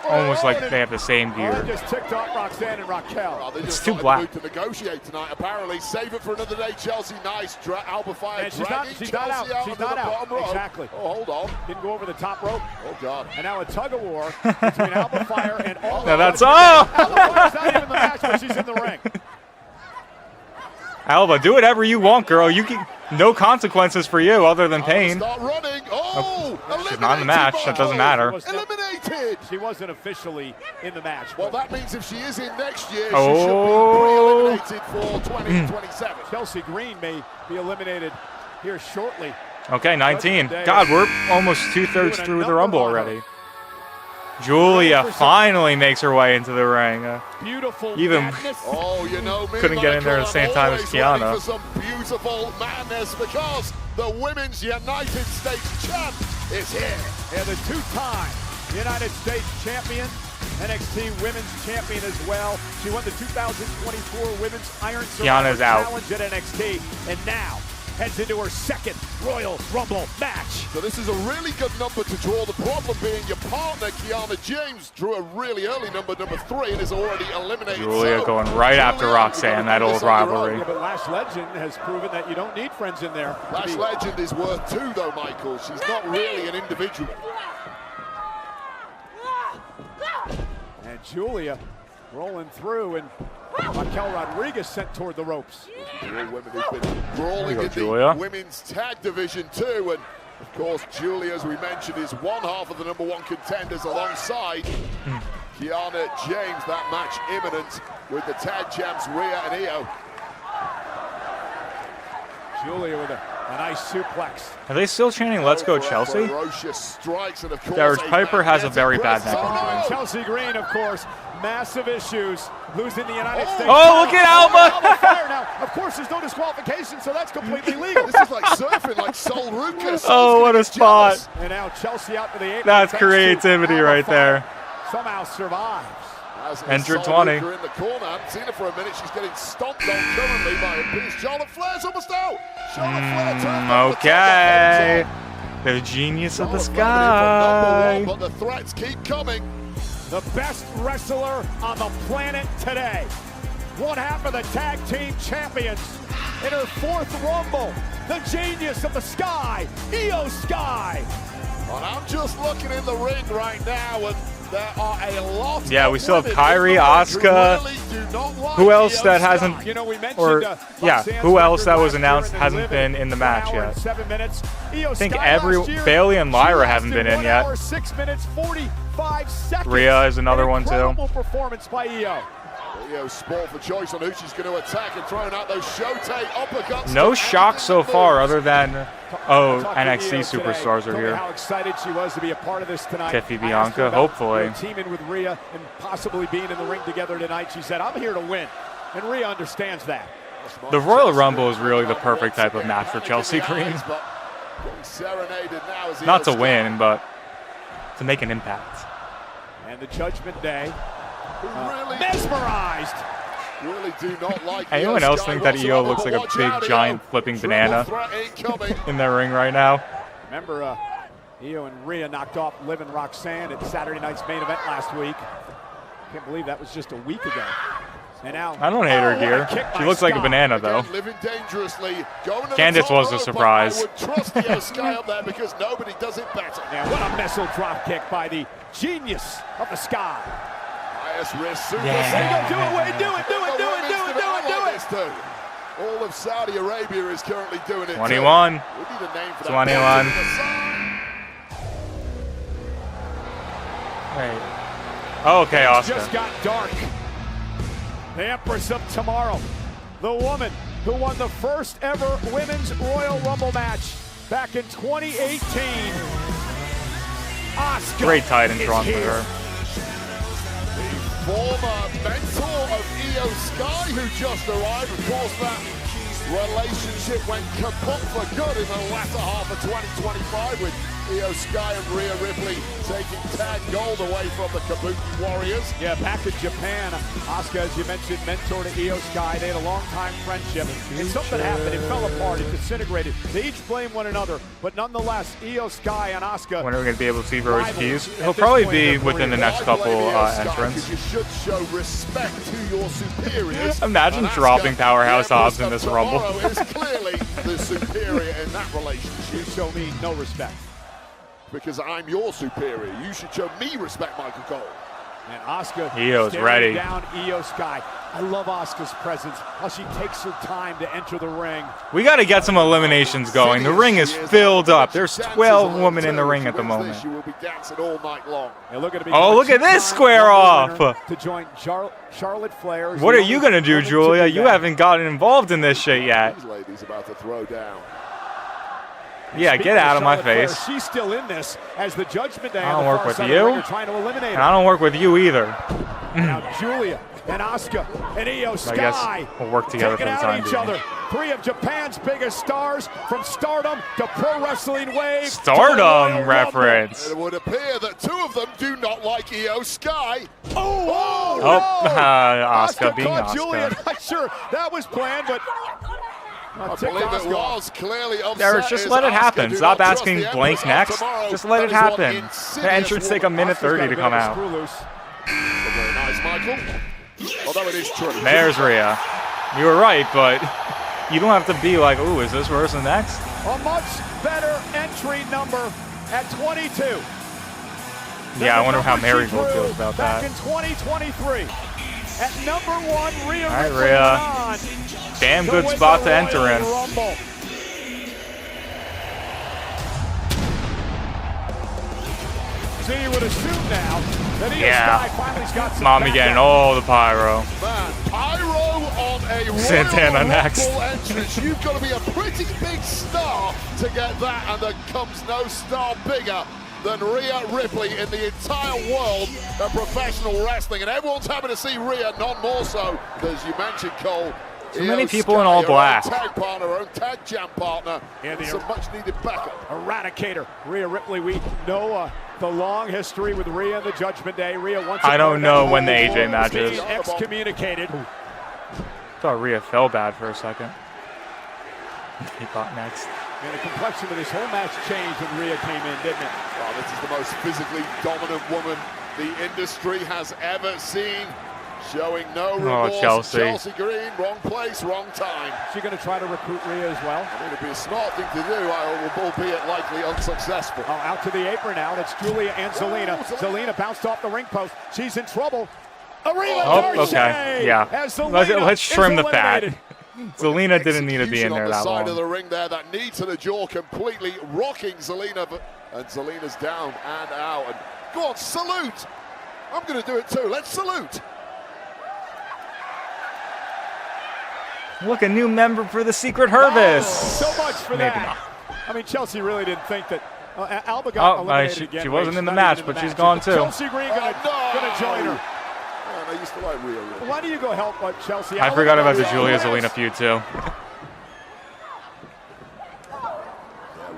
almost like they have the same gear.
I just ticked off Roxanne and Raquel.
They
It's
just
too
got
black.
To negotiate tonight, apparently. Save it for another day, Chelsea. Nice. Alba Fire
And she's not
Chelsea
out. She's
onto
not
the
out.
bottom rope.
Exactly.
Oh, hold on.
Didn't go over the top rope.
Oh, God.
And now a tug of war between Alba Fire and all.
Now that's
Alba Fire's not even in the match, but she's in the ring.
Alba, do whatever you want, girl. You can, no consequences for you other than pain.
Start running. Oh,
She's not in the match. That doesn't matter.
Eliminated.
She wasn't officially in the match.
Well, that means if she is in next year,
Oh.
she should be pre-eliminated for 2027.
Chelsea Green may be eliminated here shortly.
Okay, 19. God, we're almost 2/3 through the Rumble already. Julia finally makes her way into the ring.
Beautiful
Even
madness.
Oh, you know me,
couldn't get in there at the same time as
Michael, I'm
Kiana.
always ready for some beautiful madness because the Women's United States champ is here.
And the two-time United States champion, NXT Women's Champion as well. She won the 2024 Women's Iron
Kiana's
Survivor
out.
Challenge at NXT, and now heads into her second Royal Rumble match.
So this is a really good number to draw. The problem being your partner, Kiana James, drew a really early number 3, and is already eliminated.
Julia
So,
going right after Roxanne, that old rivalry.
Yeah, but Lash Legend has proven that you don't need friends in there.
Lash Legend is worth 2, though, Michael. She's not really an individual.
And Julia rolling through, and Raquel Rodriguez sent toward the ropes.
All women who've been brawling in
Julia.
the women's tag division too, and of course Julia, as we mentioned, is one half of the #1 contenders alongside Kiana James. That match imminent with the tag champs Rhea and Io.
Julia with a nice suplex.
Are they still chanting "Let's go, Chelsea"?
Ferocious strikes, and of course
Derek Piper has a very bad neck
And
injury.
Chelsea Green, of course, massive issues, losing the United States.
Oh, look at Alba!
Fire now. Of course, there's no disqualification, so that's completely legal.
This is like surfing, like Sol Ruka.
Oh, what a spot.
And now Chelsea out to the 8.
That's creativity right there.
Somehow survives.
Enter
Sol
20.
Ruka in the corner. I haven't seen her for a minute. She's getting stomped on currently by a piece. Charlotte Flair's almost out. Charlotte Flair turned over the top,
Okay.
holds
The genius of the
on. Number
sky.
one, but the threats keep coming.
The best wrestler on the planet today. One half of the tag team champions in her 4th Rumble. The genius of the sky, Io Sky.
And I'm just looking in the ring right now, and there are a lot.
Yeah, we
of
still have
women
Kyrie,
in the ring who
Asuka.
really do not like
Who else
Io
that
Sky.
hasn't,
You know, we mentioned,
or yeah,
Roxanne's
who else
record
that was
last
announced
year in
hasn't
the
been in the
1
match
hour
yet?
and 7 minutes. Io
I think
Sky last year,
Bailey and Lyra
she
haven't been
lasted
in
1
yet.
hour, 6 minutes, 45 seconds.
Rhea is another one, too.
Incredible performance by Io.
Io's sport for choice on who she's going to attack, and throwing out those Shote uppercuts.
No shock so far other than, oh,
Talked to
NXT
Io
superstars
today.
are
Told me
here.
how excited she was to be a part of this tonight.
Tiffy
I asked her
Bianca,
about,
hopefully.
you know, teaming with Rhea and possibly being in the ring together tonight. She said, I'm here to win. And Rhea understands that.
The Royal Rumble is really the perfect type of match for Chelsea Green. Not to win, but to make an impact.
And the Judgment Day, mesmerized.
Really do not like
Anyone else think that Io looks like a big, giant, flipping banana in their ring right now?
Remember, Io and Rhea knocked off Liv and Roxanne at Saturday night's main event last week. Can't believe that was just a week ago. And now,
I don't hate her gear. She looks like a banana, though.
Living dangerously, going to
Candice
the top
was a
rope,
surprise.
I would trust Io Sky up there because nobody does it better.
Yeah, what a missile drop kick by the genius of the sky.
Highest risk super.
Yeah.
There you go, do it, Wade, do it, do it, do it, do it, do it, do it.
Do it. All of Saudi Arabia is currently doing it.
21.
We need a name for
21.
that.
Right. Oh, okay,
It's
Oscar.
just got dark. The Empress of Tomorrow, the woman who won the first ever Women's Royal Rumble match back in 2018. Asuka
Great tight and
is
strong for
here.
her.
Former mentor of Io Sky, who just arrived. Of course, that relationship went kaput for good in the latter half of 2025 with Io Sky and Rhea Ripley taking tag gold away from the Kabuki Warriors.
Yeah, back in Japan, Asuka, as you mentioned, mentor to Io Sky. They had a long-time friendship. And something happened. It fell apart. It disintegrated. They each blame one another. But nonetheless, Io Sky and Asuka.
When are we going to be able to see Rose
rivals
Keys?
at
He'll
this
probably
point in
be
their
within the
career.
next couple entrants.
You should show respect to your superiors.
Imagine
And
dropping
Asuka,
Powerhouse
the
Hobbs
Empress
in this
of
Rumble.
Tomorrow, is clearly the superior in that relationship.
You show me no respect.
Because I'm your superior. You should show me respect, Michael Cole.
And Asuka
Io's
staring
ready.
down Io Sky. I love Asuka's presence, how she takes her time to enter the ring.
We got to get some eliminations going. The ring is filled up. There's 12 women in the ring at the moment. Oh, look at this square off.
To join Charlotte Flair.
What are you going to do, Julia? You haven't gotten involved in this shit yet. Yeah, get out of my face.
She's still in this as the Judgment Day.
I don't work with you. And I don't work with you either.
Now Julia and Asuka and Io Sky.
I guess we'll work together for the time being.
Other. Three of Japan's biggest stars, from Stardom to Pro Wrestling Wave.
Stardom reference.
It would appear that two of them do not like Io Sky.
Asuka being
caught
Asuka.
Julia. Not sure that was planned, but
I believe it was clearly upset.
Derek, just let it happen. Stop asking blank next. Just let it happen. The entrance take a minute 30 to come out.
Very nice, Michael. Although it is true.
There's Rhea. You were right, but you don't have to be like, ooh, is this person next?
A much better entry number at 22.
Yeah, I wonder how Marigold feels about
back
that.
in 2023. At number 1, Rhea
All right,
Ripley
Rhea.
on
Damn good spot to enter in.
Rumble. So you would assume now that Io Sky finally's got some
Mommy
backup.
getting all the pyro.
Man, pyro on a
Santana
Royal
next.
Rumble entrance. You've got to be a pretty big star to get that, and there comes no star bigger than Rhea Ripley in the entire world of professional wrestling. And everyone's happy to see Rhea, none more so, as you mentioned, Cole.
Too many
Io
people
Sky,
in all
her
black.
Own tag partner, her own tag jam partner,
And the
some much needed backup.
Eradicator, Rhea Ripley. We know the long history with Rhea and the Judgment Day. Rhea once
I don't know when the AJ match is.
being excommunicated.
Thought Rhea felt bad for a second. He got next.
And the complexion of this whole match changed when Rhea came in, didn't it?
Well, this is the most physically dominant woman the industry has ever seen. Showing no remorse.
Chelsea.
Green, wrong place, wrong time.
Is she going to try to recruit Rhea as well?
I mean, it'd be a smart thing to do, albeit likely unsuccessful.
Oh, out to the apron now. It's Julia and Zelina. Zelina bounced off the ring post. She's in trouble.
Okay. Yeah. Let's trim the fat. Zelina didn't need to be in there that long.
On the side of the ring there, that knee to the jaw completely rocking Zelina, and Zelina's down and out. And go on, salute. I'm going to do it too. Let's salute.
Look, a new member for the Secret Service.
So much for
Maybe
that.
not.
I mean, Chelsea really didn't think that Alba got eliminated again.
She wasn't in the match, but she's gone too.
Chelsea Green going to join her.
Man, I used to like Rhea.
Why do you go help Chelsea?
I forgot about the Julia Zelina feud too.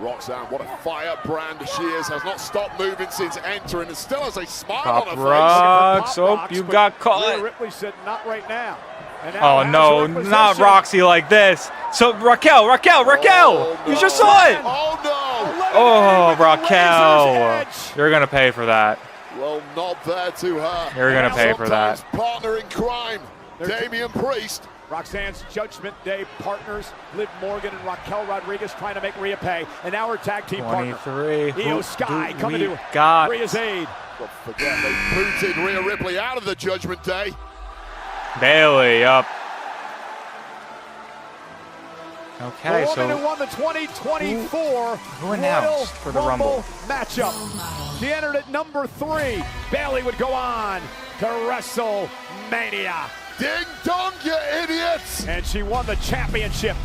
Roxanne, what a firebrand she is, has not stopped moving since entering and still has a smile
Pop
on her
rocks.
face.
Oh, you got caught.
Rhea Ripley said, not right now. And now
Oh no, not Roxy like this. So Raquel,
Oh,
you just saw it.
Oh no!
Oh, Raquel, you're gonna pay for that.
Well, not there to her.
You're gonna pay for that.
Partner in crime, Damian Priest.
Roxanne's Judgment Day partners, Liv Morgan and Raquel Rodriguez, trying to make Rhea pay. And now her tag team
23.
partner, Io Sky, coming to
got
Rhea's aid.
Don't forget, they booted Rhea Ripley out of the Judgment Day.
Bailey up. Okay,
the
so
woman who won the 2024
who announced for the Rumble
matchup. She entered at number 3. Bailey would go on to WrestleMania.
Ding dong, you idiots!
And she won the championship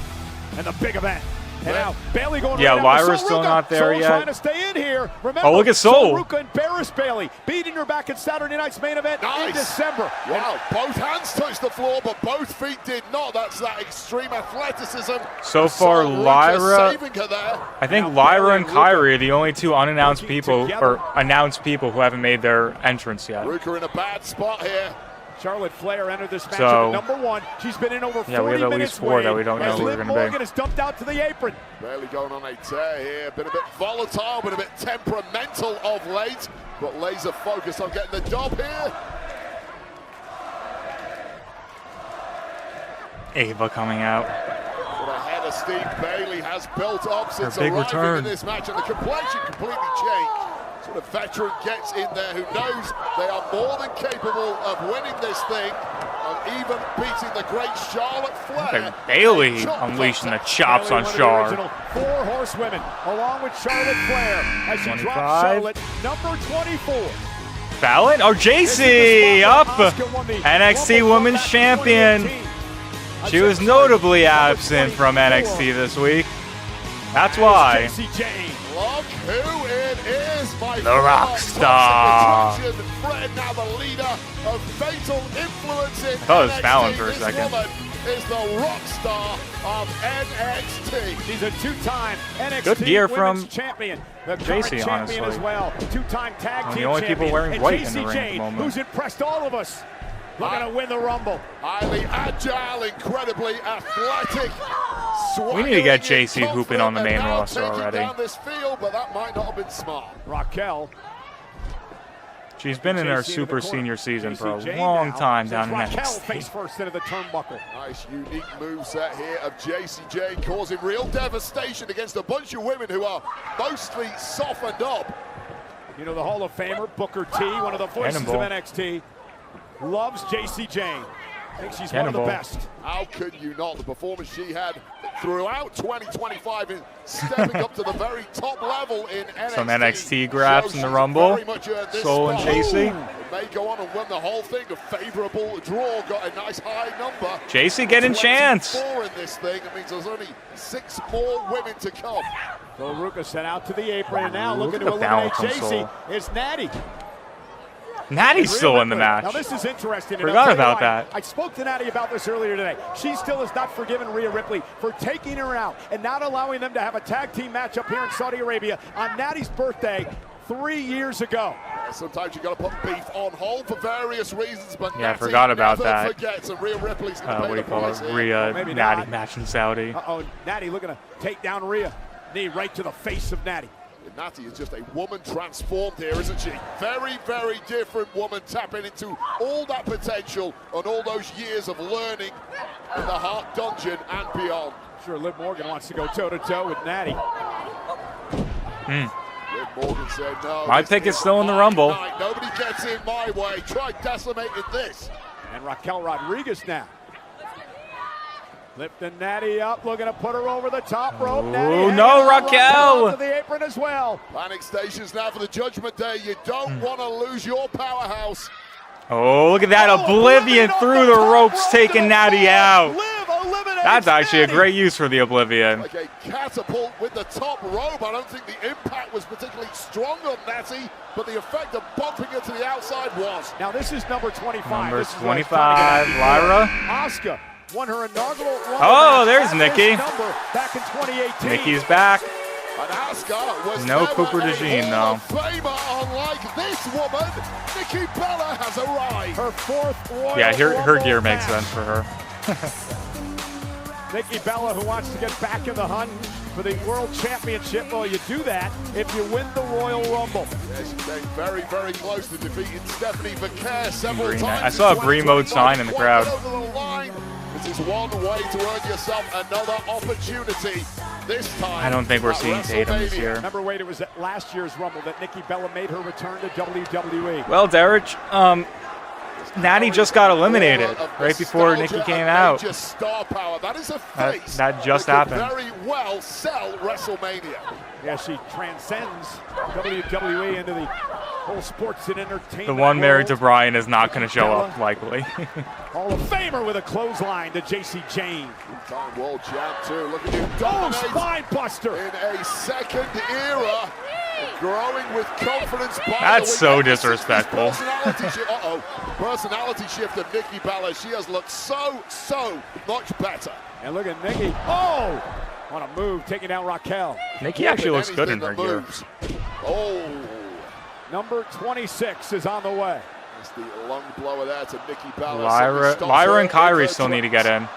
and the big event. And now Bailey going
yeah,
right
Lyra's still not there
Soul
yet.
Trying to stay in here. Remember,
Oh, look at Soul.
Ruka embarrassed Bailey, beating her back at Saturday Night's main event in December.
Wow, both hands touched the floor, but both feet did not. That's that extreme athleticism.
So far, Lyra,
saving her there.
I think Lyra and Kyrie are the only two unannounced people, or announced people who haven't made their entrance yet.
Ruka in a bad spot here.
Charlotte Flair entered this match
So,
at number 1. She's been in over 40
yeah, we have at
minutes
least 4 that we don't know
as
who we're
Liv
gonna be.
Morgan is dumped out to the apron.
Bailey going on a tear here. Been a bit volatile, been a bit temperamental of late, but laser focused on getting the job here.
Ava coming out.
What a head of steam Bailey has built up since
big
arriving
return.
in this match, and the complexion completely changed. So the veteran gets in there who knows they are more than capable of winning this thing. and even beating the great Charlotte Flair.
Like Bailey unleashing the chops on Char.
4 horsewomen, along with Charlotte Flair, as she
25.
drops Charlotte, number 24.
Fallon? Oh, JC up! NXT Women's Champion. She was notably absent from NXT this week. That's why.
Look who it is, my
The Rockstar.
Fred, now the leader of Fatal Influence in
I thought it was
NXT.
Fallon for a
This
second.
woman is the Rockstar of NXT.
She's a 2-time NXT
Good gear
Women's
from
champion. The
JC,
current champion
honestly.
as well. 2-time tag
One of
team
the only people
champion.
wearing
And
white in
JC
the ring at the
Jane,
moment.
who's impressed all of us. Looking to win the Rumble.
Highly agile, incredibly athletic.
We need to get JC hooping on the main roster
taking
already.
down this field, but that might not have been smart.
Raquel.
She's been in her super senior season for a long time down in
Raquel
NXT.
face first into the turnbuckle.
Nice, unique moveset here of JC Jane, causing real devastation against a bunch of women who are mostly softened up.
You know, the Hall of Famer, Booker T, one of the voices
Cannonball.
of NXT, loves JC Jane. Thinks she's one of the
Cannonball.
best.
How could you not? The performance she had throughout 2025 in stepping up to the very top level in NXT.
Some NXT grabs in the Rumble. Soul and JC.
May go on and win the whole thing. A favorable draw, got a nice high number.
JC getting chance.
24 in this thing. It means there's only 6 more women to come.
So Ruka sent out to the apron, and now
Look
looking
at
to
the
eliminate
balance on
JC
Soul.
is Natty.
Natty's still in the match.
Now this is interesting. and
Forgot
I'll tell you
about
why.
that.
I spoke to Natty about this earlier today. She still has not forgiven Rhea Ripley for taking her out and not allowing them to have a tag team match up here in Saudi Arabia on Natty's birthday 3 years ago.
Sometimes you got to put beef on hold for various reasons, but
Yeah, I
Natty
forgot about
never
that.
forgets, and Rhea Ripley's gonna pay
What do you
the
call
price
it?
here.
Rhea
maybe
Natty
not.
match in Saudi.
Uh-oh, Natty looking to take down Rhea. Knee right to the face of Natty.
Natty is just a woman transformed here, isn't she? Very, very different woman, tapping into all that potential and all those years of learning in the Heart Dungeon and beyond.
I'm sure Liv Morgan wants to go toe-to-toe with Natty.
Liv Morgan said no.
My
this
pick is still in the
my
Rumble.
night. Nobody gets in my way. Try decimating this.
And Raquel Rodriguez now. Lifting Natty up, looking to put her over the top rope.
Ooh,
Natty
no,
hanging on,
Raquel.
to the apron as well.
Panic stations now for the Judgment Day. You don't want to lose your powerhouse.
Oh, look at that. Oblivion through the ropes, taking Natty out. That's actually a great use for the Oblivion.
Like a catapult with the top rope. I don't think the impact was particularly strong on Natty, but the effect of bumping her to the outside was.
Now this is number 25.
Number
This is what I was trying to
25,
get at.
Lyra.
Asuka won her inaugural Rumble
Oh,
match
there's
at
Nikki.
this number back in 2018.
Nikki's back.
And Asuka was
No
never
Cooper
a
DeJean,
Hall
though.
of Famer, unlike this woman. Nikki Bella has arrived.
Her 4th Royal
Yeah, her
Rumble
gear makes
match.
sense for her.
Nikki Bella, who wants to get back in the hunt for the World Championship. Well, you do that if you win the Royal Rumble.
Yeah, she came very, very close to defeating Stephanie Vaquer several
Green.
times.
I saw a
in
green mode
2025.
sign in the crowd.
Won't get over the line. This is one way to earn yourself another opportunity. This time,
I don't think we're
at
seeing Tatum this
WrestleMania.
year.
Remember, Wade, it was at last year's Rumble that Nikki Bella made her return to WWE.
Well, Derek, Natty just got eliminated right before Nikki came out.
Major star power. That is a face
That just
that could
happened.
very well sell WrestleMania.
Yeah, she transcends WWE into the whole sports and entertainment.
The one married to
world.
Brian is not going to show up, likely.
Hall of Famer with a clothesline to JC Jane.
Time world champ too. Look at you
Oh,
dominate
spine buster.
in a second era. Growing with confidence. By
That's
the
so
week. Ever since this
disrespectful.
Personality shift of Nikki Bella. She has looked so much better.
And look at Nikki. Oh! On a move, taking down Raquel.
Nikki actually looks good in her
Anything
gear.
that moves. Oh,
Number 26 is on the way.
that's the lung blower there to Nikki Bella.
Lyra and Kyrie still need to get in.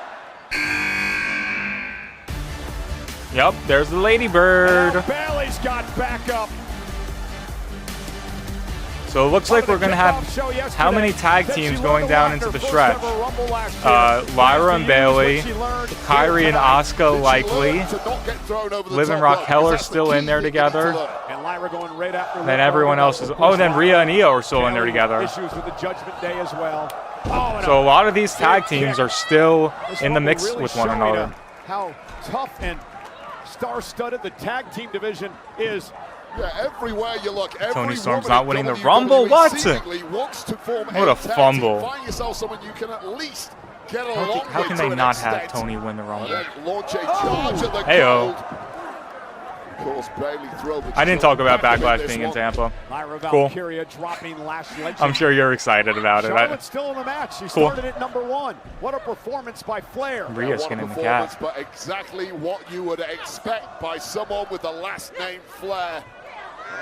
Yep, there's the Ladybird.
Now Bailey's got back up.
So it looks like we're going to have how many tag teams going down into the stretch? Lyra and Bailey, Kyrie and Asuka likely, Liv and Raquel are still in there together.
And Lyra going right after.
Then everyone else is. Oh, then Rhea and Io are still in there together.
Issues with the Judgment Day as well.
So a lot of these tag teams are still in the mix with one another.
How tough and star-studded the tag team division is.
Yeah, everywhere you look,
Tony Storm's not winning the Rumble. What? What a fumble.
Find yourself someone you can at least get along
How can they not have Tony win the Rumble?
Hey-oh. Of course, Bailey thrilled the
I didn't talk about Backlash being in Tampa. Cool. I'm sure you're excited about it.
Charlotte's still in the match. She started at number 1. What a performance by Flair.
Rhea's getting the cat.
But exactly what you would expect by someone with the last name Flair.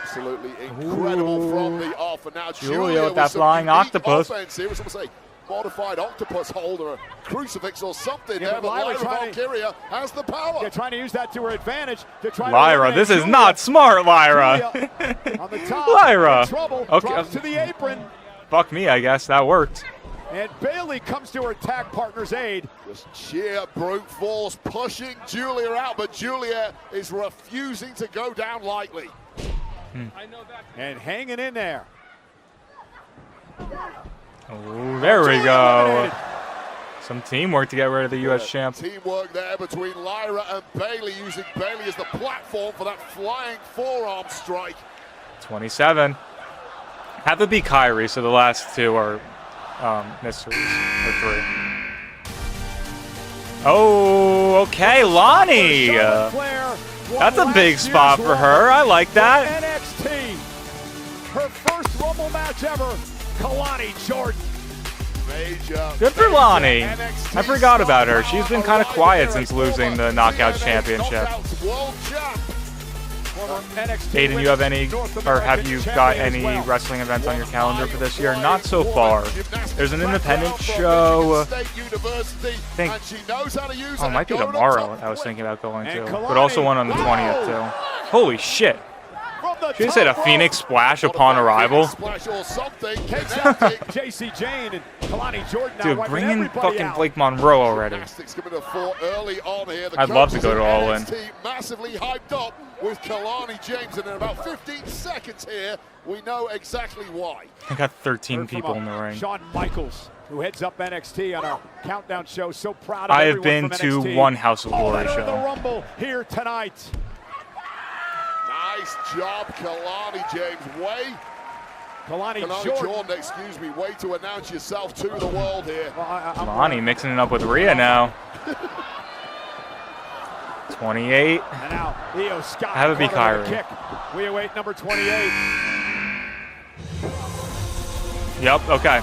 Absolutely incredible from the off. And now
Julia with that flying octopus.
Here was almost a modified octopus holder, a crucifix or something there, but
Lyra
Valkyria has the power.
They're trying to use that to her advantage. To try
Lyra, this is not smart, Lyra.
On the top,
Lyra.
Okay. Drops to the apron.
Fuck me, I guess that worked.
And Bailey comes to her tag partner's aid.
Just sheer brute force pushing Julia out, but Julia is refusing to go down lightly.
And hanging in there.
Oh, there we go. Some teamwork to get rid of the U.S. champ.
Teamwork there between Lyra and Bailey, using Bailey as the platform for that flying forearm strike.
27. Have it be Kyrie, so the last two are mysteries, or 3. Oh, okay, Lonnie. That's a big spot for her. I like that.
NXT. Her first Rumble match ever. Kalani Jordan.
Good for Lonnie. I forgot about her. She's been kind of quiet since losing the Knockout Championship. Aiden, you have any, or have you got any wrestling events on your calendar for this year? Not so far. There's an independent show. I think, oh, it might be tomorrow I was thinking about going to, but also one on the 20th too. Holy shit. She just hit a Phoenix Splash upon arrival.
JC Jane and Kalani Jordan.
Dude, bring in fucking Blake Monroe already. I'd love to go to All In.
Massively hyped up with Kalani James, and in about 15 seconds here, we know exactly why.
I got 13 people in the ring.
Shawn Michaels, who heads up NXT on our countdown show. So proud of
I have been to one House of Glory show.
The Rumble here tonight.
Nice job, Kalani James. Kalani Jordan, excuse me, way to announce yourself to the world here.
Kalani mixing it up with Rhea now. 28.
And now Io Sky.
Have it be Kyrie.
We await number 28.
Yep, okay.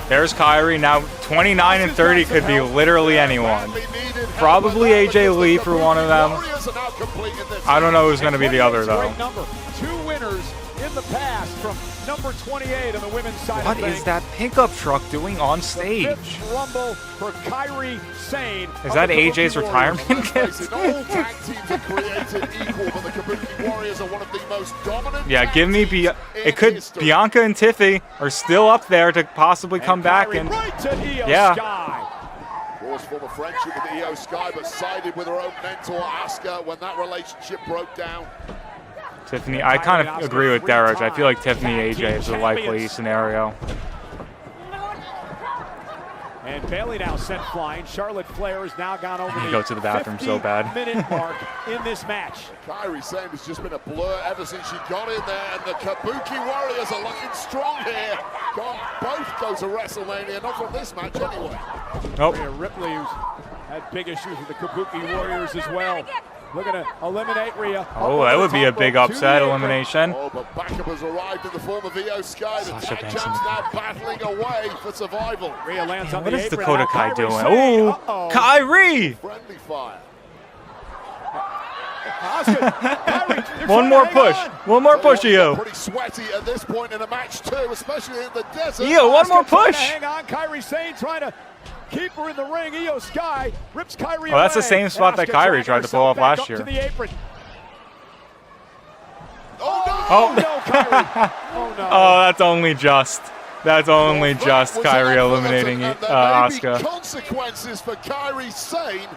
There's Kyrie. Now 29 and 30 could be literally anyone. Probably AJ Lee for one of them. I don't know who's going to be the other, though.
2 winners in the past from number 28 on the women's side.
What is that pickup truck doing on stage?
Rumble for Kyrie Sane.
Is that AJ's retirement gift? Yeah, give me Bianca and Tiffy are still up there to possibly come back and yeah.
Of course, former friendship with Io Sky, but sided with her own mentor Asuka when that relationship broke down.
Tiffany, I kind of agree with Derek. I feel like Tiffany AJ is a likely scenario.
And Bailey now sent flying. Charlotte Flair has now gone over the
go to the bathroom so bad.
50-minute mark in this match.
Kyrie Sane has just been a blur ever since she got in there, and the Kabuki Warriors are looking strong here. Both go to WrestleMania, not from this match anyway.
Nope.
Rhea Ripley, who's had big issues with the Kabuki Warriors as well. Looking to eliminate Rhea.
Oh, that would be a big upset elimination.
Oh, but backup has arrived in the form of Io Sky. The tag champs now battling away for survival.
Rhea lands on
what
the
is
apron.
Dakota Kai doing? Oh, Kyrie!
Friendly fire.
One more push. One more push, Io.
Pretty sweaty at this point in a match too, especially in the desert.
Io, one more push.
Hang on, Kyrie Sane trying to keep her in the ring. Io Sky rips Kyrie
Oh, that's the
away.
same spot that Kyrie tried to pull off last year.
To the apron.
Oh no!
Oh,
no, Kyrie. Oh no!
Oh, that's only just. That's only just Kyrie eliminating Asuka.
Consequences for Kyrie Sane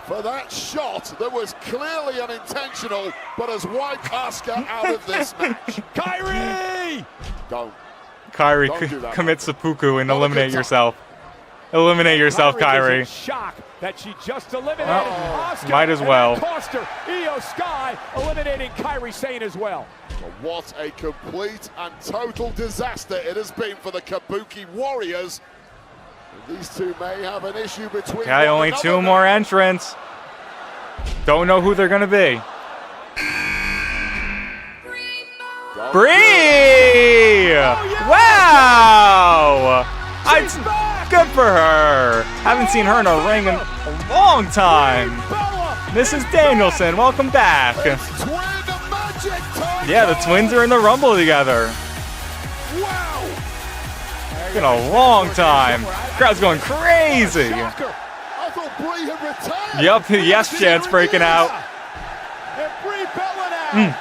for that shot that was clearly unintentional, but has wiped Asuka out of this match.
Kyrie!
Don't.
Kairi, commit seppuku and eliminate yourself. Eliminate yourself, Kairi.
Shock that she just eliminated Asuka.
Might as well.
Cost her. Io Sky eliminating Kairi Sane as well.
What a complete and total disaster it has been for the Kabuki Warriors. These two may have an issue between
Okay, only two more entrants. Don't know who they're going to be. Brie! Wow! Good for her. Haven't seen her in a ring in a long time. Mrs. Danielson, welcome back. Yeah, the twins are in the Rumble together. It's been a long time. Crowd's going crazy. Yep, the yes chant's breaking out.
And Brie Bella now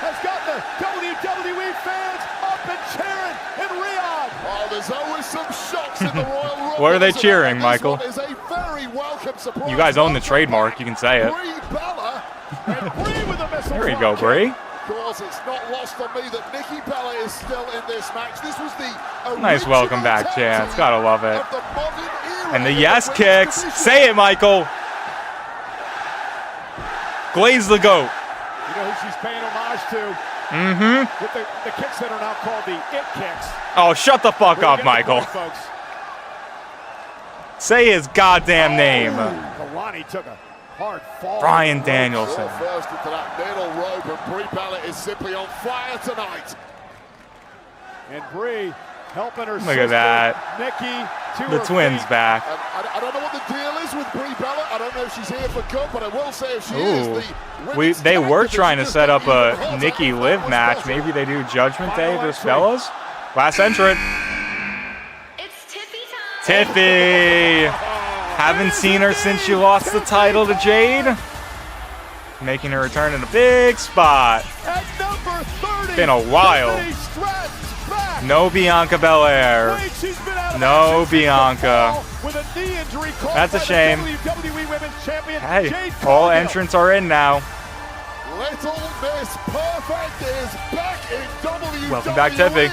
has got the WWE fans up and cheering in Riyadh.
Oh, there's always some shocks in the Royal Rumble.
What are they cheering, Michael?
Is a very welcome surprise.
You guys own the trademark, you can say it.
Brie Bella.
And Brie with a missile.
There you go, Brie.
Of course, it's not lost on me that Nikki Bella is still in this match. This was the
Nice welcome back chance. Gotta love it.
of the modern era.
And the yes kicks. Say it, Michael. Glaze the goat.
You know who she's paying homage to?
Mm-hmm.
With the kicks that are now called the it kicks.
Oh, shut the fuck
We're
up,
getting
Michael.
the point, folks.
Say his goddamn name.
Kalani took a hard fall.
Bryan Danielson.
First into that middle rope, and Brie Bella is simply on fire tonight.
And Brie helping her
Look at that.
Nikki to
The
her
twins
feet.
back.
I don't know what the deal is with Brie Bella. I don't know if she's here for good, but I will say if she
Ooh.
is the
They were trying to set up a Nikki Liv match. Maybe they do Judgment Day versus Bellas. Last entrant. Tiffy. Haven't seen her since she lost the title to Jade. Making her return in a big spot.
At number 30,
Been a while.
Tiffany Stratton's back.
No Bianca Belair.
Wait, she's been out of
No
action since
Bianca.
the fall with a knee injury caused
That's a
by the
shame.
WWE Women's Champion,
Hey,
Jade
all
Cargill.
entrants are in now.
Little Miss Perfect is back in WWE.
Welcome back, Tiffy.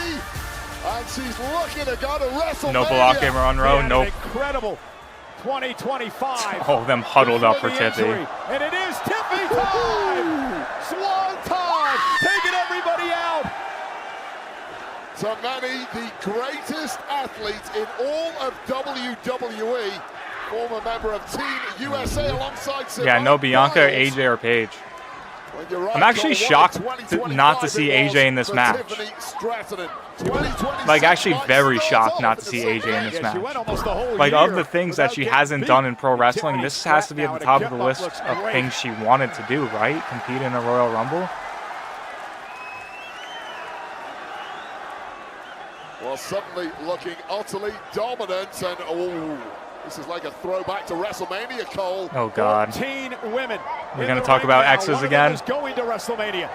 And she's looking to go to WrestleMania.
No block in Monroe.
An
Nope.
incredible 2025.
All of them huddled up for
With the
Tiffy.
injury. And it is Tiffy time! Swan time! Taking everybody out!
To many, the greatest athlete in all of WWE. Former member of Team USA alongside Simone
Yeah, no Bianca,
Biles.
AJ, or Paige.
When you're right,
I'm actually
Joel
shocked
White,
not to see
2025
AJ in this
for
match.
Tiffany Stratton. 2026
Like, actually
might
very
start
shocked
off
not to
in the
see
same
AJ in this
Yeah, she
match.
went almost the whole
Like,
year
of the things that
without
she
getting
hasn't
beat.
done in pro wrestling,
Tiffany
this has to be at the
Stratton
top
now
of the
at a
list
kip-up
of
looks
things she wanted to do, right? Compete in a Royal Rumble.
Well, suddenly looking utterly dominant, and this is like a throwback to WrestleMania, Cole.
Oh, God.
14 women.
We're going to talk about X's
One
again.
of them is going to WrestleMania.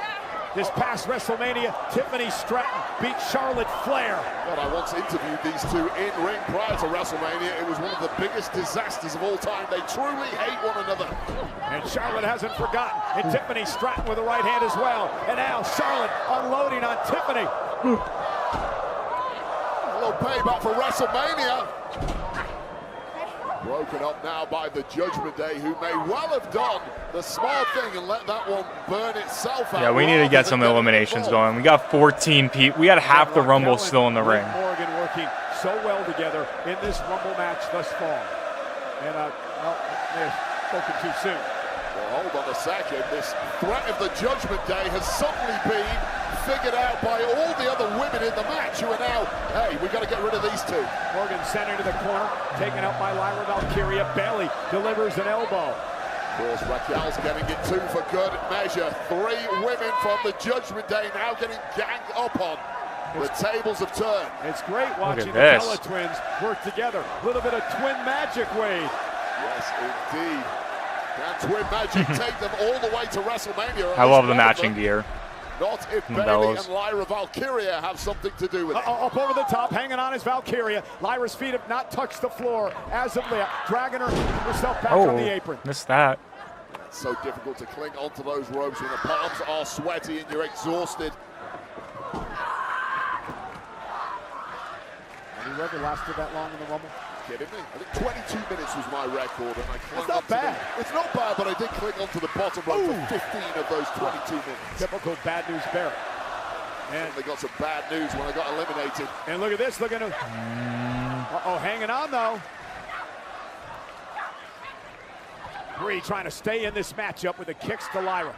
This past WrestleMania, Tiffany Stratton beat Charlotte Flair.
God, I once interviewed these two in ring prior to WrestleMania. It was one of the biggest disasters of all time. They truly hate one another.
And Charlotte hasn't forgotten. And Tiffany Stratton with the right hand as well. And now Charlotte unloading on Tiffany.
A little payback for WrestleMania. Broken up now by the Judgment Day, who may well have done the smart thing and let that one burn itself out.
Yeah, we need to get some
rather than
eliminations
involved.
going. We got 14 people. We got half the Rumble
Raquel
still in the
and
ring.
Liv Morgan working so well together in this Rumble match thus far. And may have spoken too soon.
Well, hold on a second. This threat of the Judgment Day has suddenly been figured out by all the other women in the match who are now, hey, we've got to get rid of these two.
Morgan sent into the corner, taken out by Lyra Valkyria. Bailey delivers an elbow.
Of course, Raquel's getting it two for good measure. 3 women from the Judgment Day now getting ganged up on. The tables have turned.
It's great watching the
this.
Bella twins work together. A little bit of twin magic, Wade.
Yes, indeed. Can Twin Magic take them all the way to WrestleMania?
I love the matching gear.
Not if
And
Bailey
Bellas.
and Lyra Valkyria have something to do with it.
Up over the top, hanging on is Valkyria. Lyra's feet have not touched the floor as of late, dragging herself back on the apron.
Missed that.
It's so difficult to cling onto those ropes when the palms are sweaty and you're exhausted.
you ever lasted that long in the Rumble?
Kidding me? I think 22 minutes was my record, and I clung
It's not
onto
bad.
It's not bad, but I did cling onto the bottom rope for 15 of those 22 minutes.
Typical bad news Barrett.
And they got some bad news when I got eliminated.
And look at this, look at him. Uh-oh, hanging on though. Brie trying to stay in this matchup with the kicks to Lyra.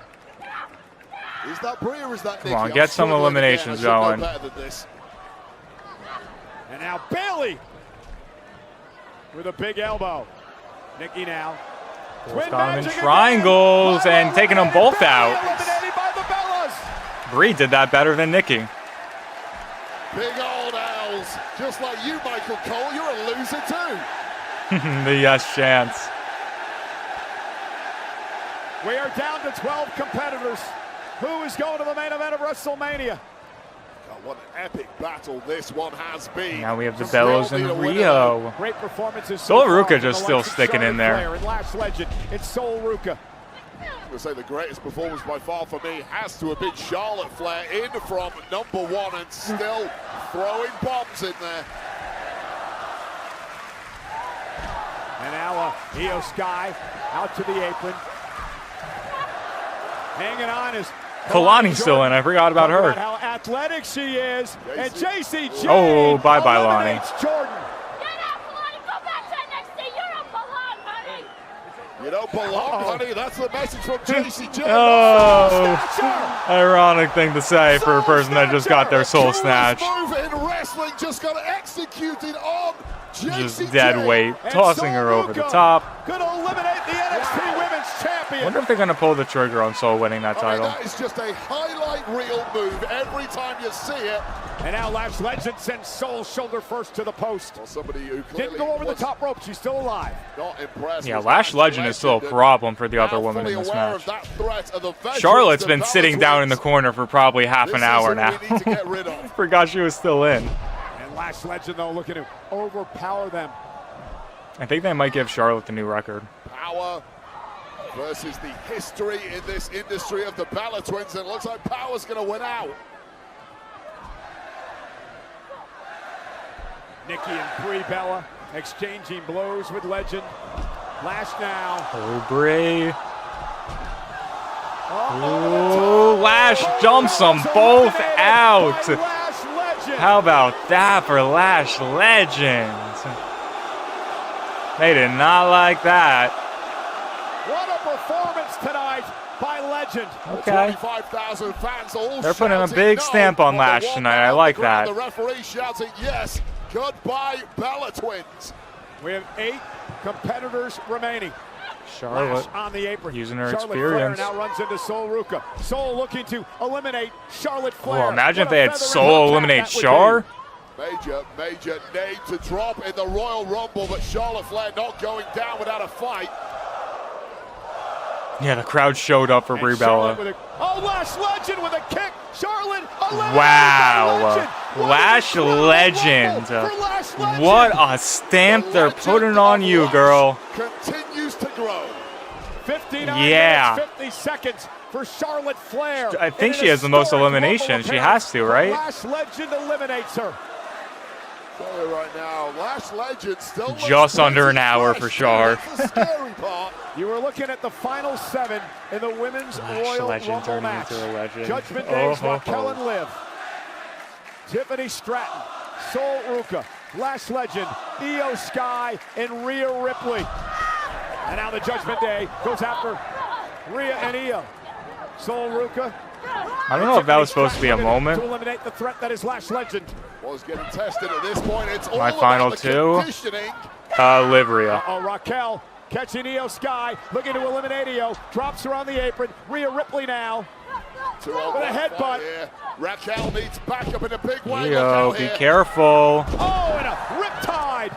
Is that Brie or is that Nikki?
Come on, get some eliminations going.
Better than this.
And now Bayley with a big elbow. Nikki now.
Twin diamond triangles and taking them both out.
Eliminated by the Bellas.
Brie did that better than Nikki.
Big old L's. Just like you, Michael Cole, you're a loser too.
The yes chance.
We are down to 12 competitors. Who is going to the main event of WrestleMania?
God, what an epic battle this one has been.
Now we have the Bellas and Rio.
Great performances.
Sol Ruca just still sticking in there.
And Lash Legend, it's Sol Ruca.
I'm going to say the greatest performance by far for me has to have been Charlotte Flair in from number one and still throwing bombs in there.
And now Io Sky out to the apron. Hanging on is
Kalani's still in. I forgot about her.
How athletic she is. And JC Jane.
Oh, bye-bye, Lonnie.
Jordan.
You don't belong, honey. That's the message from JC Jane.
Oh, ironic thing to say for a person that just got their soul snatched.
Move in wrestling just got executed on
Just dead weight, tossing her over the top.
Gonna eliminate the NXT Women's Champion.
I wonder if they're going to pull the trigger on Sol winning that title.
That is just a highlight reel move every time you see it.
And now Lash Legend sends Sol shoulder first to the post.
Well, somebody who
didn't go over the top rope. She's still alive.
Not impressed.
Yeah, Lash Legend is still a problem for the other woman in this match. Charlotte's been sitting down in the corner for probably half an hour now. Forgot she was still in.
And Lash Legend, though, looking to overpower them.
I think they might give Charlotte the new record.
Power versus the history in this industry of the Bella Twins, and it looks like Power's going to win out.
Nikki and Brie Bella exchanging blows with Legend. Lash now.
Oh, Brie. Oh, Lash jumps them both out. How about that for Lash Legend? They did not like that.
What a performance tonight by Legend.
Okay.
25,000 fans all
They're putting a big stamp on Lash tonight. I like that.
The referee shouting yes. Goodbye, Bella Twins.
We have 8 competitors remaining.
Charlotte
Lash on the apron.
Using her
Charlotte
experience.
Flair now runs into Sol Ruca. Sol looking to eliminate Charlotte Flair.
Well, imagine if they had Sol eliminate Char.
Major name to drop in the Royal Rumble, but Charlotte Flair not going down without a fight.
Yeah, the crowd showed up for Brie Bella.
Oh, Lash Legend with a kick. Charlotte.
Wow. Lash Legend. What a stamp they're putting on you, girl.
Continues to grow.
59
yeah.
minutes, 50 seconds for Charlotte Flair.
I think she has the most eliminations. She has to, right?
Lash Legend eliminates her.
Tell you right now, Lash Legend still
just under an hour for Char.
That's the scary part.
You were looking at the final 7 in the women's Royal
Legend
Rumble
turning
match.
into a legend.
Judgment Days, Raquel and Liv. Tiffany Stratton, Sol Ruca, Lash Legend, Io Sky, and Rhea Ripley. And now the Judgment Day goes after Rhea and Io. Sol Ruca.
I don't know if that was supposed to be a moment.
To eliminate the threat that is Lash Legend.
Was getting tested at this point. It's all
My final
about the
2.
conditioning.
Liv Rhea.
Raquel catching Io Sky, looking to eliminate Io. Drops her on the apron. Rhea Ripley now. With a headbutt.
Raquel needs backup in a big way.
Io, be careful.
Oh, and a riptide.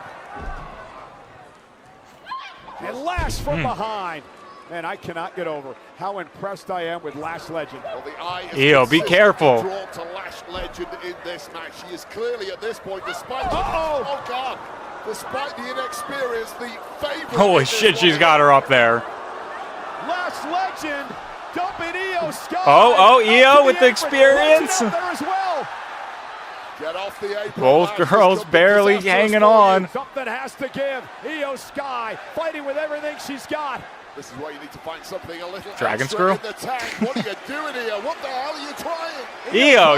And Lash from behind. Man, I cannot get over how impressed I am with Lash Legend.
Well, the eye is
Io, be careful.
drawn to Lash Legend in this match. She is clearly at this point, despite
oh
God, despite the inexperience, the favorite.
Holy shit, she's got her up there.
Lash Legend dumping Io Sky.
Oh, Io with the experience.
There as well.
Get off the apron.
Both girls barely hanging on.
Something has to give. Io Sky fighting with everything she's got.
This is where you need to find something a little
Dragon
extra
Screw?
in the tank. What are you doing here? What the hell are you trying?
Io,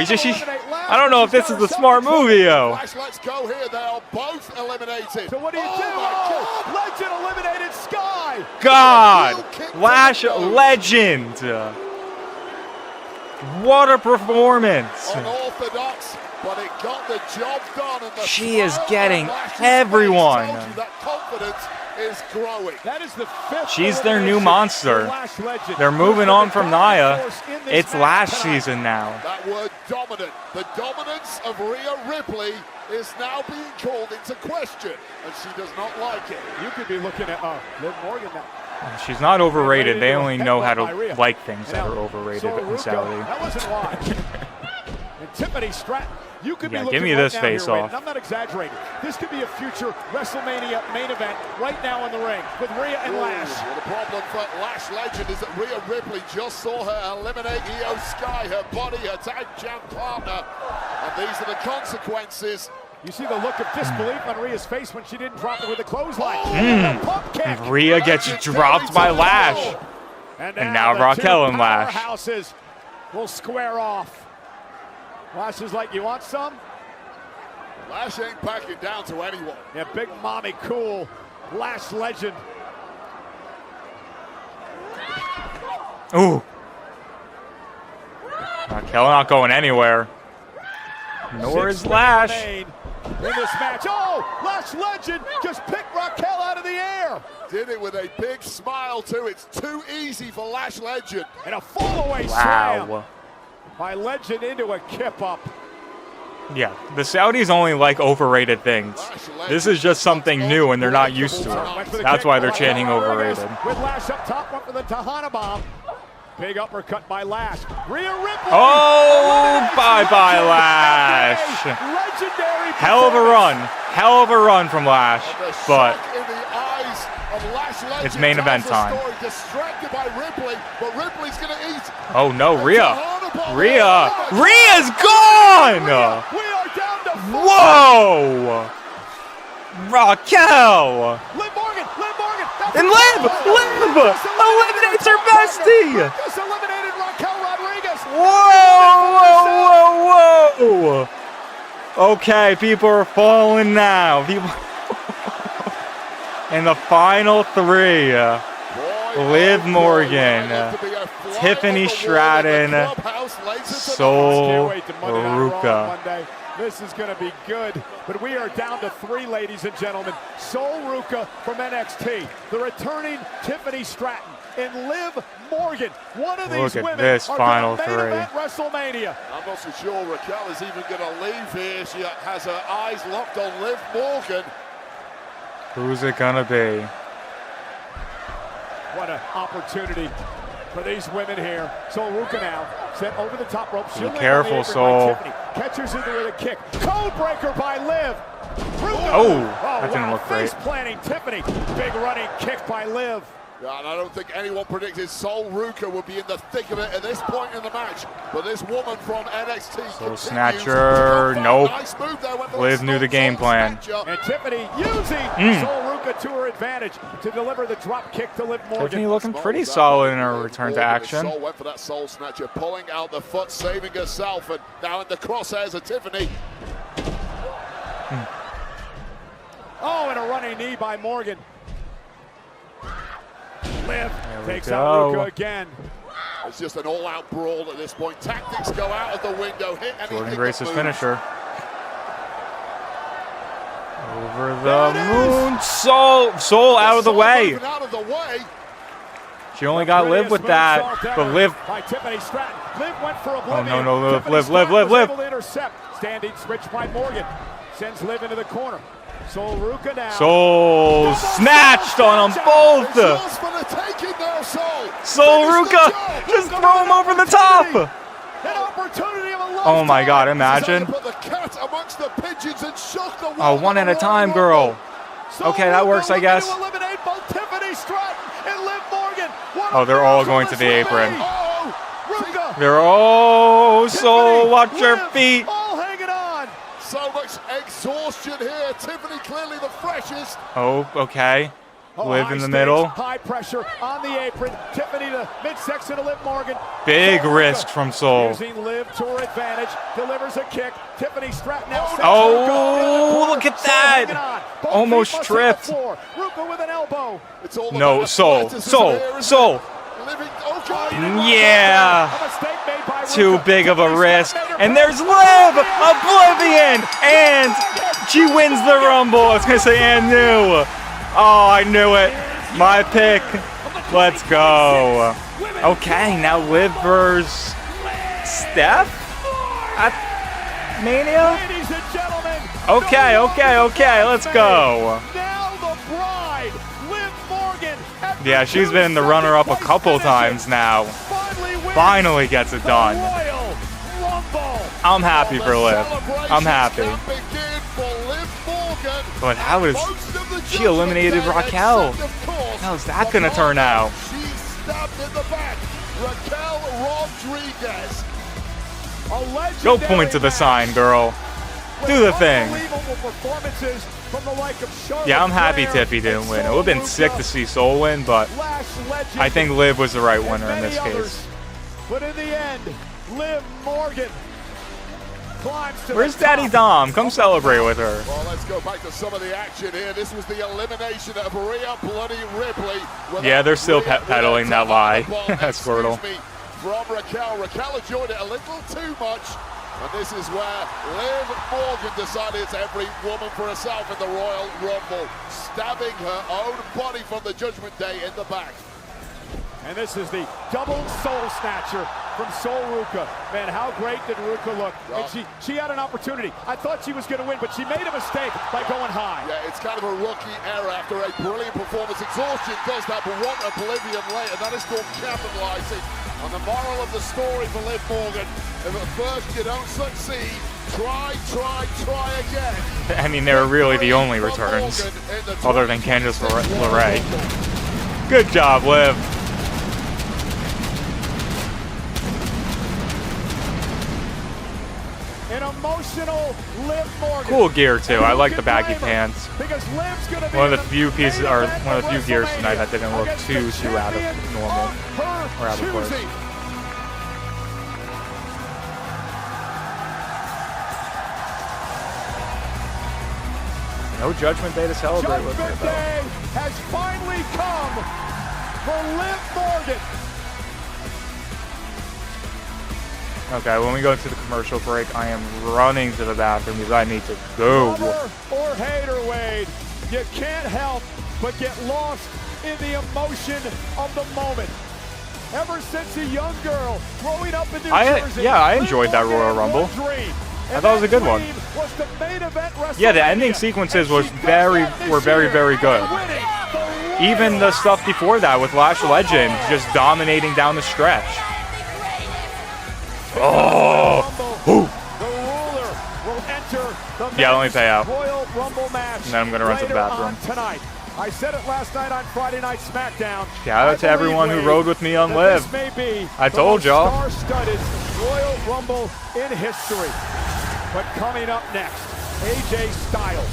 I don't know if this is the smart move, Io.
Let's go here. They are both eliminated.
So what do you do? Oh, Legend eliminated Sky.
God, Lash Legend. What a performance.
Unorthodox, but it got the job done. And the
She is getting everyone.
That confidence is growing.
That is the 5th.
She's their new monster. They're moving on from Nia. It's Lash season now.
That word dominant. The dominance of Rhea Ripley is now being called into question, and she does not like it.
You could be looking at Liv Morgan now.
She's not overrated. They only know how to like things that are overrated in Saudi.
That wasn't why. And Tiffany Stratton. You could be looking
give me
right
this
now
face
here,
off.
Wade, I'm not exaggerating. This could be a future WrestleMania main event right now in the ring with Rhea and Lash.
Well, the problem for Lash Legend is that Rhea Ripley just saw her eliminate Io Sky, her body, her tag champ partner, and these are the consequences.
You see the look of disbelief on Rhea's face when she didn't drop it with a clothesline. Pump kick.
Rhea gets dropped by Lash. And now Raquel and Lash.
Powerhouses will square off. Lash is like, you want some?
Lash ain't backing down to anyone.
Yeah, big mommy cool. Lash Legend.
Ooh. Raquel not going anywhere. Nor is Lash.
In this match. Oh, Lash Legend just picked Raquel out of the air.
Did it with a big smile too. It's too easy for Lash Legend.
And a fall-away slam by Legend into a kip-up.
Yeah, the Saudis only like overrated things. This is just something new and they're not used to it. That's why they're chanting overrated.
With Lash up top, went for the Tahana bomb. Big uppercut by Lash. Rhea Ripley.
Oh, bye-bye, Lash.
Legendary.
Hell of a run. Hell of a run from Lash. But it's main event time.
Distracted by Ripley, but Ripley's gonna eat.
Oh no, Rhea. Rhea's gone!
We are down to 4.
Whoa! Raquel!
Liv Morgan!
And Liv eliminates her bestie!
Just eliminated Raquel Rodriguez.
Whoa! Okay, people are falling now. In the final 3, Liv Morgan, Tiffany Stratton, Sol Ruca.
This is going to be good, but we are down to 3, ladies and gentlemen. Sol Ruca from NXT, the returning Tiffany Stratton, and Liv Morgan. One of these women
this
are
final
going to
3.
main event WrestleMania.
I'm not so sure Raquel is even going to leave here. She has her eyes locked on Liv Morgan.
Who's it gonna be?
What an opportunity for these women here. Sol Ruca now set over the top rope.
Be careful, Sol.
Catches into with a kick. Code breaker by Liv. Ruca.
Oh, that didn't look great.
Face planting Tiffany. Big running kick by Liv.
Yeah, and I don't think anyone predicted Sol Ruca would be in the thick of it at this point in the match. But this woman from NXT.
Soul Snatcher. Nope.
Nice move there.
Liv knew the game plan.
And Tiffany using Sol Ruca to her advantage to deliver the drop kick to Liv Morgan.
Tiffany looking pretty solid in her return to action.
Sol went for that Soul Snatcher, pulling out the foot, saving herself, and now in the crosshairs of Tiffany.
Oh, and a running knee by Morgan. Liv takes out Ruca again.
It's just an all-out brawl at this point. Tactics go out of the window. Hit anything.
Jordynne Grace's finisher. Over the moon. Sol out of the way. She only got Liv with that, but Liv.
By Tiffany Stratton. Liv went for
Oh no, Liv.
Able to intercept. Standing switch by Morgan. Sends Liv into the corner. Sol Ruca now.
Sol snatched on them both. Sol Ruca, just throw him over the top. Oh my God, imagine. Oh, one at a time, girl. Okay, that works, I guess. Oh, they're all going to the apron. They're all, Sol, watch your feet.
So much exhaustion here. Tiffany clearly the freshest.
Oh, okay. Liv in the middle.
High pressure on the apron. Tiffany to midsection to Liv Morgan.
Big risk from Sol.
Using Liv to her advantage. Delivers a kick. Tiffany Stratton now.
Oh, look at that. Almost tripped.
Ruka with an elbow.
No, Sol. Yeah. Too big of a risk. And there's Liv. Oblivion. And she wins the Rumble. I was going to say and new. Oh, I knew it. My pick. Let's go. Okay, now Liv versus Steph at Mania? Okay. Let's go. Yeah, she's been the runner-up a couple times now. Finally gets it done. I'm happy for Liv. I'm happy. But how is she eliminated Raquel? How's that gonna turn out?
She's stabbed in the back. Raquel Rodriguez.
Go point to the sign, girl. Do the thing. Yeah, I'm happy Tiffy didn't win. It would have been sick to see Sol win, but I think Liv was the right winner in this case.
But in the end, Liv Morgan.
Where's Daddy Dom? Come celebrate with her.
Well, let's go back to some of the action here. This was the elimination of Rhea Bloody Ripley.
Yeah, they're still peddling that lie. That's Squirtle.
From Raquel. Raquel enjoyed it a little too much. And this is where Liv Morgan decided it's every woman for herself in the Royal Rumble. Stabbing her own body from the Judgment Day in the back.
And this is the double soul snatcher from Sol Ruka. Man, how great did Ruka look? And she had an opportunity. I thought she was going to win, but she made a mistake by going high.
Yeah, it's kind of a rookie error after a brilliant performance. Exhaustion does that, but what oblivion later. That is called capitalizing. And the moral of the story for Liv Morgan, if at first you don't succeed, try again.
I mean, they were really the only returns, other than Candice LeRae. Good job, Liv.
An emotional Liv Morgan.
Cool gear too. I like the baggy pants. One of the few pieces, or one of the few gears tonight that didn't look too out of normal or out of place. No Judgment Day to celebrate with her though.
Day has finally come for Liv Morgan.
Okay, when we go into the commercial break, I am running to the bathroom because I need to go.
Lover or hater, Wade, you can't help but get lost in the emotion of the moment. Ever since a young girl growing up in New Jersey,
yeah, I enjoyed that Royal Rumble. I thought it was a good one. Yeah, the ending sequences were very good. Even the stuff before that with Lash Legend just dominating down the stretch. Oh! Yeah, let me pay out. And then I'm going to run to the bathroom.
Tonight. I said it last night on Friday Night SmackDown.
Shout out to everyone who rode with me on Liv. I told y'all.
Star-studded Royal Rumble in history. But coming up next, AJ Styles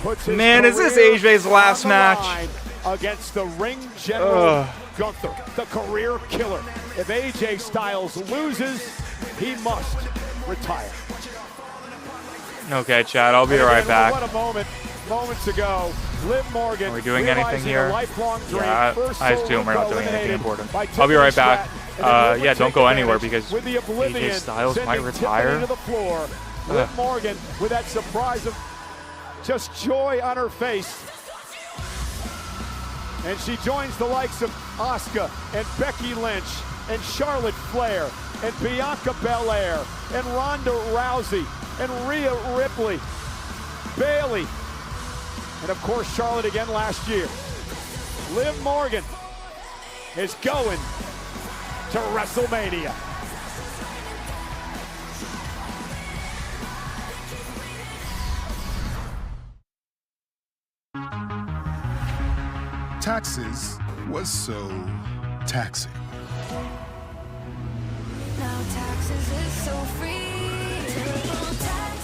puts his
Man, is this AJ's last match?
Against the ring general Gunther, the career killer. If AJ Styles loses, he must retire.
Okay, Chad, I'll be right back.
What a moment, moments ago. Liv Morgan.
Are we doing anything here? Yeah, I assume we're not doing anything important. I'll be right back. Yeah, don't go anywhere because AJ Styles might retire.
Liv Morgan with that surprise of just joy on her face. And she joins the likes of Asuka and Becky Lynch and Charlotte Flair and Bianca Belair and Ronda Rousey and Rhea Ripley, Bayley, and of course Charlotte again last year. Liv Morgan is going to WrestleMania.
Taxes was so taxing.
Now taxes is so free. Tax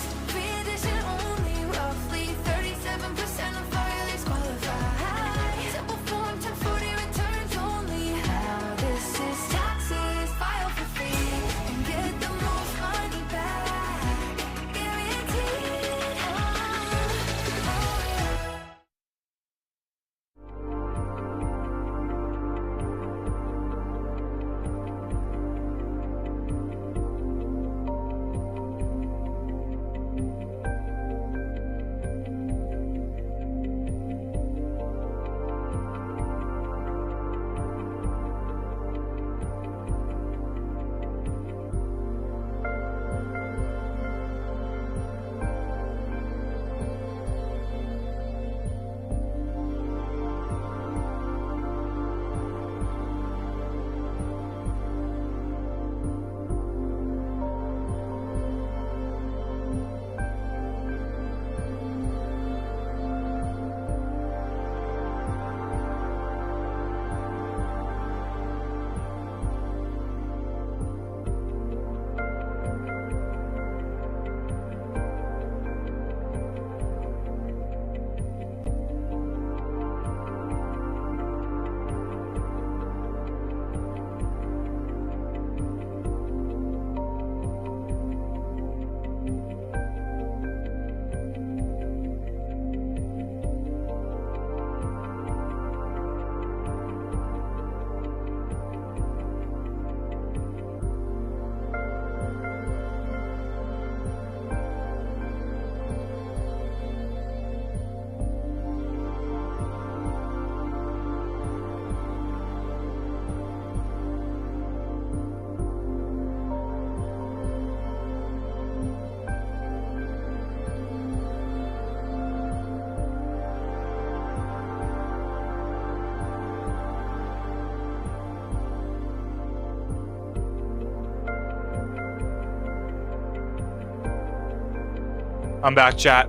I'm back, chat.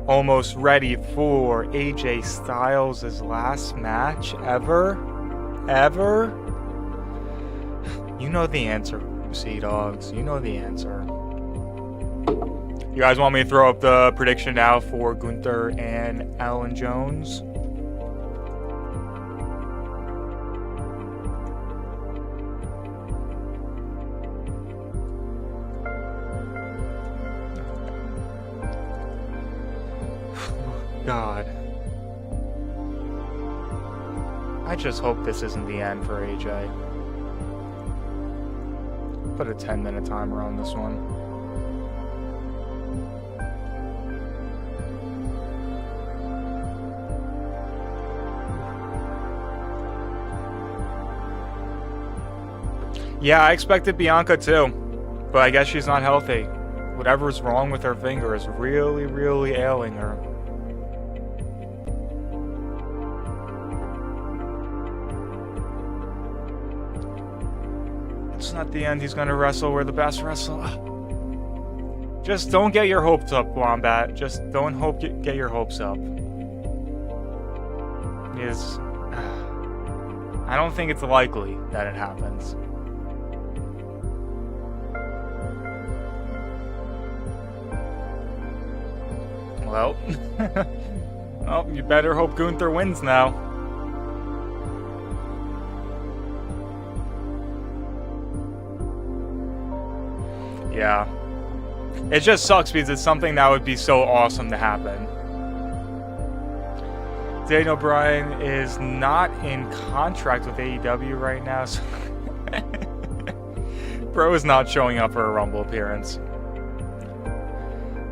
Almost ready for AJ Styles' last match ever. You know the answer, Sea Dogs. You know the answer. You guys want me to throw up the prediction now for Gunther and Alan Jones? God. I just hope this isn't the end for AJ. Put a 10-minute timer on this one. Yeah, I expected Bianca too, but I guess she's not healthy. Whatever's wrong with her finger is really, really ailing her. It's not the end. He's gonna wrestle where the best wrestle. Just don't get your hopes up, Wombat. Just don't get your hopes up. I don't think it's likely that it happens. Well, well, you better hope Gunther wins now. Yeah. It just sucks because it's something that would be so awesome to happen. Daniel Bryan is not in contract with AEW right now, so Bro is not showing up for a Rumble appearance.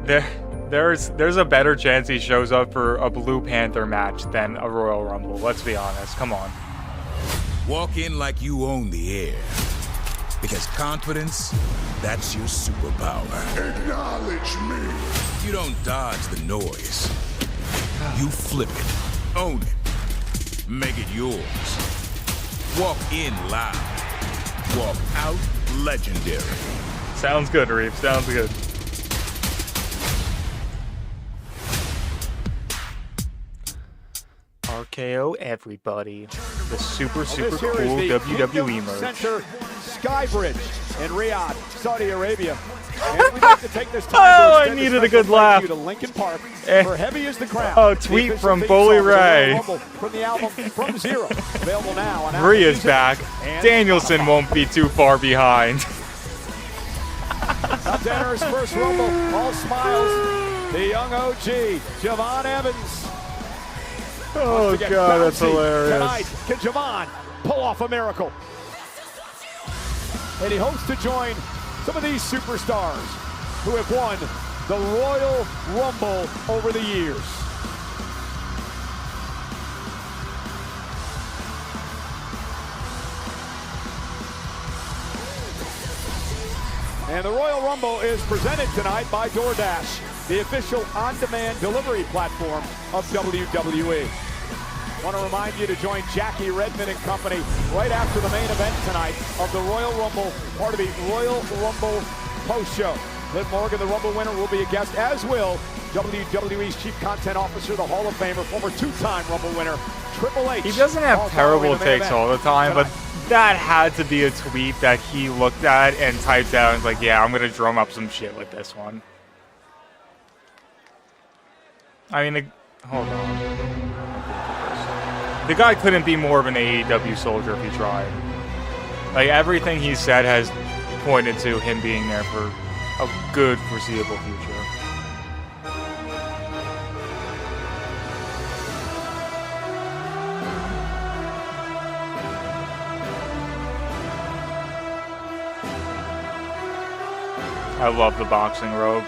There's a better chance he shows up for a Blue Panther match than a Royal Rumble. Let's be honest. Come on.
Walk in like you own the air. Because confidence, that's your superpower.
Acknowledge me.
You don't dodge the noise. You flip it, own it, make it yours. Walk in loud. Walk out legendary.
Sounds good, Reeve. Sounds good. RKO everybody. The super cool WWE merch.
Center Skybridge in Riyadh, Saudi Arabia. And we'd like to take this time to
I needed a good laugh.
to Linkin Park for Heavy is the Crown.
Oh, tweet from Bully Ray.
From the album From Zero. Available now on
Rhea's back. Danielson won't be too far behind.
Up to enter his first Rumble. All smiles. The young OG, Javon Evans.
Oh, God, that's hilarious.
Tonight, can Javon pull off a miracle? And he hopes to join some of these superstars who have won the Royal Rumble over the years. And the Royal Rumble is presented tonight by DoorDash, the official on-demand delivery platform of WWE. I want to remind you to join Jackie Redmond and company right after the main event tonight of the Royal Rumble, part of the Royal Rumble post-show. Liv Morgan, the Rumble winner, will be a guest, as will WWE's Chief Content Officer, the Hall of Famer, former two-time Rumble winner, Triple H.
He doesn't have terrible takes all the time, but that had to be a tweet that he looked at and typed out and was like, yeah, I'm going to drum up some shit with this one. I mean, hold on. The guy couldn't be more of an AEW soldier if he tried. Like, everything he said has pointed to him being there for a good foreseeable future. I love the boxing robe.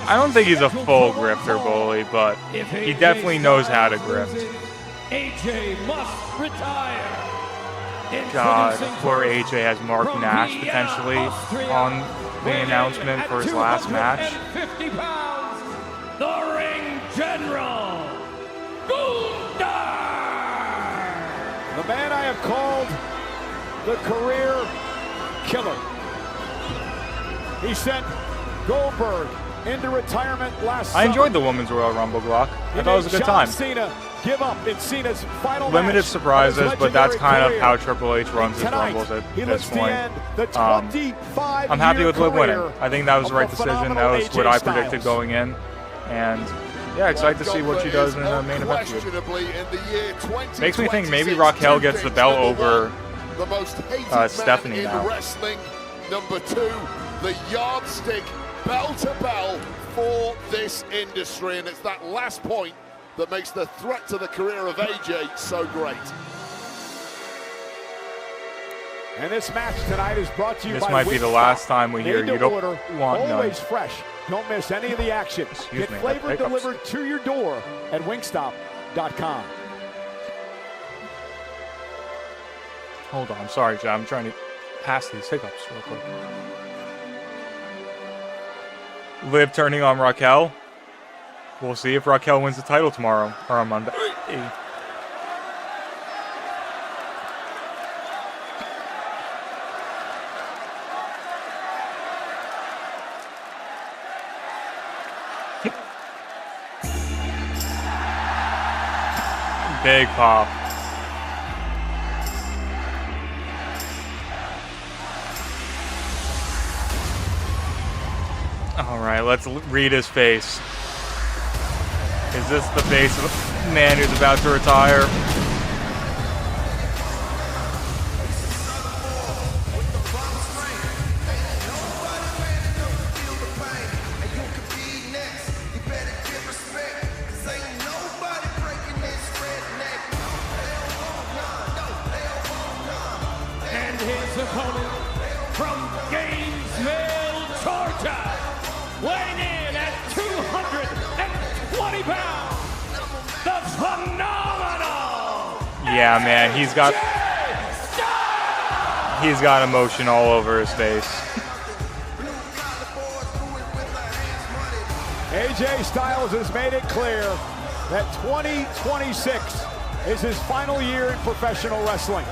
I don't think he's a full grifter bully, but he definitely knows how to grift.
AJ must retire.
God, poor AJ has Mark Nash potentially on the announcement for his last match.
50 pounds, the ring general, Gunther!
The man I have called the career killer. He sent Goldberg into retirement last
I enjoyed the Women's Royal Rumble block. I thought it was a good time.
Cena give up in Cena's final
Limited
match
surprises, but that's kind of how Triple H runs his
Tonight,
Rumbles at
he
this
looks to
point.
end the 25-year
I'm happy with Liv winning.
career
I think that was the right
of a
decision. That
phenomenal
was what
AJ
I predicted
Styles.
going in. And yeah, excited to see what she does in the main event.
Unquestionably in the year 2026,
Makes me think maybe Raquel gets the belt over
the most hated
Stephanie
man in
now.
wrestling. Number 2, the yardstick bell to bell for this industry, and it's that last point that makes the threat to the career of AJ so great.
And this match tonight is brought to you
This
by
might be the
Wingstop.
last time we hear
Made to
you don't
order,
want none.
always fresh. Don't miss any of the action.
Excuse
Get
me,
flavor
hiccups.
delivered to your door at wingstop.com.
Hold on, sorry, John. I'm trying to pass these hiccups real quick. Liv turning on Raquel. We'll see if Raquel wins the title tomorrow or on Monday. Big pop. All right, let's read his face. Is this the face of a man who's about to retire?
And his opponent from Gainesville, Georgia, weighing in at 220 pounds, the phenomenal.
Yeah, man, he's got emotion all over his face.
AJ Styles has made it clear that 2026 is his final year in professional wrestling.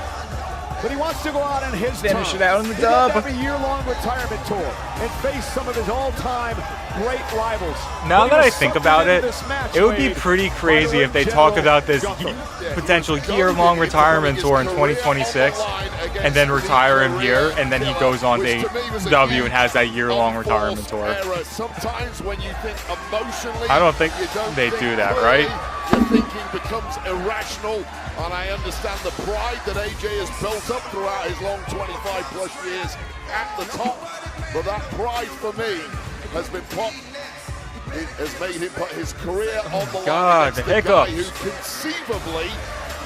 But he wants to go out on his
Finish
terms.
it out in the
He does
dub.
have a year-long retirement tour and face some of his all-time great rivals.
Now
But he
that I
was
think
sucked
about
into
it,
this match,
it would be
Wade,
pretty
by
crazy
the
if they
General
talk about this
Gunther.
potential year-long retirement tour in 2026 and then retire him here, and then he goes on to AEW and has that year-long retirement tour.
Sometimes when you think emotionally,
I don't think
you don't
they
think
do that,
clearly,
right?
Your thinking becomes irrational, and I understand the pride that AJ has built up throughout his long 25-plus years at the top, but that pride for me has been put. It has made him put his career on the line
God,
against
the
the guy
hiccups.
who conceivably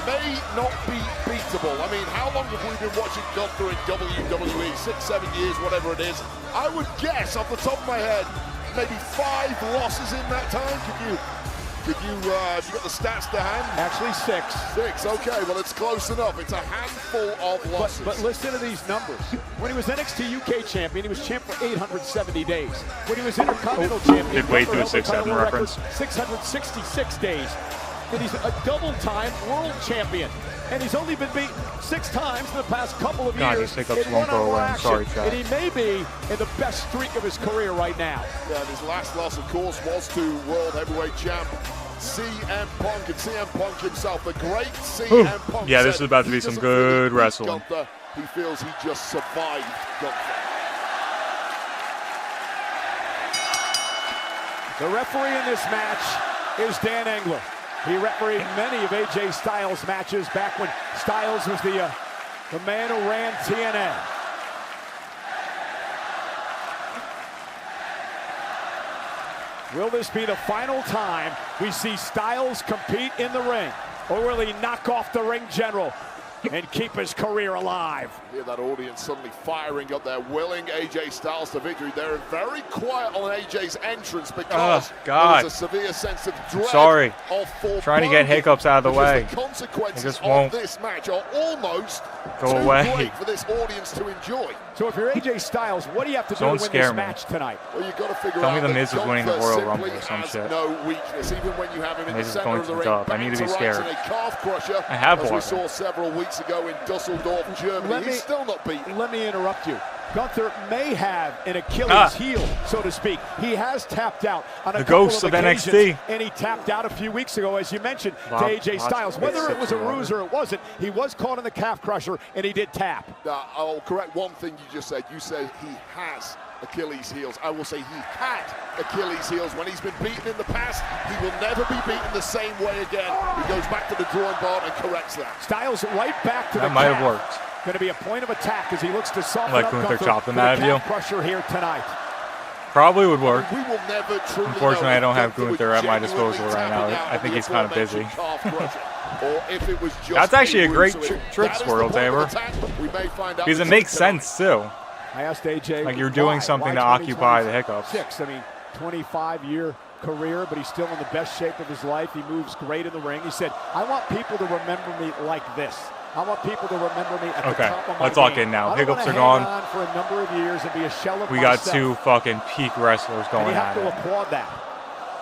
may not be beatable. I mean, how long have we been watching Gunther in WWE? 6, 7 years, whatever it is. I would guess, off the top of my head, maybe 5 losses in that time. Have you got the stats to hand?
Actually 6.
6, okay, well it's close enough. It's a handful of losses.
But listen to these numbers. When he was NXT UK champion, he was champ for 870 days. When he was Intercontinental champion,
Did Wade do a
Gunther held the
6'7"
title record
reference?
666 days. And he's a double-time world champion. And he's only been beaten 6 times in the past couple of
God,
years.
these hiccups
in
won't go
one-on-one
away. I'm
action.
sorry, Chad.
And he may be in the best streak of his career right now.
Yeah, and his last loss, of course, was to World Heavyweight Champ CM Punk, and CM Punk himself, the great CM Punk.
Yeah, this
said
is about to be
he
some
doesn't
good
feel he beat
wrestling.
Gunther. He feels he just survived Gunther.
The referee in this match is Dan Engler. He refereed many of AJ Styles' matches back when Styles was the man who ran TNA. Will this be the final time we see Styles compete in the ring? Or will he knock off the ring general and keep his career alive.
Hear that audience suddenly firing up there, willing AJ Styles to victory. They're very quiet on AJ's entrance because
God.
there's a severe sense of dread.
Sorry.
Of
trying to get hiccups out of the way.
The consequences
just
of
won't
this match are almost
go
too
away.
great for this audience to enjoy.
So if you're AJ Styles, what do you have to do to
Don't
win
scare
this
me.
match tonight?
Well, you've got to figure
Tell
out
me the
that
Miz is winning the
Gunther
Royal
simply
Rumble or some
has
shit.
no weakness, even when you have him in
Miz
the
is
center
going
of the
to
ring.
the top. I need to be
back rights
scared.
and a calf crusher,
I have
as
one.
we saw several weeks ago in Dusseldorf, Germany. He's still not beaten.
Let me interrupt you. Gunther may have an Achilles heel, so to speak. He has tapped out on a
The
couple
ghost
of
of
occasions,
NXT.
and he tapped out a few weeks ago, as you mentioned, to
Wow,
AJ Styles.
that's
Whether it was a
sexy,
ruse or it wasn't, he was caught in the calf crusher, and he did tap.
I'll correct one thing you just said. You said he has Achilles heels. I will say he had Achilles heels. When he's been beaten in the past, he will never be beaten the same way again. He goes back to the drawing board and corrects that.
Styles right back to
That
the
might
calf.
have worked.
Going to be a point of attack as he looks to soften
Like
up
Gunther
Gunther
chopping
for
that
the
out of
calf
you.
crusher here tonight.
Probably would work.
We will never truly
Unfortunately,
know
I don't
if
have
Gunther
Gunther
was
at my
genuinely
disposal right now.
tapping out
I think
the
he's kind of busy.
aforementioned calf crusher, or if it was just
That's actually a great
ruse. So
trick,
that is the
Squirrel
point of
Tamer.
attack. We may find out
Because it
the
makes
truth tonight.
sense, too.
I asked AJ,
Like you're doing something to occupy the hiccups.
6. I mean, 25-year career, but he's still in the best shape of his life. He moves great in the ring. He said, I want people to remember me like this. I want people to remember me at the top of my
let's lock
game.
in now.
I don't
Hiccups
wanna
are
hang
gone.
on for a number of years and be a shell of
We got
myself.
two fucking peak wrestlers
And
going
you have
at
to
it.
applaud that.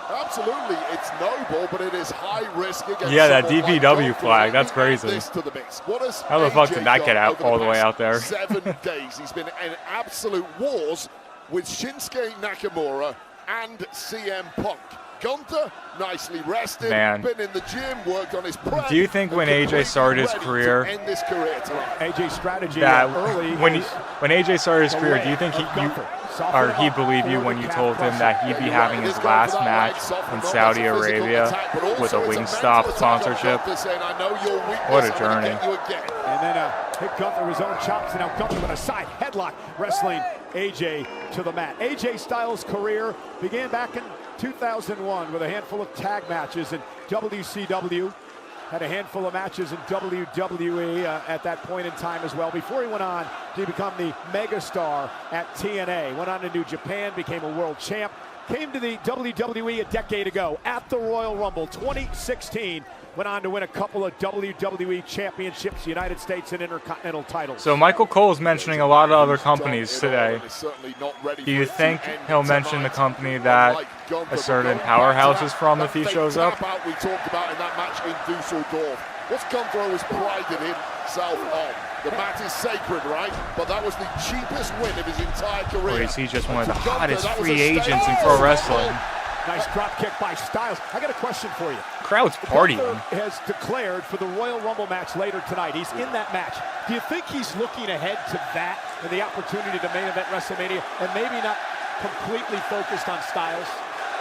Absolutely, it's noble, but it is high risk against
Yeah, that
someone like
DPW
Gunther.
flag, that's
Add
crazy.
this to the mix. What has
How the fuck
AJ
did that get
done
out
over
all the way
past
out there?
7 days. He's been in absolute wars with Shinsuke Nakamura and CM Punk. Gunther, nicely rested,
Man.
been in the gym, worked on his prep.
Do you think when AJ started his career,
end this career tonight?
AJ's strategy
that
early
when
is
AJ started his
the
career,
way
do you think
of Gunther. Soften
or
it
he
up
believed you
for
when
the
you
calf
told him
crusher.
that he'd be having his last match in Saudi Arabia with a Wingstop sponsorship? What a journey.
And then hit Gunther with his own chops, and now Gunther with a side headlock, wrestling AJ to the mat. AJ Styles' career began back in 2001 with a handful of tag matches in WCW. Had a handful of matches in WWE at that point in time as well, before he went on to become the megastar at TNA. Went on to New Japan, became a world champ, came to the WWE a decade ago at the Royal Rumble 2016. Went on to win a couple of WWE championships, United States and Intercontinental titles.
So Michael Cole's mentioning a lot of other companies today. Do you think he'll mention the company that a certain powerhouse is from if he shows up?
We talked about in that match in Dusseldorf. What's Gunther always prided himself on? The mat is sacred, right? But that was the cheapest win of his entire career.
Or is he just one of the
For Gunther,
hottest
that was
free
a
agents in
statement.
pro wrestling?
Nice drop kick by Styles. I got a question for you.
Crowd's partying.
Gunther has declared for the Royal Rumble match later tonight. He's in that match. Do you think he's looking ahead to that and the opportunity to main event WrestleMania and maybe not completely focused on Styles?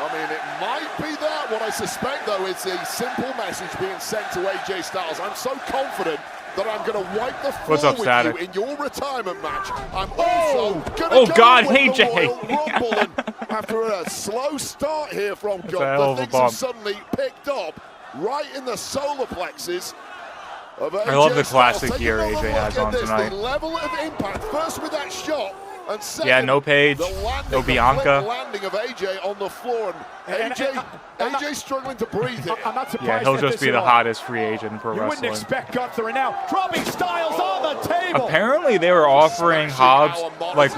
I mean, it might be that. What I suspect, though, is a simple message being sent to AJ Styles. I'm so confident that I'm going to wipe the floor
What's up,
with
Static?
you in your retirement match. I'm also going
Oh,
to
God,
go with
AJ.
the Royal Rumble. And after a slow start here from
That's a hell of
Gunther,
a
things have
bump.
suddenly picked up right in the solar plexus of AJ
I love the
Styles.
classic
Take
gear
another
AJ
look
has
at
on
this,
tonight.
The level of impact, first with that shot, and second,
Yeah, no Paige,
the landing,
no
the
Bianca.
flip landing of AJ on the floor, and AJ struggling to breathe here.
I'm not surprised.
Yeah, he'll
at
just
this
be
at
the
all.
hottest free agent in pro
You wouldn't
wrestling.
expect Gunther, and now dropping Styles on the table.
Apparently, they were offering Hobbs like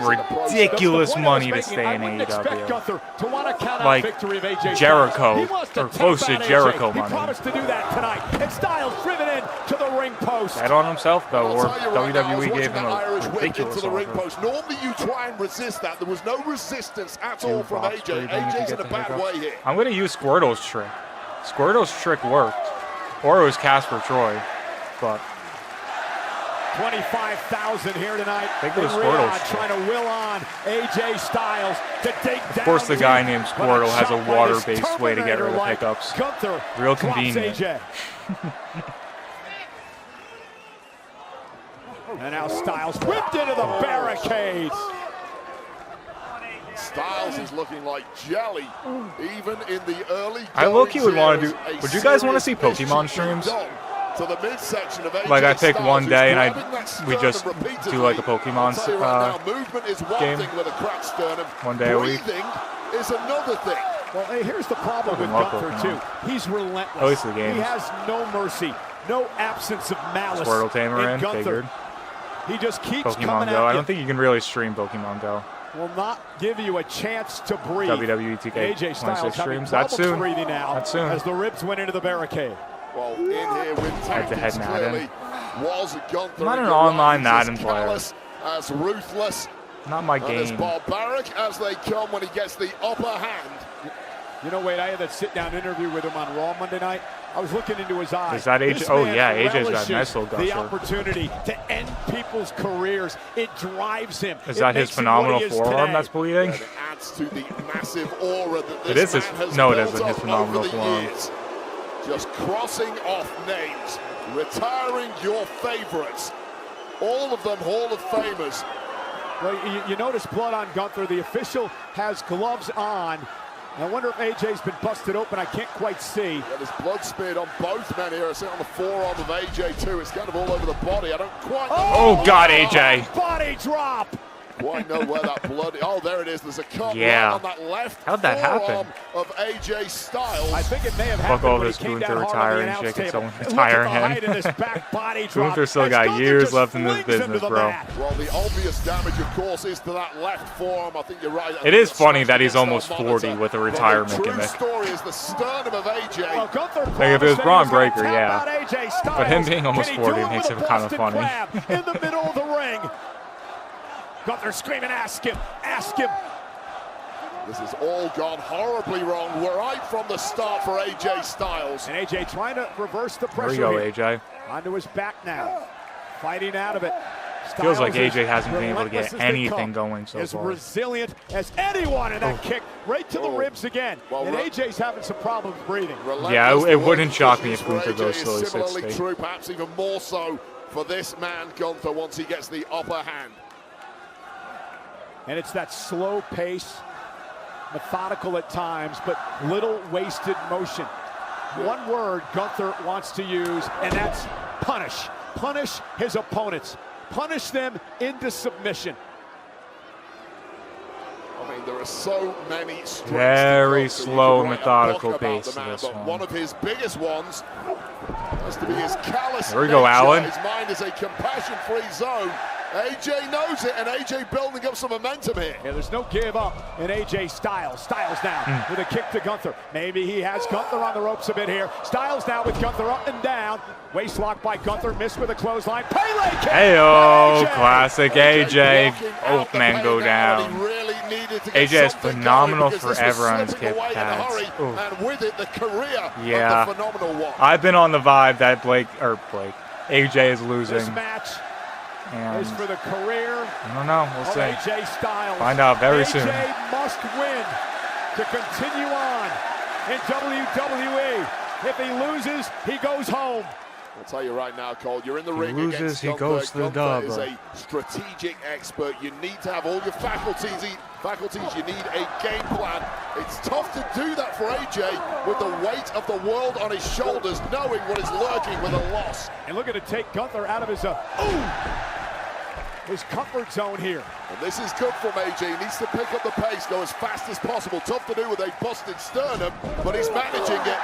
ridiculous money to stay in
I wouldn't expect
AEW.
Gunther to want to count out
Like
victory of AJ
Jericho,
Styles. He wants to
or close
tap
to
out
Jericho
AJ. He
money.
promised to do that tonight. And Styles driven in to the ring post.
Bet on himself, though, or
I'll tell you right now, I was
WWE gave
watching
him
that Irish
a
whip
ridiculous
into the ring
offer.
post. Normally you try and resist that. There was no resistance at all from
Box
AJ.
breathing to
AJ's
get
in a
the
bad
hiccups.
way here.
I'm going to use Squirtle's trick. Squirtle's trick worked. Or it was Casper Troy. But
25,000 here tonight.
I think it was
in
Squirtle's
Riyadh,
trick.
trying to will on AJ Styles to take down.
Of course, the guy named
But
Squirtle has a
shot by this
water-based way to get rid of
Terminator-like
hiccups.
Gunther
Real
drops
convenient.
AJ. And now Styles whipped into the barricades.
Styles is looking like jelly, even in the early
I low-key would
want
Would you guys want to see Pokemon streams?
to the midsection of AJ
Like I pick
Styles,
one day and
who's grabbing that
we just
sternum repeatedly.
do like a Pokemon
I'll tell you right now, movement is one
game.
thing with a cracked sternum.
One day a week.
Breathing is another thing.
Well, hey, here's the problem with Gunther, too. He's relentless.
At least the games.
He has no mercy, no absence of malice.
Squirtle Tamer in,
Gunther.
figured.
He just keeps
Pokemon
coming
Go.
at you.
I don't think you can really stream Pokemon Go.
Will not give you a chance to breathe.
WWE 2K
AJ Styles
26
having
streams. That's
trouble
soon.
breathing now
That's soon.
as the ribs went into the barricade.
Well, in here with
Head-to-head
tactics
Madden.
clearly was Gunther.
I'm not an
and
online
Goliath
Madden
as
player.
callous, as ruthless,
Not my
and as
game.
barbaric as they come when he gets the upper hand.
You know, Wade, I had that sit-down interview with him on Raw Monday night. I was looking into his eyes.
Is that AJ?
This
Oh
man
yeah, AJ's got a
relishes
nice little
the
gusher.
opportunity to end people's careers. It drives him.
Is
It
that his
makes him what
phenomenal
he is
forearm
today.
that's bleeding?
And it adds to the massive aura that this
It is his.
man has
No, it
built
isn't his
up
phenomenal
over the
forearm.
years. Just crossing off names, retiring your favorites, all of them Hall of Famers.
Well, you notice blood on Gunther. The official has gloves on. I wonder if AJ's been busted open. I can't quite see.
Yeah, there's blood smeared on both men here. I see it on the forearm of AJ too. It's kind of all over the body. I don't quite know.
Oh God, AJ!
Body drop.
Quite know where that blood. Oh, there it is. There's a cut
Yeah.
right on that left
How'd that
forearm
happen?
of AJ Styles.
I think it may have
Fuck
happened
all
when
this
he came
Gunther
down hard on the
retiring
announce
shit. Can
table.
someone
And
retire
look at the
him?
height of this back body drop.
Gunther still
As
got
Gunther
years
just
left in this
flings him to
business,
the
bro.
mat.
Well, the obvious damage, of course, is to that left forearm. I think you're right.
It is funny that he's almost 40 with a retirement
The true
gimmick.
story is the sternum of AJ.
Well, Gunther
Like if it was
promised
Braun
that he was
Breaker,
gonna tap
yeah.
out AJ Styles.
But him being almost
Can he
40
do it
makes
with
it
a
kind of
Boston
funny.
Crab in the middle of the ring. Gunther screaming, ask him, ask him.
This has all gone horribly wrong right from the start for AJ Styles.
And AJ trying to reverse the
There
pressure
we go,
here.
AJ.
Onto his back now. Fighting out of it.
Feels like
Styles
AJ hasn't been able to
relentless
get
as they
anything
come.
going so
as
far.
resilient as anyone in that kick. Right to the ribs again.
Well,
and AJ's having some problems breathing.
Yeah, it wouldn't shock me if
For
Gunther
AJ
goes
is
slowly
similarly
60.
true, perhaps even more so for this man Gunther once he gets the upper hand.
And it's that slow pace, methodical at times, but little wasted motion. One word Gunther wants to use, and that's punish. Punish his opponents. Punish them into submission.
I mean, there are so many strengths to
Very
Gunther. You
slow,
could write a
methodical
book about
pace
the
to
man,
this
but
one.
one of his biggest ones has to be his callous
There we go,
nature.
Alan.
His mind is a compassion-free zone. AJ knows it, and AJ building up some momentum here.
Yeah, there's no give up in AJ Styles. Styles now with a kick to Gunther. Maybe he has Gunther on the ropes a bit here. Styles now with Gunther up and down. Waist lock by Gunther, missed with a clothesline. Pele kick!
Heyo,
AJ.
classic AJ.
Blocking
Oh
out the
man, go
pain now, and
down.
he really needed to get
AJ is
something
phenomenal
going because this was
forever on his
slipping
kick
away in a
pads.
hurry,
Ooh.
and with it, the career
Yeah.
of the phenomenal one.
I've been on the vibe that AJ is losing.
This match
And
is for the career
I don't know. We'll
of
see.
AJ Styles.
Find out very
AJ
soon.
must win to continue on in WWE. If he loses, he goes home.
I'll tell you right now, Cole, you're in the
He
ring
loses,
against
he
Gunther.
goes to the
Gunther
dub.
is a strategic expert. You need to have all your faculties. You need a game plan. It's tough to do that for AJ with the weight of the world on his shoulders, knowing what is lurking with a loss.
And looking to take Gunther out of his comfort zone here.
And this is good from AJ. He needs to pick up the pace, go as fast as possible. Tough to do with a busted sternum, but he's managing it.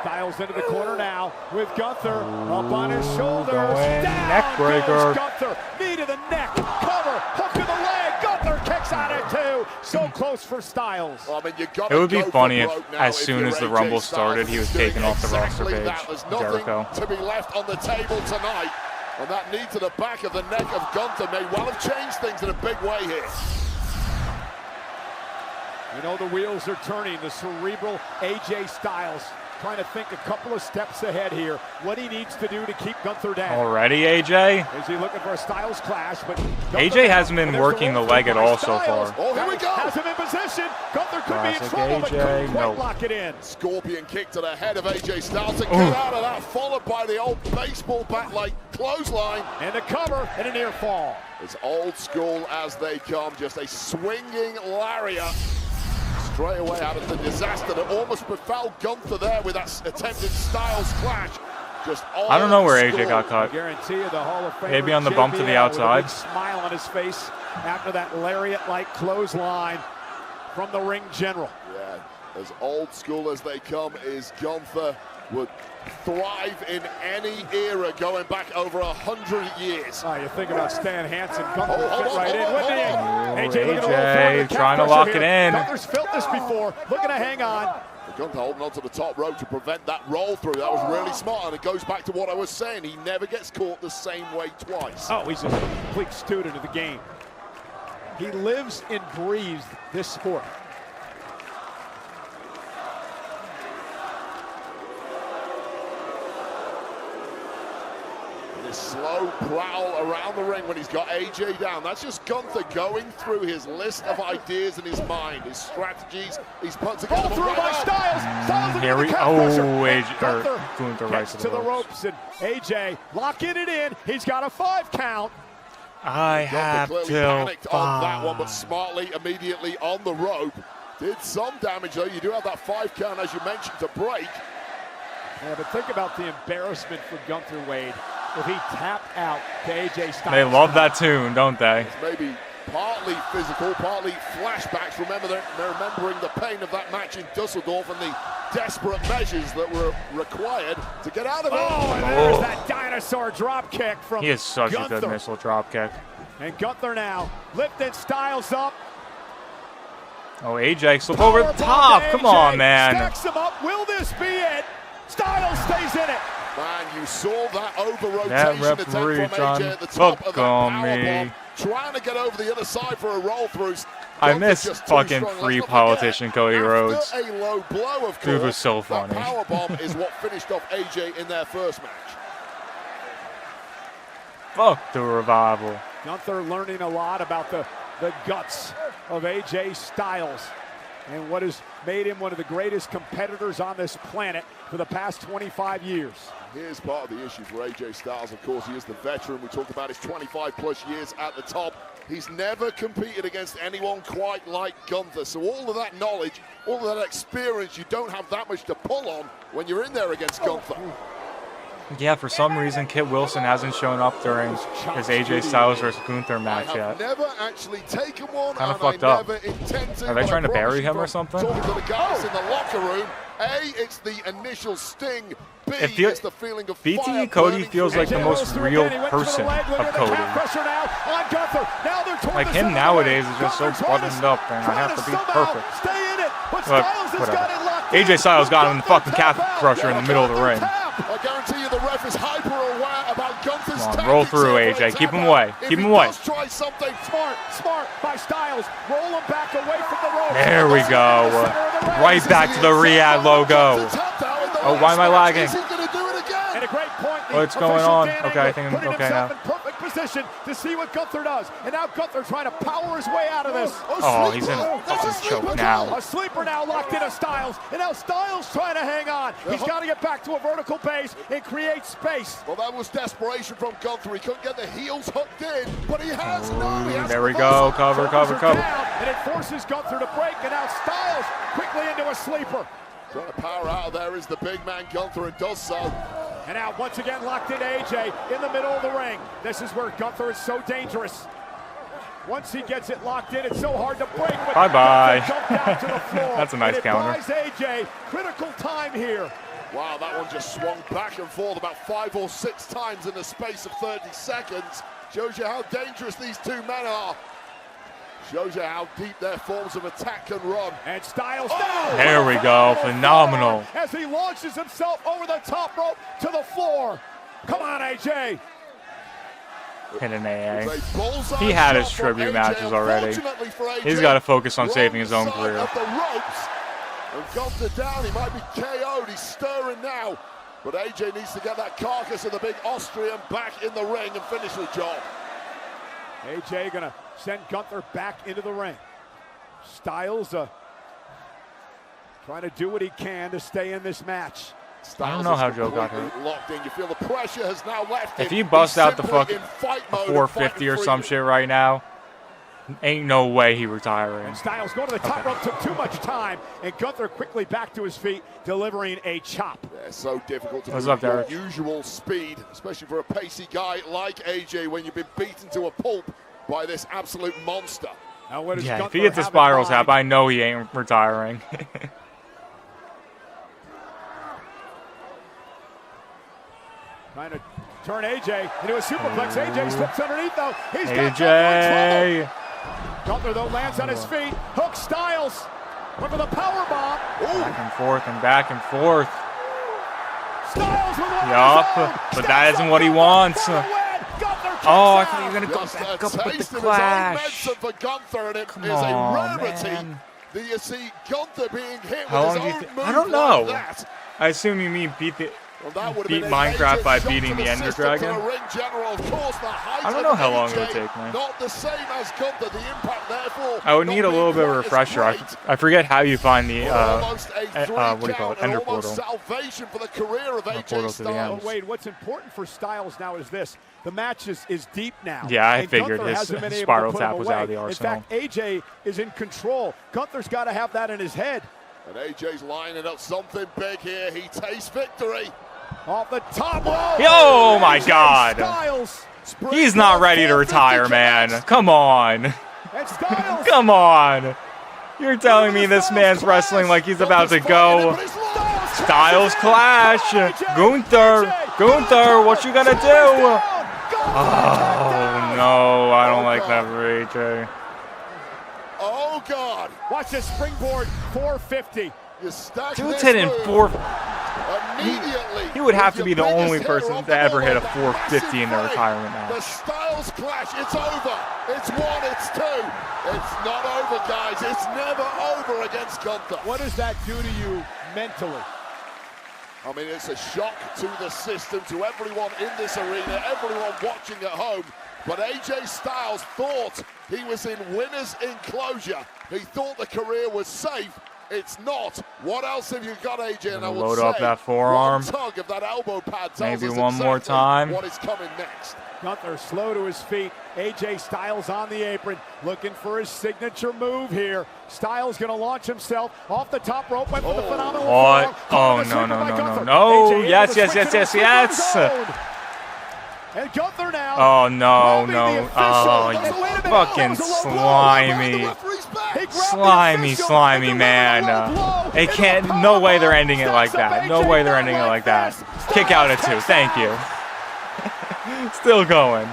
Styles into the corner now with Gunther up on his shoulders.
going
Down
neck breaker.
goes Gunther. Knee to the neck. Cover. Hook to the leg. Gunther kicks out at two. So close for Styles.
Well, I mean, you
It would be
go
funny
for
if,
broke now
as
if
soon
you're
as the
AJ
Rumble
Styles.
started, he was
Doing
taken off the roster
exactly
page.
that. There's nothing
Jericho.
to be left on the table tonight. And that knee to the back of the neck of Gunther may well have changed things in a big way here.
You know the wheels are turning. The cerebral AJ Styles trying to think a couple of steps ahead here. What he needs to do to keep Gunther down.
Already, AJ?
Is he looking for a Styles clash? But
AJ hasn't been working the leg at all so far.
Oh, here we go.
Has him in position. Gunther could be in
Classic
trouble, but couldn't
AJ.
quite
Nope.
lock it in.
Scorpion kick to the head of AJ Styles to get
Ooh.
out of that, followed by the old baseball bat like clothesline.
And a cover and a near fall.
It's old school as they come, just a swinging lariat. Straight away out of the disaster that almost befell Gunther there with that attempted Styles clash. Just
I don't know where AJ got cut.
Guarantee you the Hall of Famer
Maybe on the bump to the
JBL with a
outside.
big smile on his face after that lariat-like clothesline from the ring general.
Yeah, as old school as they come is Gunther. Would thrive in any era going back over 100 years.
Oh, you think about Stan Hansen, Gunther would fit right in, wouldn't he?
AJ
looking to roll forward,
trying to
calf
lock
crusher
it
here.
in.
Gunther's felt this before, looking to hang on.
Gunther holding onto the top rope to prevent that roll through. That was really smart, and it goes back to what I was saying. He never gets caught the same way twice.
Oh, he's a complete student of the game. He lives and breathes this sport.
This slow prowl around the ring when he's got AJ down. That's just Gunther going through his list of ideas in his mind, his strategies he's put together.
Through by Styles. Styles
Here we
Gunther
right
to the ropes, and AJ locking it in. He's got a 5 count.
I have
clearly
till
panicked on that one, but smartly, immediately on the rope. Did some damage though. You do have that 5 count, as you mentioned, to break.
Yeah, but think about the embarrassment for Gunther, Wade, if he tapped out to AJ Styles.
They love that tune, don't they?
It's maybe partly physical, partly flashbacks. Remembering the pain of that match in Dusseldorf and the desperate measures that were required to get out of it.
Oh, and there's that dinosaur drop kick from
He is such
Gunther.
a good missile drop kick.
And Gunther now lifting Styles up.
Oh, AJ slip over the top. Come on, man.
Stacks him up. Will this be it? Styles stays in it.
Man, you saw that over-rotation
That
attempt
referee
from
trying
AJ at the
to
top of
hook
that
on
powerbomb,
me.
trying to get over the other side for a roll-through.
I
Gunther's
miss
just too
fucking
strong.
free
Let's not
politician
forget,
Cody Rhodes.
after a low blow, of
Dude
course,
was so funny.
that powerbomb is what finished off AJ in their first match.
Fuck the revival.
Gunther learning a lot about the guts of AJ Styles and what has made him one of the greatest competitors on this planet for the past 25 years.
Here's part of the issue for AJ Styles. Of course, he is the veteran. We talked about his 25-plus years at the top. He's never competed against anyone quite like Gunther. So all of that knowledge, all of that experience, you don't have that much to pull on when you're in there against Gunther.
Yeah, for some reason, Kit Wilson hasn't shown up during his AJ Styles versus Gunther match yet.
Never actually taken one.
Kind of fucked up.
Never intend to,
Are they trying to bury him or something?
Talking to the guys in the locker room. A, it's the initial sting. B, it's the feeling of fire
BTE Cody
burning
feels
through
like the
his
most
head.
real person of Cody. Like him nowadays is just so buttoned up and I have to be perfect. But whatever. AJ Styles got him in the fucking calf crusher in the middle of the ring.
I guarantee you the ref is hyper aware about Gunther's
Come on, roll through AJ. Keep him away. Keep him away.
Try something
smart by Styles. Roll him back away from the rope.
There we go. Right back to the Riyadh logo. Oh, why am I lagging?
And a great point.
What's going on? Okay, I think I'm okay now.
In perfect position to see what Gunther does. And now Gunther trying to power his way out of this.
Oh, he's in a fucking choke now.
A sleeper now locked into Styles. And now Styles trying to hang on. He's got to get back to a vertical base and create space.
Well, that was desperation from Gunther. He couldn't get the heels hooked in, but he has
There we go. Cover, cover, cover.
And it forces Gunther to break. And now Styles quickly into a sleeper.
Trying to power out of there is the big man Gunther, and does so.
And now once again locked in AJ in the middle of the ring. This is where Gunther is so dangerous. Once he gets it locked in, it's so hard to break.
Bye-bye.
That's
a nice counter.
AJ, critical time here.
Wow, that one just swung back and forth about 5 or 6 times in the space of 30 seconds. Shows you how dangerous these two men are. Shows you how deep their forms of attack can run.
And Styles.
There we go. Phenomenal.
As he launches himself over the top rope to the floor. Come on, AJ.
Hit an AA. He had his tribute matches already. He's got to focus on saving his own career.
And Gunther down. He might be KO'd. He's stirring now. But AJ needs to get that carcass of the big Austrian back in the ring and finish the job.
AJ gonna send Gunther back into the ring. Styles trying to do what he can to stay in this match.
I don't know how Joe got hurt.
Locked in. You feel the pressure has now left
if
him.
he busts out the fucking
mode,
450 or some shit right now, Ain't no way he retiring.
And Styles going to the top rope, took too much time, and Gunther quickly back to his feet, delivering a chop.
Yeah, so difficult to
What's
move
up, Derek?
your usual speed, especially for a pacey guy like AJ when you've been beaten to a pulp by this absolute monster.
Now what does
Yeah,
Gunther
if he gets the
have in
spiral
mind?
tap, I know he ain't retiring.
Trying to turn AJ into a superplex. AJ slips underneath though. He's got
AJ!
Gunther though lands on his feet. Hook Styles. Went for the power bomb.
Back and forth and back and forth.
Styles with one
Yup, but that isn't what he wants. Oh, I thought you were going to go
Just
back
a
up with the
taste of his own
clash.
medicine for Gunther, and it
Come
is a
on,
rarity
man.
that you see Gunther being hit
How
with
long
his
do you
own
think?
move
I don't
like
know.
that.
I assume you mean beat
That would have been a
Minecraft
major
by
shock
beating
to
the Ender
system for
Dragon.
the ring general. Of course, the height
I don't know
of
how long it
AJ,
would take, man.
Not the same as Gunther. The impact, therefore,
I would
not
need a little
being
bit of a
quite as
refresher.
great.
I forget how you find the
Almost a
what do you call it?
and
Ender
almost
portal.
salvation for the career of AJ
portal to the
Styles.
end.
But Wade, what's important for Styles now is this. The match is deep now.
Yeah, I
and
figured
Gunther
his
hasn't been able to
spiral
put
tap
him
was
away.
out of the arsenal.
In fact, AJ is in control. Gunther's got to have that in his head.
And AJ's lining up something big here. He tastes victory.
Off the top rope.
Oh my God!
Styles.
He's not ready to retire, man. Come on.
And Styles.
Come on. You're telling me this man's wrestling like he's about to go. Styles clash. Gunther. What you gonna do? Oh no, I don't like that for AJ.
Oh God!
Watch this springboard 450.
You stack
Dude's
this
hitting
move
4.
immediately.
He would have to
with
be the
your
only
biggest hitter
person
on
to
the
ever hit a
board.
450 in their
Massive
retirement
fight. The
match.
Styles clash. It's over. It's 1. It's 2. It's not over, guys. It's never over against Gunther.
What does that do to you mentally?
I mean, it's a shock to the system, to everyone in this arena, everyone watching at home. But AJ Styles thought he was in winner's enclosure. He thought the career was safe. It's not. What else have you got, AJ? And I would
Load
say
up that forearm.
one tug of that elbow pad tells
Maybe
us
one more
exactly
time.
what is coming next.
Gunther slow to his feet. AJ Styles on the apron, looking for his signature move here. Styles going to launch himself off the top rope. Went for the phenomenal forearm.
Oh, no. Yes.
And Gunther now.
Oh, no. Oh, you fucking slimy man. They can't, no way they're ending it like that. No way they're ending it like that. Kick out at 2. Thank you. Still going.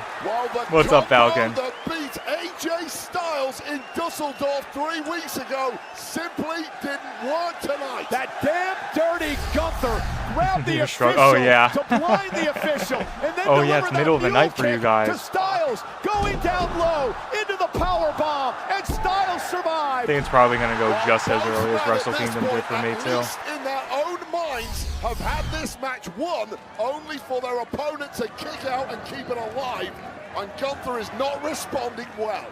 What's up, Falcon?
That beat AJ Styles in Dusseldorf 3 weeks ago simply didn't work tonight.
That damn dirty Gunther grabbed the official
Oh, yeah.
to blind the official. And then
Oh, yeah, it's
deliver
middle of
that
the night
mule
for you
kick
guys.
To Styles going down low into the power bomb, and Styles
I
survived.
think it's probably going to go just as early as Wrestle Kingdom did for me,
At
too.
least in their own minds, have had this match won only for their opponent to kick out and keep it alive. And Gunther is not responding well.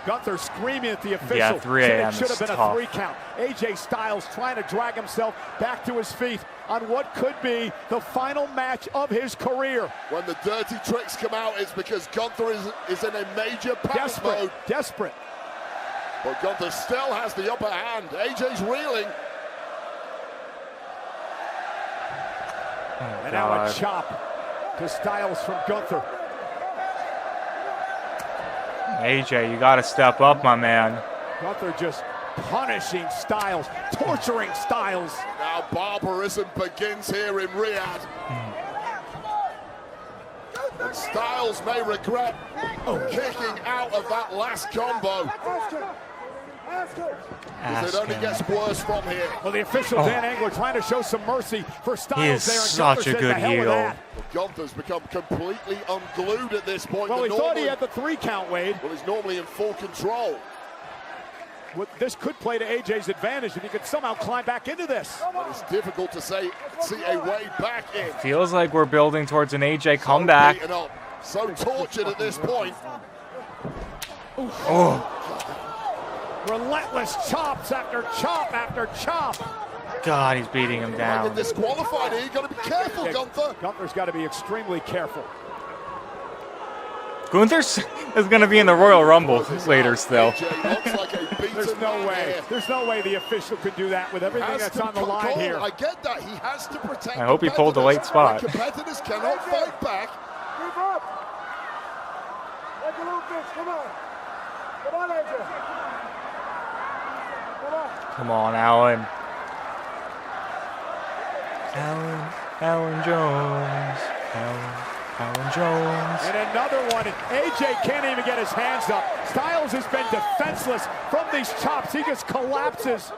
Gunther screaming at the official.
Yeah, 3 a.m.
Should have
is
been
tough.
a 3 count. AJ Styles trying to drag himself back to his feet on what could be the final match of his career.
When the dirty tricks come out, it's because Gunther is in a major panic mode.
Desperate.
But Gunther still has the upper hand. AJ's reeling.
And now a chop to Styles from Gunther.
AJ, you got to step up, my man.
Gunther just punishing Styles, torturing Styles.
Now barbarism begins here in Riyadh. And Styles may regret kicking out of that last combo. Because it only gets worse from here.
Well, the official Dan Engler trying to show some mercy for Styles
He is
there. And
such
Gunther
a
says,
good
"The hell with
heel."
that."
Gunther's become completely unglued at this point.
Well, he thought he had the 3 count, Wade.
Well, he's normally in full control.
This could play to AJ's advantage if he could somehow climb back into this.
But it's difficult to see a way back in.
Feels like we're building towards an AJ comeback.
Beaten up, so tortured at this point.
Oh,
Relentless chops after chop after chop.
God, he's beating him
Get
down.
disqualified here. You got to be careful, Gunther.
Gunther's got to be extremely careful.
Gunther is going to be in the Royal Rumble later still.
There's no way. There's no way the official could do that with everything that's on the line here.
I get that. He has to protect.
I hope he pulled the late spot.
Competitors cannot fight back.
Move up. Like a little bitch. Come on. Come on, AJ. Come on.
Come on, Alan. Alan Jones. Alan Jones.
And another one. AJ can't even get his hands up. Styles has been defenseless from these chops. He just collapses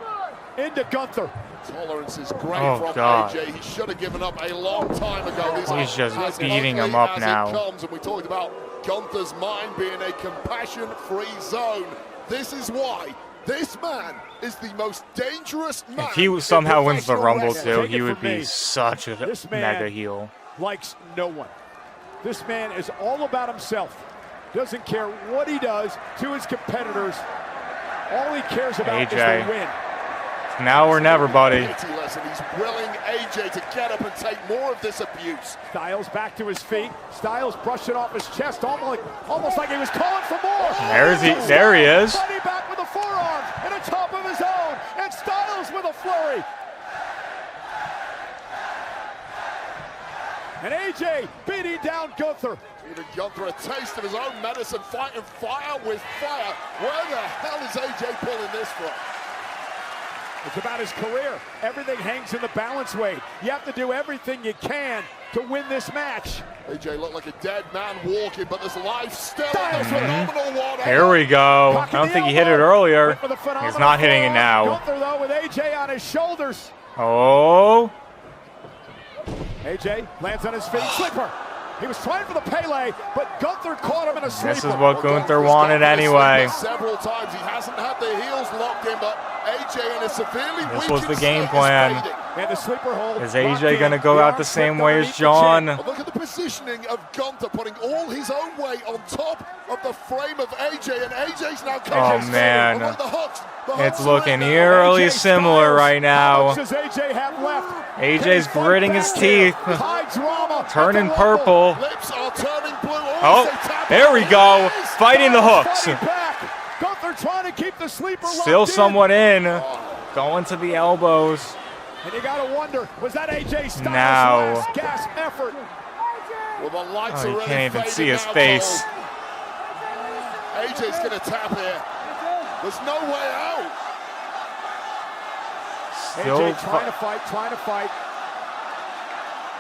into Gunther.
Tolerance is great
Oh,
from
God.
AJ. He should have given up a long time ago.
He's just
as
beating
ugly
him up
as
now.
It comes, and we talked about Gunther's mind being a compassion-free zone. This is why this man is the most dangerous man.
If he somehow wins the
professional
Rumble
wrestling.
too,
Take
he
it
would
from
be
me.
such a
This man
mega heel.
likes no one. This man is all about himself. Doesn't care what he does to his competitors. All he cares about is
AJ.
the win.
Now or never, buddy.
He's willing AJ to get up and take more of this abuse.
Styles back to his feet. Styles brushing off his chest, almost like he was calling for more.
There he is.
Fighting back with a forearm and a top of his own, and Styles with a flurry. And AJ beating down Gunther.
Giving Gunther a taste of his own medicine, fighting fire with fire. Where the hell is AJ pulling this from?
It's about his career. Everything hangs in the balance weight. You have to do everything you can to win this match.
AJ looked like a dead man walking, but there's life still in this phenomenal one.
Here we go. I don't think he hit it earlier. He's not hitting it now.
Gunther, though, with AJ on his shoulders.
Oh.
AJ lands on his feet. Sleeper. He was trying for the Pele, but Gunther caught him in a sleeper.
This is what Gunther wanted anyway.
Several times he hasn't had the heels locked in, but AJ in a severely
This was the game plan.
And the sleeper hold.
Is AJ going to go out the same way as John?
Look at the positioning of Gunther, putting all his own weight on top of the frame of AJ, and AJ's now
Oh, man.
look at the hooks.
It's looking eerily similar right now.
Does AJ have left?
AJ's gritting his teeth.
High drama.
Turning purple.
Lips are turning blue.
Oh, there we go. Fighting the hooks.
Gunther trying to keep the sleeper
Still
locked
somewhat in. Going to the elbows.
And you gotta wonder, was that AJ Styles'
Now.
last gasp effort?
Well, the lights
Oh,
are
you
really
can't even see
fading
his
now,
face.
Cole. AJ's gonna tap here. There's no way out.
Still
AJ trying to fight.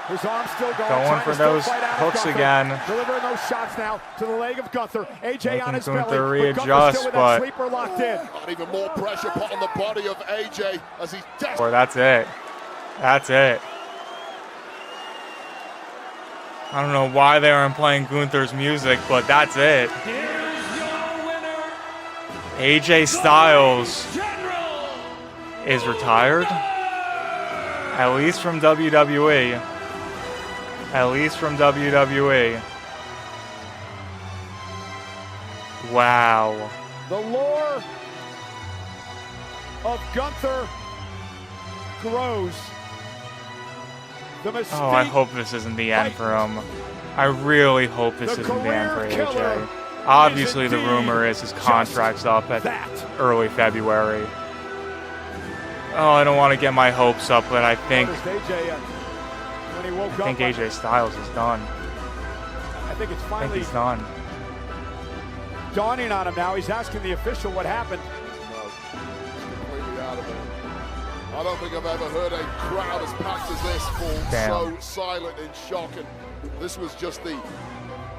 His arm's still going.
Going
trying
for
to still
those
fight out of
hooks
Gunther.
again.
Delivering those shots now to the leg of Gunther. AJ
Making
on his
Gunther
belly, but Gunther
readjust,
still with
but-
that sleeper locked in.
And even more pressure put on the body of AJ as he's desperate.
Or that's it. That's it. I don't know why they aren't playing Gunther's music, but that's it. AJ Styles is retired. At least from WWE. At least from WWE. Wow.
The lore of Gunther grows. The mystique.
Oh, I hope this isn't the end for him. I really hope this isn't the end for AJ. Obviously, the rumor is his contract's up at early February. Oh, I don't want to get my hopes up, but I think AJ Styles is done.
I think it's
I think
finally
he's done.
dawning on him now. He's asking the official what happened.
Completely out of it. I don't think I've ever heard a crowd as packed as this fall
Damn.
so silent in shock. And this was just a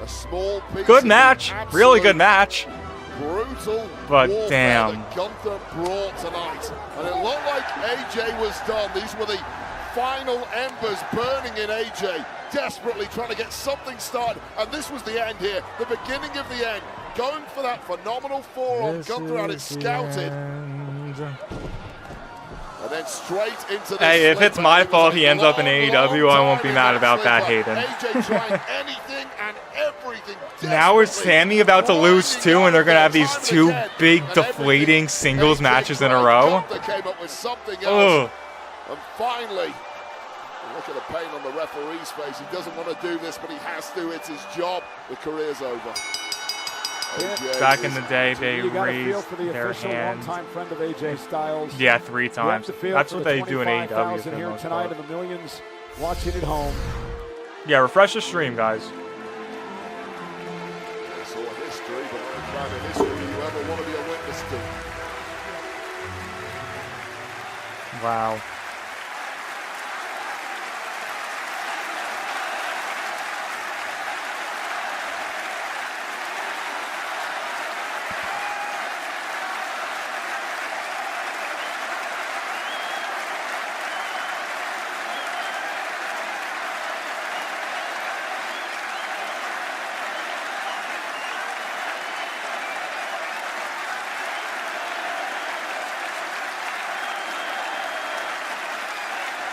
small piece.
Good
of
match. Really good match.
Brutal
But
warfare
damn.
that Gunther brought tonight. And it looked like AJ was done. These were the final embers burning in AJ, desperately trying to get something started. And this was the end here, the beginning of the end. Going for that phenomenal forearm. Gunther had it scouted. And then straight into the
Hey, if
slip,
it's my
and it was
fault
a
he ends up in
long,
AEW,
long
I won't be
time
mad
in
about that,
slip.
Hayden.
AJ trying anything and everything.
Now is Sammy about to lose too, and they're going to have these two big deflating singles matches in a row?
Gunther came up with something else.
Ugh.
And finally, look at the pain on the referee's face. He doesn't want to do this, but he has to. It's his job. The career's over.
Back in the day, they
You gotta feel
raised
for the
their
official
hand.
longtime friend of AJ Styles.
Yeah, 3
You have
times.
to feel
That's
for
what
the
they do in AEW for
25,000
the
here
most
tonight
part.
and the millions watching at home.
Yeah, refresh the stream, guys.
Saw history, but not a crowd of history you ever want to be a witness to.
Wow.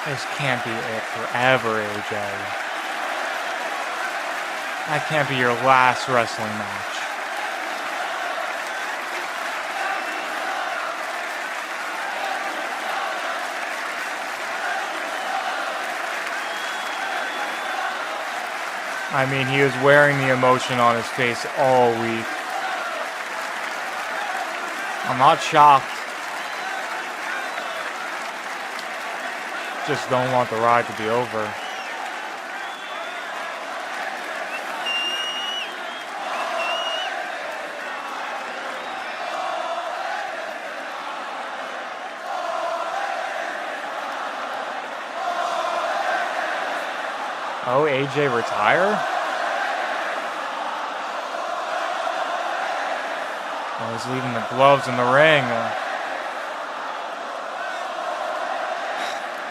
This can't be it forever, AJ. That can't be your last wrestling match. I mean, he was wearing the emotion on his face all week. I'm not shocked. Just don't want the ride to be over. Oh, AJ retire? Oh, he's leaving the gloves in the ring.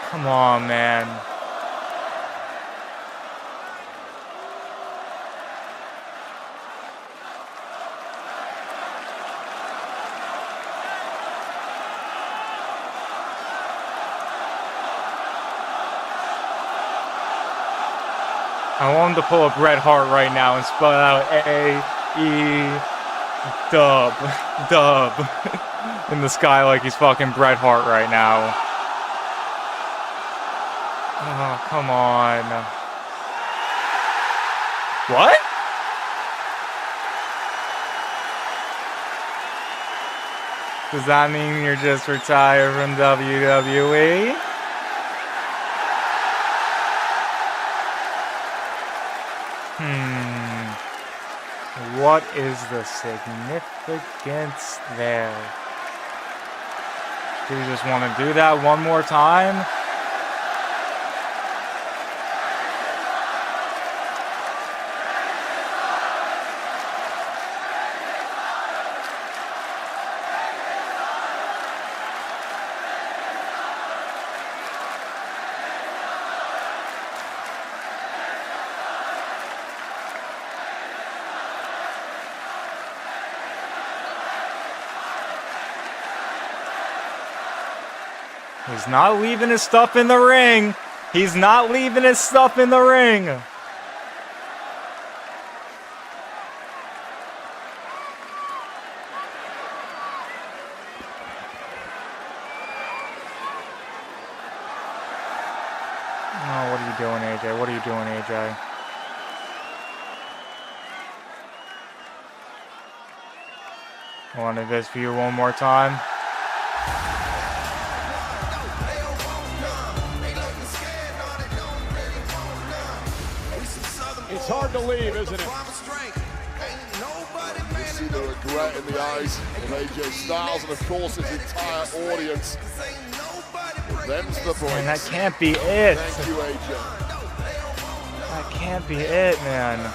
Come on, man. I want him to pull a Bret Hart right now and spell out A-E-Dub in the sky like he's fucking Bret Hart right now. Oh, come on. What? Does that mean you're just retired from WWE? What is the significance there? Do you just want to do that one more time? He's not leaving his stuff in the ring. He's not leaving his stuff in the ring. Oh, what are you doing, AJ? What are you doing, AJ? Wanted this view one more time.
It's hard to leave, isn't it?
You see the regret in the eyes of AJ Styles and, of course, his entire audience. Them's the breaks.
Man, that can't be it.
Thank you, AJ.
That can't be it, man.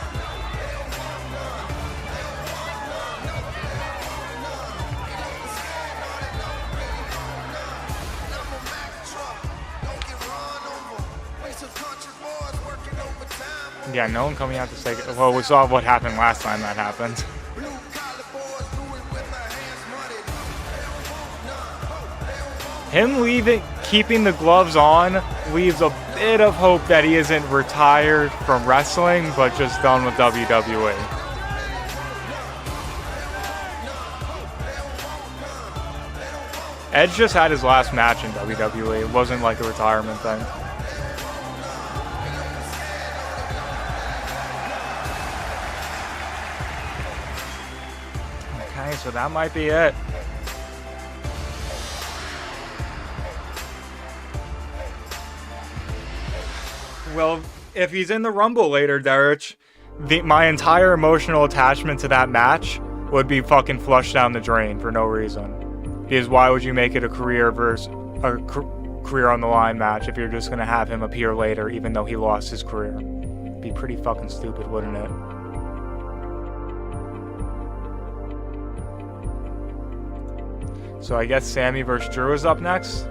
Yeah, no one coming out to say. Well, we saw what happened last time that happened. Him leaving, keeping the gloves on, leaves a bit of hope that he isn't retired from wrestling, but just done with WWE. Edge just had his last match in WWE. It wasn't like a retirement thing. Dang, so that might be it. Well, if he's in the Rumble later, Derek, my entire emotional attachment to that match would be fucking flushed down the drain for no reason. Because why would you make it a career versus a career on the line match if you're just gonna have him appear later, even though he lost his career? It'd be pretty fucking stupid, wouldn't it? So I guess Sammy versus Drew is up next.